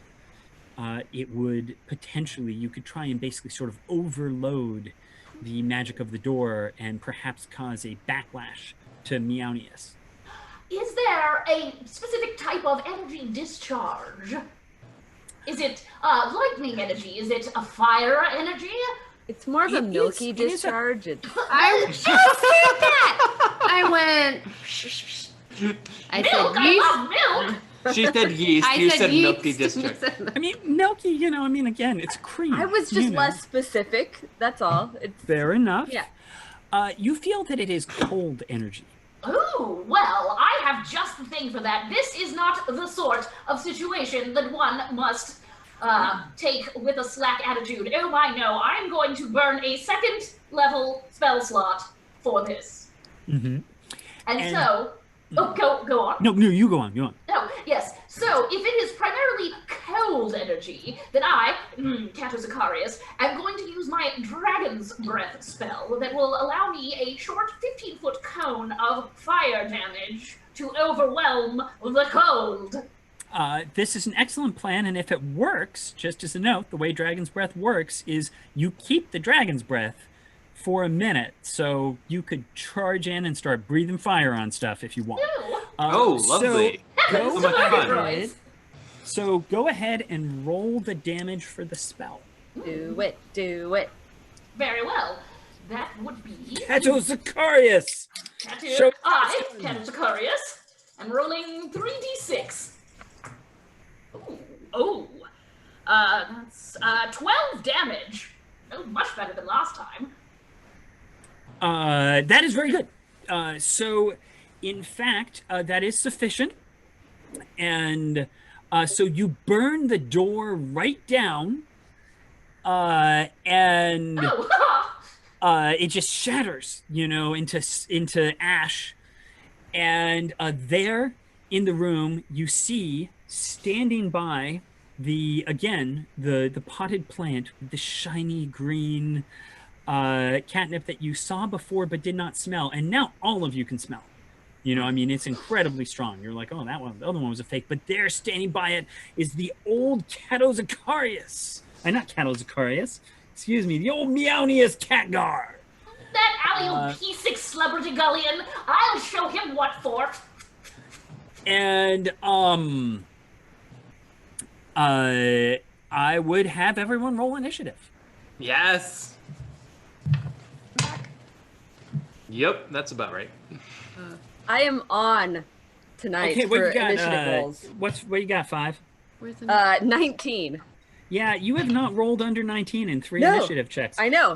it would potentially, you could try and basically sort of overload the magic of the door and perhaps cause a backlash to Meownius. Is there a specific type of energy discharge? Is it lightning energy? Is it a fire energy? It's more of a milky discharge. I just said that. I went. I milk, said I love milk. She said yeast. You said milky discharge. I mean, milky. Again, it's cream. I was just less specific. That's all. It's fair enough. Yeah. You feel that it is cold energy. Oh, well, I have just the thing for that. This is not the sort of situation that one must take with a slack attitude. Oh my, no, I'm going to burn a 2nd level spell slot for this. Mm-hmm. And so, go on. No, you go on. Oh, yes. So, if it is primarily cold energy, then I, Cato Zacharias, am going to use my Dragon's Breath spell that will allow me a short 15-foot cone of fire damage to overwhelm the cold. This is an excellent plan, and if it works, just as a note, the way Dragon's Breath works is you keep the Dragon's Breath for a minute, so you could charge in and start breathing fire on stuff if you want. Lovely. So much fun. So go ahead and roll the damage for the spell. Do it. Very well. That would be... Cato Zacharias! Cato Zacharias. I'm rolling 3d6. That's 12 damage. Oh, much better than last time. That is very good. So, in fact, that is sufficient. And so you burn the door right down, and it just shatters, into ash. And there in the room, you see, standing by the potted plant with the shiny green catnip that you saw before but did not smell, and now all of you can smell. It's incredibly strong. You're like, oh, the other one was a fake, but there, standing by it, is the old Cato Zacharias. Not Cato Zacharias. Excuse me, the old Meownius Catgar. That alley P6 celebrity gullion. I'll show him what for. And I would have everyone roll initiative. Yes. Yep, that's about right. I am on tonight Okay, what for you got? initiative rolls. What you got? 5. Where's the 19. Yeah, you have not rolled under 19 in 3 No, initiative checks. I know.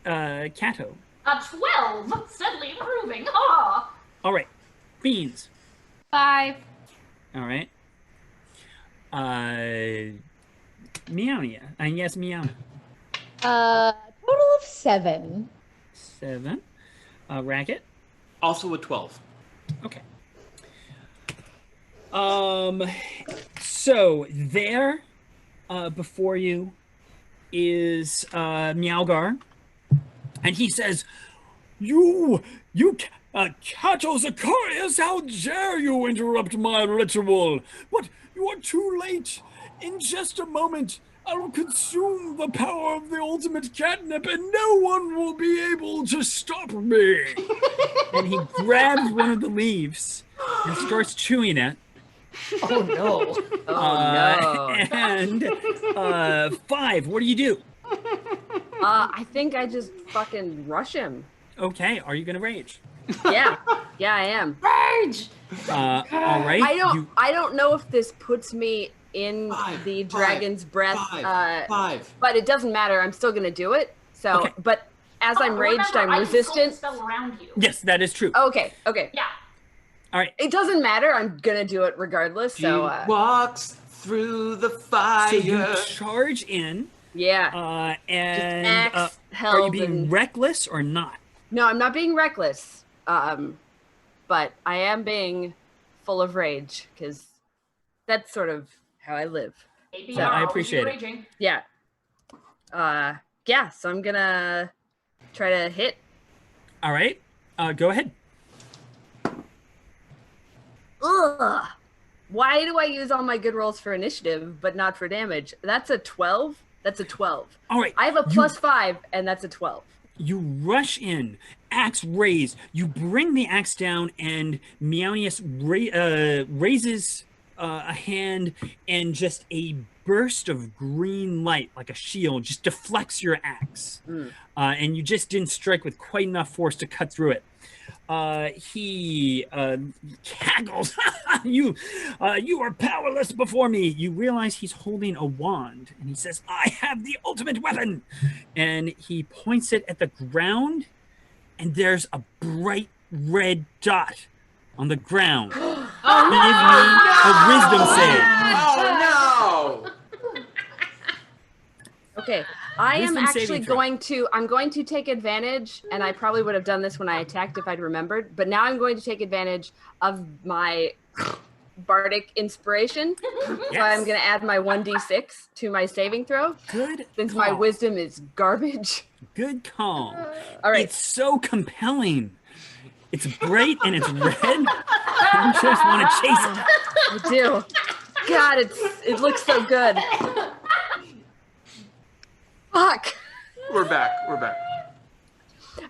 Kato. A 12. Steadily improving. Ha! All right. Beans. 5. All right. Meownia. And yes, Meow. Total of 7. 7. Racket. Also a 12. Okay. So there, before you, is Meowgar, and he says, "You, Kato Zacharias, how dare you interrupt my ritual? But you are too late. In just a moment, I will consume the power of the ultimate catnip, and no one will be able to stop me." And he grabs one of the leaves and starts chewing it. Oh no. And 5, what do you do? I think I just fucking rush him. Okay, are you gonna rage? Yeah, I am. Rage! All right. I don't know if this puts me in the dragon's breath. 5. But it doesn't matter. I'm still gonna do it. So, Okay. but as I'm raged, Remember, I'm I can resistant. spell around you. Yes, that is true. Okay. Yeah. All right. It doesn't matter. I'm gonna do it regardless. So, He walks through the fire. So you charge in. yeah. And axe are you held being and- reckless or not? No, I'm not being reckless. But I am being full of rage because that's sort of how I live. APR, I always appreciate it. raging. Yeah. Yeah. So I'm gonna try to hit. All right. Go ahead. Ugh. Why do I use all my good rolls for initiative but not for damage? That's a 12. That's a 12. All right. I have a +5, and that's a 12. You rush in, axe raised. You bring the axe down, and Meownius raises a hand, and just a burst of green light, like a shield, just deflects your axe. And you just didn't strike with quite enough force to cut through it. He cackles. You are powerless before me. You realize he's holding a wand, and he says, "I have the ultimate weapon." And he points it at the ground, and there's a bright red dot on the ground. Give me a wisdom save. Oh no! Okay. I am Wisdom actually saving throw. I'm going to take advantage, and I probably would have done this when I attacked if I'd remembered, but now I'm going to take advantage of my bardic inspiration. So I'm going to add my 1d6 to my saving throw. Good Since call. my wisdom is garbage. Good call. All right. It's so compelling. It's bright and it's red. I just want to chase it. I do. God, it looks so good. Fuck. We're back.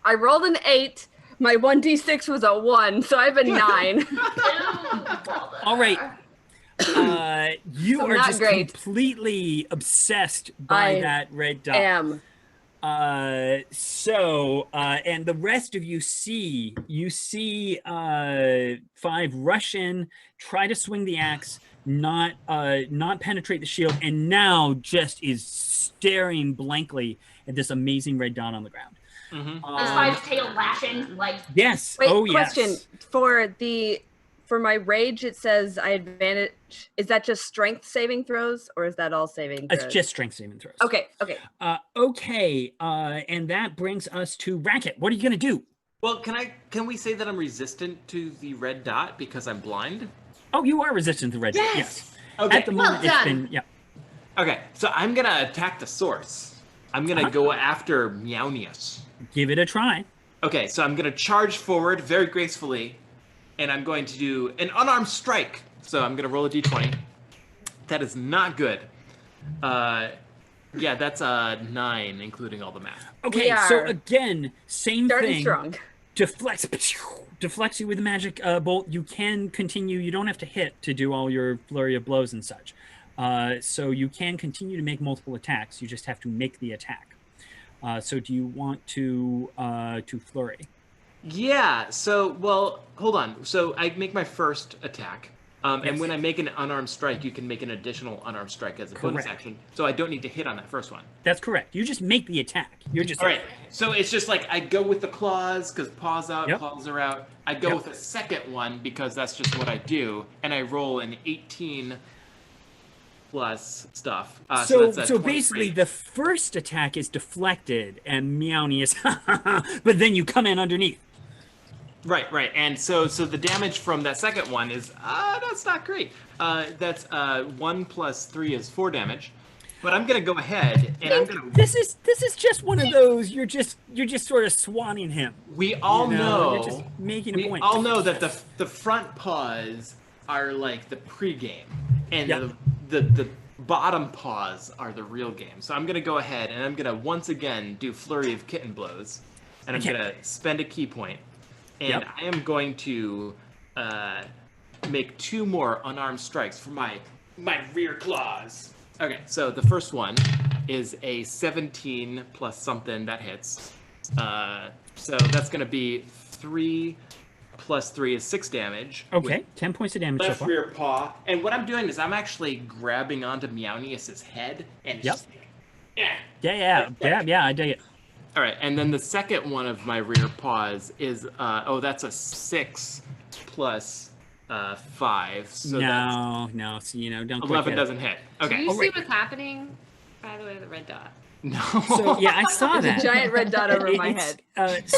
I rolled an 8. My 1d6 was a 1, so I have a 9. All right. You So are not just great. completely obsessed by I that red dot. Am. And the rest of you see 5 rush in, try to swing the axe, not penetrate the shield, and now just is staring blankly at this amazing red dot on the ground. Mm-hmm. Is 5's tail lashing? Like, Yes. Wait, oh, question. yes. For my rage, it says I advantage. Is that just strength saving throws, or is that all saving throws? It's just strength saving throws. Okay. And that brings us to Racket. What are you gonna do? Well, can we say that I'm resistant to the red dot because I'm blind? Oh, you are resistant to red dot. Yes. Okay. At the moment, Well it's done. been Okay, so I'm gonna attack the source. I'm gonna go after Meownius. Give it a try. Okay, so I'm gonna charge forward very gracefully, and I'm going to do an unarmed strike. So I'm gonna roll a d20. That is not good. Yeah, that's 9, including all the math. Okay, We so are again, same starting thing. strong. Deflects you with a magic bolt. You can continue. You don't have to hit to do all your flurry of blows and such. So you can continue to make multiple attacks. You just have to make the attack. So do you want to flurry? Yeah, so, well, hold on. So I make my first attack. And Yes. when I make an unarmed strike, you can make an additional unarmed strike as a bonus Correct. action. So I don't need to hit on that first one. That's correct. You just make the attack. You're just All right. So it's just like I go with the claws because paws out, Yep. claws are out. I go Yep. with a second one because that's just what I do, and I roll an 18 plus stuff. So that's a 23. basically, the first attack is deflected, and Meownius, but then you come in underneath. Right. And so the damage from that second one is that's not great. That's 1 plus 3 is 4 damage. But I'm gonna go ahead and I'm gonna. This is just one of those. You're just sort of swanning him. We all know. You're just making a we point. all know that the front paws are like the pregame, and Yep. the bottom paws are the real game. So I'm gonna go ahead and I'm gonna once again do flurry of kitten blows, and I'm Okay. gonna spend a key point, and Yep. I am going to make 2 more unarmed strikes for my rear claws. Okay, so the first one is a 17 plus something that hits. So that's going to be 3 plus 3 is 6 damage. Okay, 10 points of damage so Left far. rear paw. And what I'm doing is I'm actually grabbing onto Meownius's head and Yep. just like, yeah. Yeah, I dig it. All right, and then the second one of my rear paws is that's a 6 plus 5. So that's No, so don't. 11 doesn't hit. Do Okay. you see right. what's happening? By the way, the red dot. No. So yeah, I saw that. Giant red dot over my It's, head.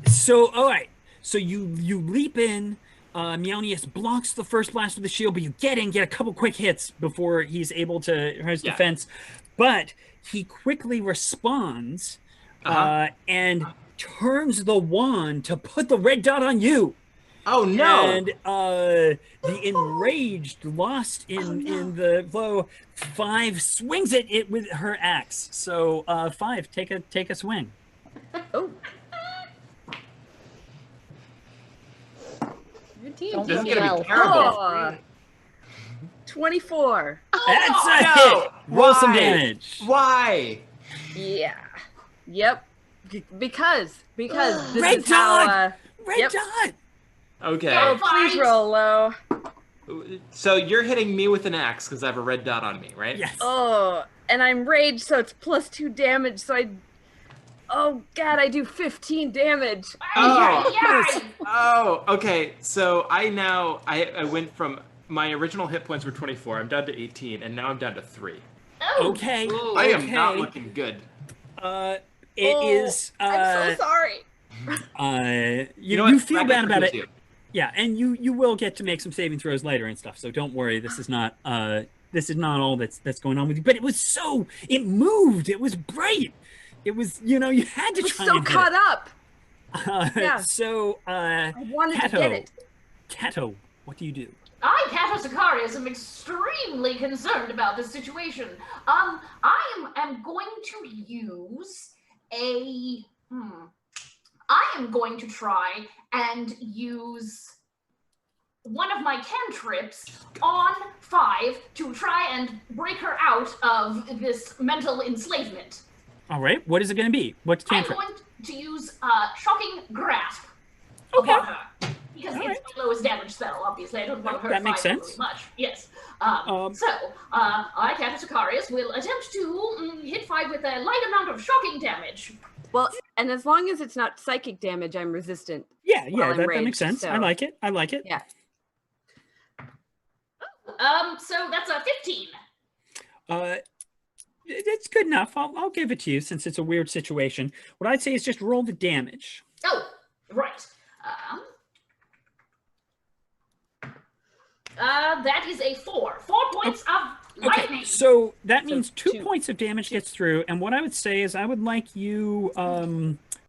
So all right. So you leap in. Meownius blocks the first blast with the shield, but you get a couple quick hits before he's able to his Yeah. defense. But he quickly responds and turns the wand to put the red dot on you. Oh no! And the enraged, lost in the blow, 5 swings at it with her axe. So 5, take a swing. Oh, Your team. Don't This is do gonna well. be terrible. oh. 24. That's a no! hit. Roll some Why? damage. Why? Yeah. Yep. Because this Red is how. dot! Red Yep. dot. Okay. Oh, please roll low. So you're hitting me with an axe because I have a red dot on me, right? Yes. Oh, and I'm raged, so it's plus 2 damage. So oh god, I do 15 damage. Oh, okay. So I went from my original hit points were 24. I'm down to 18, and now I'm down to 3. Okay. I am not looking good. It is. I'm so sorry. You know what? you feel Bracket bad about for it. you. Yeah, and you will get to make some saving throws later and stuff. So don't worry. This is not all that's going on with you. But it moved. It was bright. It was you had to I was try so and hit caught it. up. Yeah. So I wanted Kato, to get it. Kato, what do you do? I, Kato Sicarius, am extremely concerned about this situation. I am going to use I am going to try and use one of my cantrips on 5 to try and break her out of this mental enslavement. All right. What is it going to be? What's I'm cantrip? going to use Shocking Grasp Okay. upon her. Because All it's my lowest damage spell, obviously. I don't want to hurt That makes 5 sense. really much. Yes. I, Captain Sicarius, will attempt to hit 5 with a light amount of shocking damage. Well, and as long as it's not psychic damage, I'm resistant. Yeah, while I'm that raged, makes sense. so- I like it. Yeah. So that's a 15. It's good enough. I'll give it to you since it's a weird situation. What I'd say is just roll the damage. Oh, right. That is a 4. 4 points of lightning. Okay, so that means So 2 points of damage gets through. And what I would say is I would like you,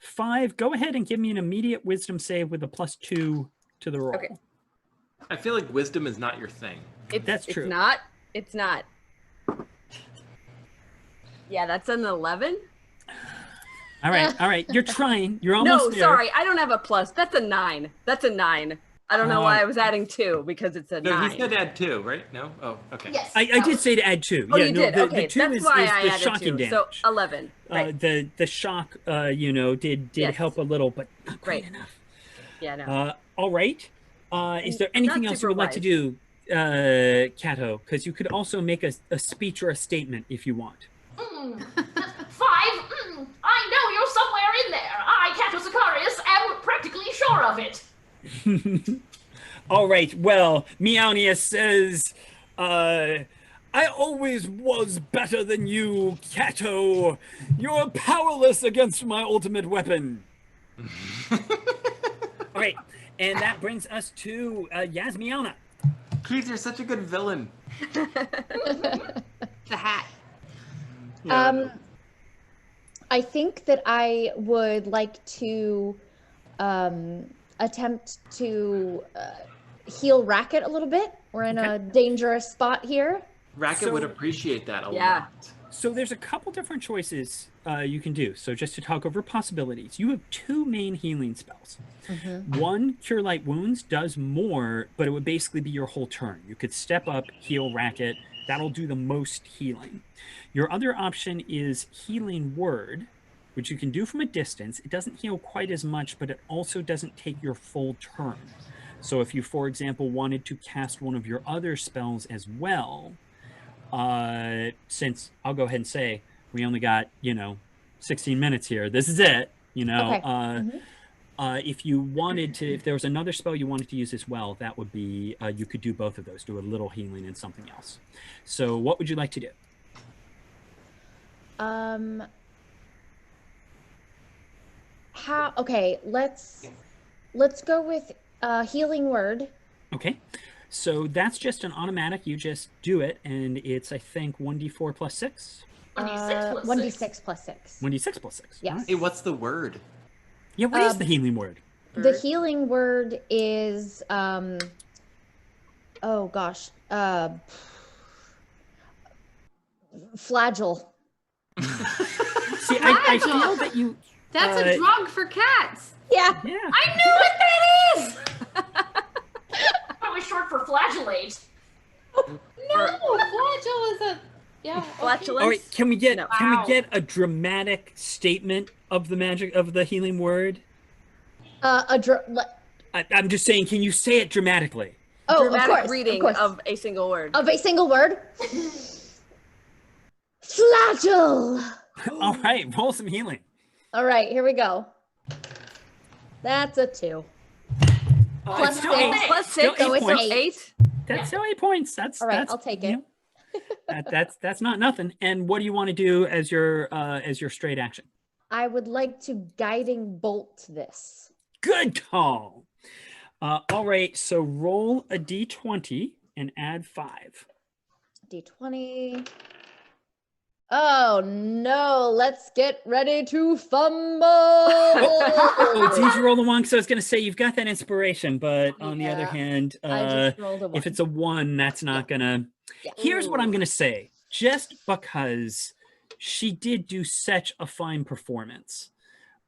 5, go ahead and give me an immediate wisdom save with a +2 to the roll. Okay. I feel like wisdom is not your thing. That's true. It's not. Yeah, that's an 11. All right. You're trying. You're No, almost there. sorry, I don't have a plus. That's a 9. That's a 9. I don't know why I was adding 2 because it's a 9. No, he said add 2, right? No? Oh, okay. Yes. I that did was- say to add 2. Oh, yeah, you no, did. The, Okay, the 2 that's is why I the added shocking 2. damage. So 11. Right. The shock, did Yes. help a little, but not quite Right. enough. Yeah, no. All right. Is there anything else you would like to do, Kato? Because you could also make a speech or a statement if you want. 5. I know you're somewhere in there. I, Cato Sicarius, am practically sure of it. All right. Well, Meownius says, I always was better than you, Kato. You're powerless against my ultimate weapon. All right. And that brings us to Yasmiana. Keith, you're such a good villain. The hat. I think that I would like to attempt to heal Racket a little bit. We're in a dangerous spot here. Racket would appreciate that a Yeah. lot. So there's a couple different choices you can do. So just to talk over possibilities, you have 2 main healing spells. One, Cure Light Wounds, does more, but it would basically be your whole turn. You could step up, heal Racket. That'll do the most healing. Your other option is Healing Word, which you can do from a distance. It doesn't heal quite as much, but it also doesn't take your full turn. So if you, for example, wanted to cast one of your other spells as well, since I'll go ahead and say we only got 16 minutes here, this is it, if you wanted to, if there was another spell you wanted to use as well, that would be you could do both of those, do a little healing and something else. So what would you like to do? Let's go with Healing Word. Okay, so that's just an automatic. You just do it, and it's, I think, 1d4 plus 6. 1d6 plus 6. 1d6 plus 6. Yes. Right. Hey, what's the word? Yeah, what is the healing word? The healing word is flagell. See, I feel that you. That's a drug for cats. Yeah. Yeah. I knew what that is! Probably short for flagellate. No, flagell is a Flatulence. All right, can we get No. can we get a dramatic statement of the magic of the healing word? I'm just saying, can you say it dramatically? Oh, Dramatic of course, reading of a single word. a single word. Flagell. All right, roll some healing. All right, here we go. That's a 2. Plus still 6. Plus Still 6. eight So it's points. 8. That's still 8 points. That's All right, that's, I'll take you it. know, that's not nothing. And what do you want to do as your straight action? I would like to guiding bolt this. Good call. All right, so roll a d20 and add 5. D20. Oh no, let's get ready to fumble. Oh, it's easy to roll the 1, so I was going to say you've got that inspiration, but on the other Yeah, hand, I just rolled a 1. if it's a 1, that's not going to... Yeah. Here's what I'm going to say. Just because she did do such a fine performance,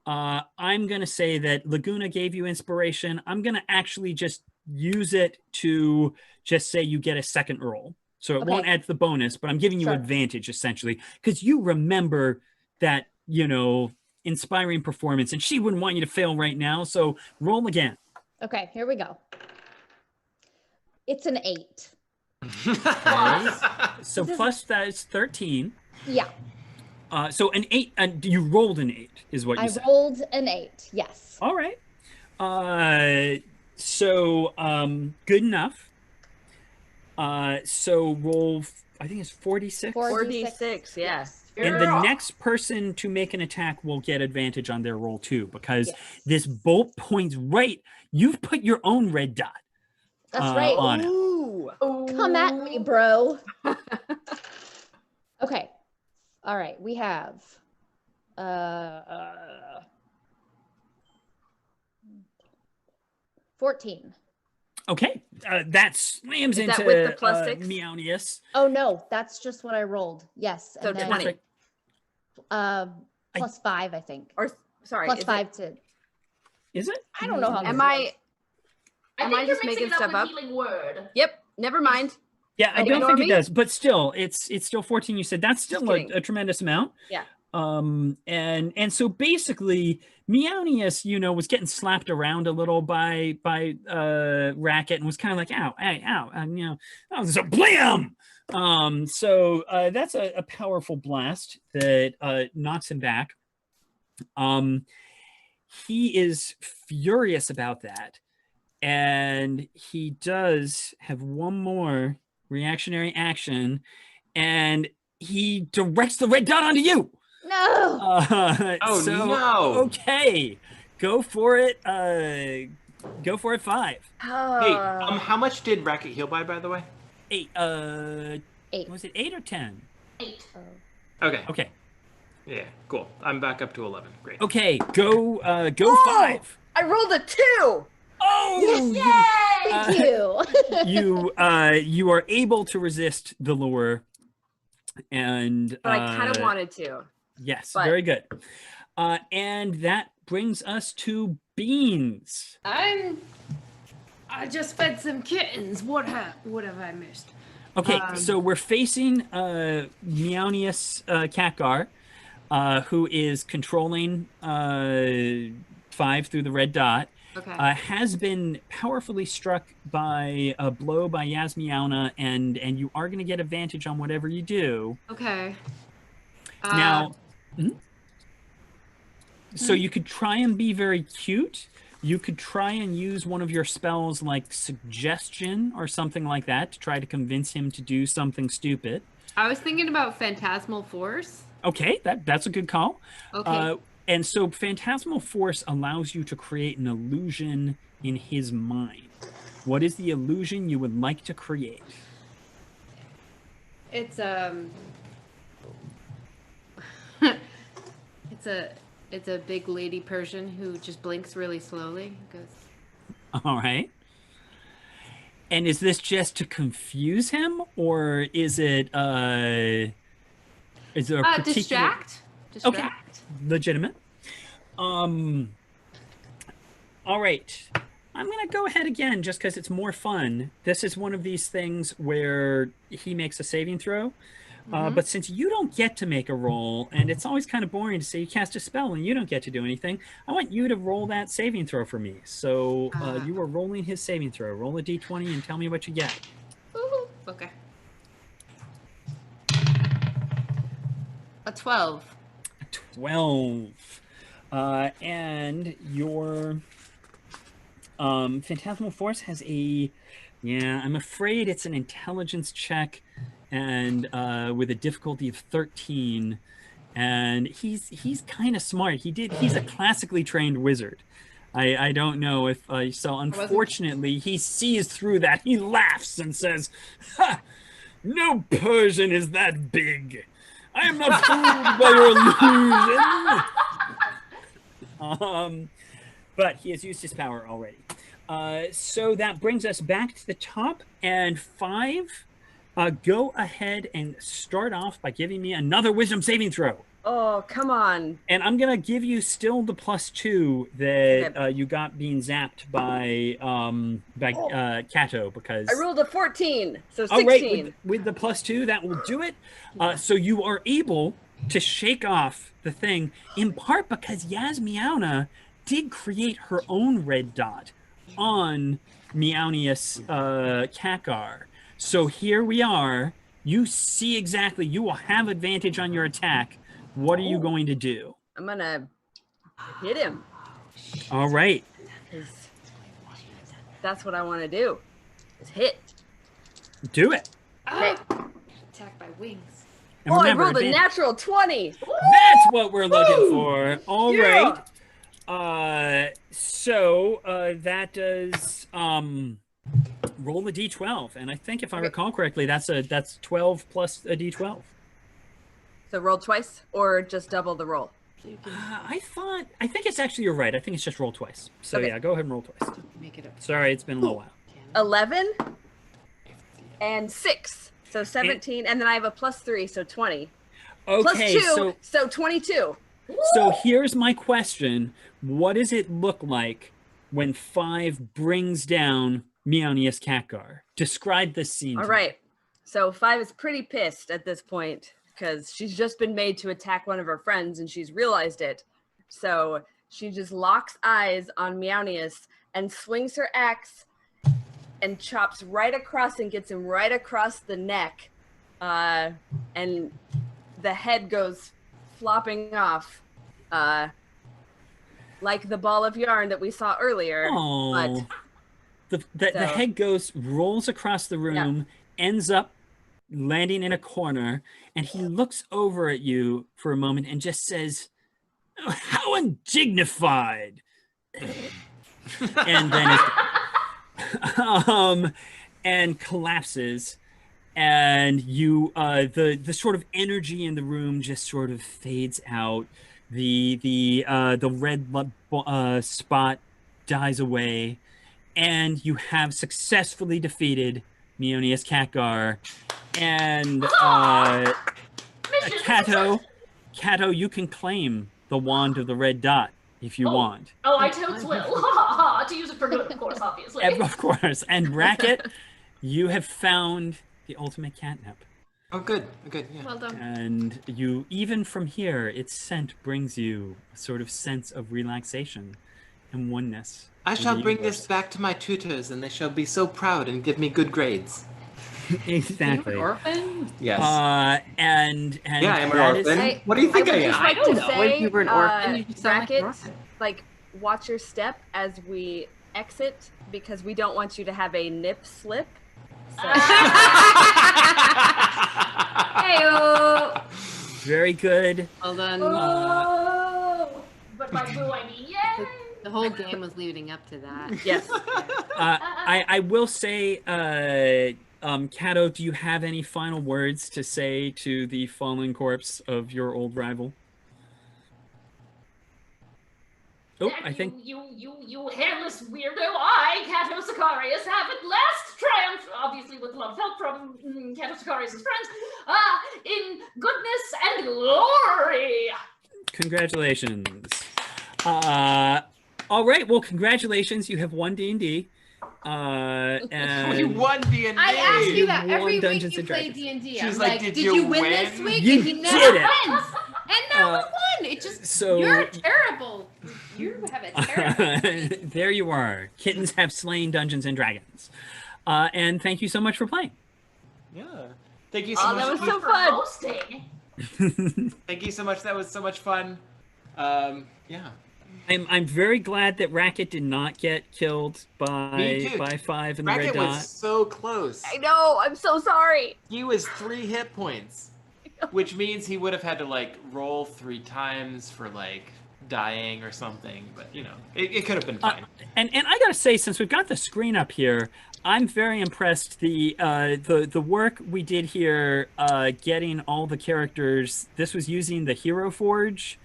I'm going to say that Laguna gave you inspiration. I'm going to actually just use it to just say you get a second roll. So it won't add to the bonus, but I'm giving you advantage essentially because you remember that, inspiring performance and she wouldn't want you to fail right now. So roll again. Okay, here we go. It's an 8. So plus that is 13. Yeah, So an 8, and you rolled an 8 is what you I said. rolled an 8. Yes. All right. So good enough. So roll, I think it's 46. 46, yeah. Yes. And the next person to make an attack will get advantage on their roll too, because this bolt points right. You've put your own red dot. That's right. On it. Ooh. Come at me, bro. Okay. All right. We have 14. Okay, that slams Is that into with the plus 6? Meownius. Oh no, that's just what I rolled. Yes. So And then 20. plus 5, I think. Or sorry, Plus is 5 it, to. Is it? I don't know how. am this I works. I am think I you're just mixing making it up stuff with up? healing word. Yep, never mind. Yeah, I don't Ignore think me? it does, but still, it's still 14. You said that's still kidding. a tremendous amount. Yeah. And so basically, Meownius, was getting slapped around a little by Racket and was kind of like, ow, hey, ow, and that was a blam. So that's a powerful blast that knocks him back. He is furious about that, and he does have one more reactionary action, and he directs the red dot onto you. No. Oh, so, no. Okay, go for it. Go for it. 5. Hey, how much did Racket heal by the way? 8. 8. Was it 8 or 10? 8. Okay. Okay. Yeah, cool. I'm back up to 11. Great. Okay, go 5. I rolled a 2. Oh, Thank you. you are able to resist the lure, and But I kind of wanted to. Yes, but- very good. And that brings us to Beans. I just fed some kittens. What have I missed? Okay, so we're facing Meownius Catgar, who is controlling 5 through the red dot. Okay. Has been powerfully struck by a blow by Yasmiauna, and you are going to get advantage on whatever you do. Okay. Now, so you could try and be very cute. You could try and use one of your spells like suggestion or something like that to try to convince him to do something stupid. I was thinking about phantasmal force. Okay, that's a good call. Okay. And so Phantasmal Force allows you to create an illusion in his mind. What is the illusion you would like to create? It's it's a big lady Persian who just blinks really slowly. Goes. All right. And is this just to confuse him, or is it a particular... Distract. Okay, legitimate. All right. I'm going to go ahead again just because it's more fun. This is one of these things where he makes a saving throw. But since you don't get to make a roll, and it's always kind of boring to say you cast a spell and you don't get to do anything, I want you to roll that saving throw for me. So you are rolling his saving throw. Roll a d20 and tell me what you get. Ooh, okay. A 12. 12. And your Phantasmal Force has a... Yeah, I'm afraid it's an intelligence check, and with a difficulty of 13. And he's kind of smart. He's a classically trained wizard. I don't know if so. Unfortunately, he sees through that. He laughs and says, "Ha! No Persian is that big. I am not fooled by your illusion." But he has used his power already. So that brings us back to the top. And 5, go ahead and start off by giving me another wisdom saving throw. Oh, come on. And I'm going to give you still the +2 that you got being zapped by Kato, because... I rolled a 14, so 16. Oh, right, with the +2, that will do it. So you are able to shake off the thing, in part because Yasmiauna did create her own red dot on Meownius Kakar. So here we are. You see exactly. You will have advantage on your attack. What are you going to do? I'm going to hit him. All right. That's what I want to do, is hit. Do it. Okay. Attack by wings. And I remember, rolled a natural 20. That's what we're looking for. All Yeah. right. So that does roll a d12, and I think if I recall correctly, that's 12 plus a d12. So roll twice, or just double the roll? I think it's actually, you're right. I think it's just roll twice. So Okay. yeah, go ahead and roll twice. Make it up. Sorry, it's been a little while. 11 and 6, so 17, and then I have a +3, so 20. Okay, +2, so 22. So here's my question. What does it look like when 5 brings down Meownius Catgar? Describe this scene. All right. So 5 is pretty pissed at this point because she's just been made to attack one of her friends and she's realized it. So she just locks eyes on Meownius and swings her axe and chops right across and gets him right across the neck. And the head goes flopping off like the ball of yarn that we saw earlier. Oh, the head rolls across the room, ends up landing in a corner, and he looks over at you for a moment and just says, "Oh, how undignified." And then and collapses. And you, the sort of energy in the room just sort of fades out. The red spot dies away, and you have successfully defeated Meownius Catgar. And Kato, you can claim the wand of the red dot if you want. Oh, I totes will. To use it for good, of course, obviously. Of course. And Racket, you have found the ultimate catnip. Oh, good, yeah. Well done. And you, even from here, its scent brings you a sort of sense of relaxation and oneness. I shall bring this back to my tutors, and they shall be so proud and give me good grades. Exactly. Are you an orphan? Yes. And yeah, I'm an orphan. What do you think I am? I don't know. If you were an orphan, you'd sound like an Racket, orphan. like, watch your step as we exit because we don't want you to have a nip slip. So. Hey-o. Very good. Well done. But by boo, I mean yay! The whole game was leading up to that. Yes. I will say, Kato, do you have any final words to say to the fallen corpse of your old rival? Oh, That I think you hairless weirdo! I, Cato Sicarius, have at last triumphed, obviously with love help from Cato Sicarius' friends, in goodness and glory. Congratulations. All right. Well, congratulations. You have won D&D. And You won D&D. I ask you that won every week Dungeons you and play Dragons. D&D. She's I'm like, like, did did you you win win? this week? You And he did never it. wins. And now we won. It just, so- you're terrible. You have a terrible there you are. Kittens have slain Dungeons and Dragons. And thank you so much for playing. Yeah. Thank you so much. That was so For fun. hosting. Thank you so much. That was so much fun. Yeah. I'm very glad that Racket did not get killed Me too. by 5 in the Racket red dot. was so close. I know. I'm so sorry. He was 3 hit points, which means he would have had to like roll 3 times for like dying or something. But you know, it could have been fine. And I gotta say, since we've got the screen up here, I'm very impressed. The work we did here, getting all the characters. This was using the Hero Forge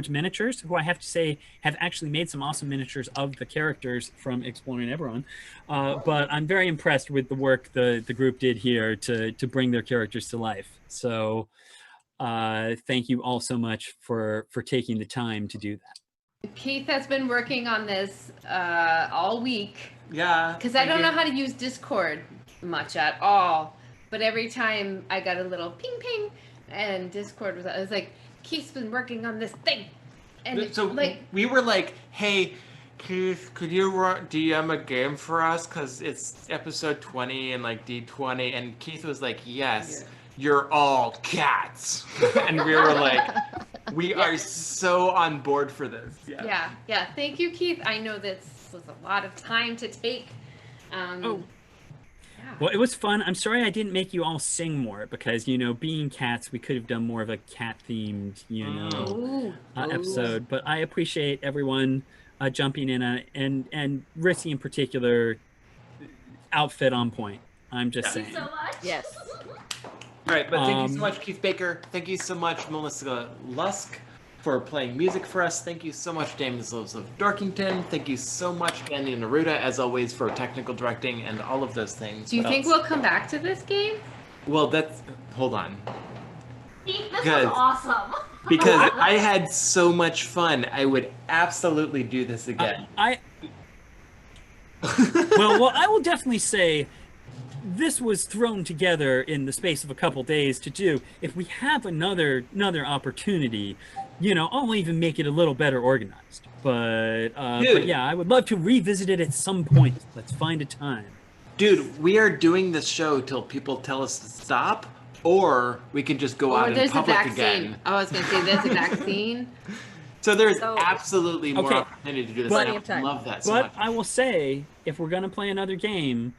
miniatures, who I have to say have actually made some awesome miniatures of the characters from Exploring Eberron. But I'm very impressed with the work the group did here to bring their characters to life. So thank you all so much for taking the time to do that. Keith has been working on this all week. Yeah. Because I don't know how to use Discord much at all. But every time I got a little ping ping and Discord was, I was like, Keith's been working on this thing. And So like, we were like, hey, Keith, could you DM a game for us? Because it's episode 20 and like D20. And Keith was like, yes, you're all cats. And we were like, we are so on board for this. yeah. Thank you, Keith. I know this was a lot of time to take. Well, it was fun. I'm sorry I didn't make you all sing more because, you know, being cats, we could have done more of a cat-themed, episode. But I appreciate everyone jumping in and Rissy in particular, outfit on point. I'm just saying. Thank you so much. Yes. All right, but thank you so much, Keith Baker. Thank you so much, Melissa Lusk, for playing music for us. Thank you so much, James of Dorkington. Thank you so much, Andy Naruda, as always, for technical directing and all of those things. Do you think we'll come back to this game? Well, hold on. Keith, this Good. was awesome. Because I had so much fun. I would absolutely do this again. Well, I will definitely say this was thrown together in the space of a couple days to do. If we have another opportunity, I'll even make it a little better organized. But yeah, I would love to revisit it at some point. Let's find a time. Dude, we are doing this show till people tell us to stop, or we can just go out in public again. Oh, I was going to say there's a vaccine. So there's absolutely more Okay. opportunity to do this. But- and I love that so But much. I will say, if we're going to play another game,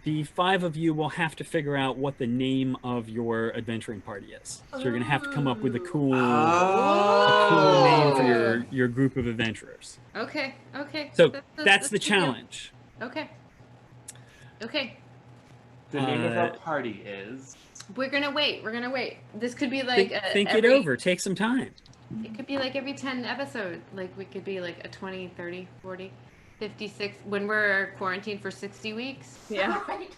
the 5 of you will have to figure out what the name of your adventuring party is. So you're going to have to come up with a cool name for your group of adventurers. Okay. So that's the challenge. Okay. The name of our party is... We're gonna wait. This could be like Think it over. Take some time. It could be like every 10 episodes. Like we could be like a 20, 30, 40, 56 when we're quarantined for 60 weeks. Yeah. Right.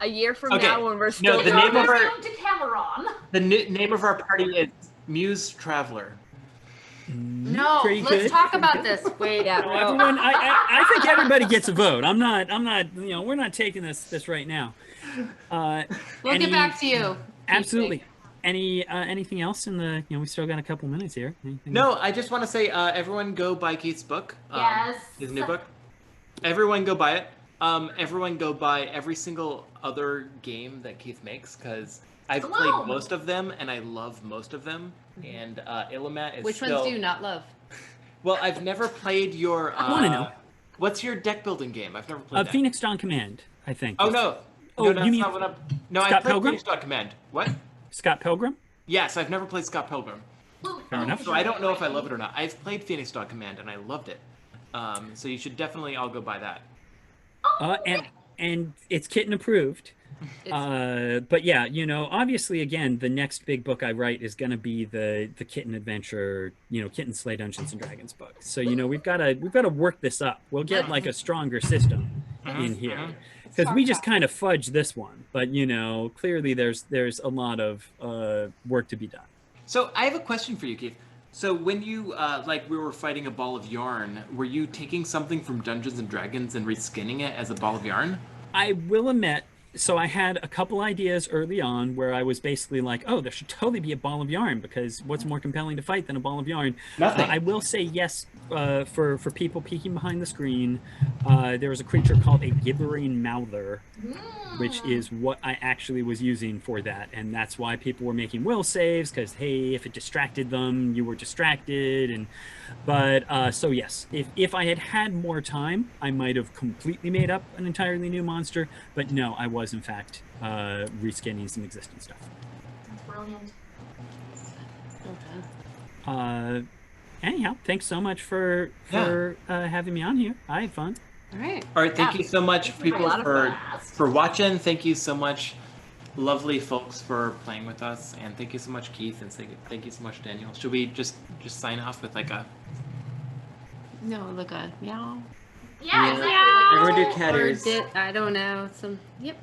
A year from Okay. now when we're still the name of our to Cameron. the name of our party is Muse Traveler. No, Pretty let's good. talk about this. Wait, Yeah. Well, everyone, I think everybody gets a vote. I'm not. We're not taking this right now. we'll get back to you. Absolutely. Anything else in the? We still got a couple minutes here. Anything No, I just want to say, everyone go buy Keith's book. Yes. His new book. Everyone go buy it. Everyone go buy every single other game that Keith makes, because I've played most of them and I love most of them. And Illimat is Which still... ones do you not love? Well, I've never played your... I want to know. What's your deck building game? I've never played that. Phoenix Dawn Command, I think. Oh, no. Oh, No, that's you mean not what I'm... No, I Scott played Pilgrim? Phoenix Dawn Command. What? Scott Pilgrim? Yes, I've never played Scott Pilgrim. Fair enough. So I don't know if I love it or not. I've played Phoenix Dawn Command and I loved it. So you should definitely all go buy that. And it's kitten approved. But yeah, obviously, again, the next big book I write is going to be the kitten adventure, Kitten Slay Dungeons and Dragons book. So we've got to work this up. We'll get like a stronger system in here, because we just kind of fudged this one. But clearly there's a lot of work to be done. So I have a question for you, Keith. So when you we were fighting a ball of yarn, were you taking something from Dungeons and Dragons and reskinning it as a ball of yarn? I will admit, so I had a couple ideas early on where I was basically like, oh, there should totally be a ball of yarn, because what's more compelling to fight than a ball of yarn? Nothing. I will say yes, for people peeking behind the screen, there was a creature called a gibbering mouther, which is what I actually was using for that, and that's why people were making will saves, because hey, if it distracted them, you were distracted, but so yes, if I had had more time, I might have completely made up an entirely new monster, but no, I was in fact reskinning some existing stuff. That's brilliant. Anyhow, thanks so much for having me on here. I had fun. All right. All right, thank you so much, people, lot of for watching. Thank you so much, lovely folks, for playing with us, and thank you so much, Keith, and thank you so much, Daniel. Should we just sign off with like a... No, look a meow. Yeah, exactly. We're gonna do Or catters. I don't know. Some yep.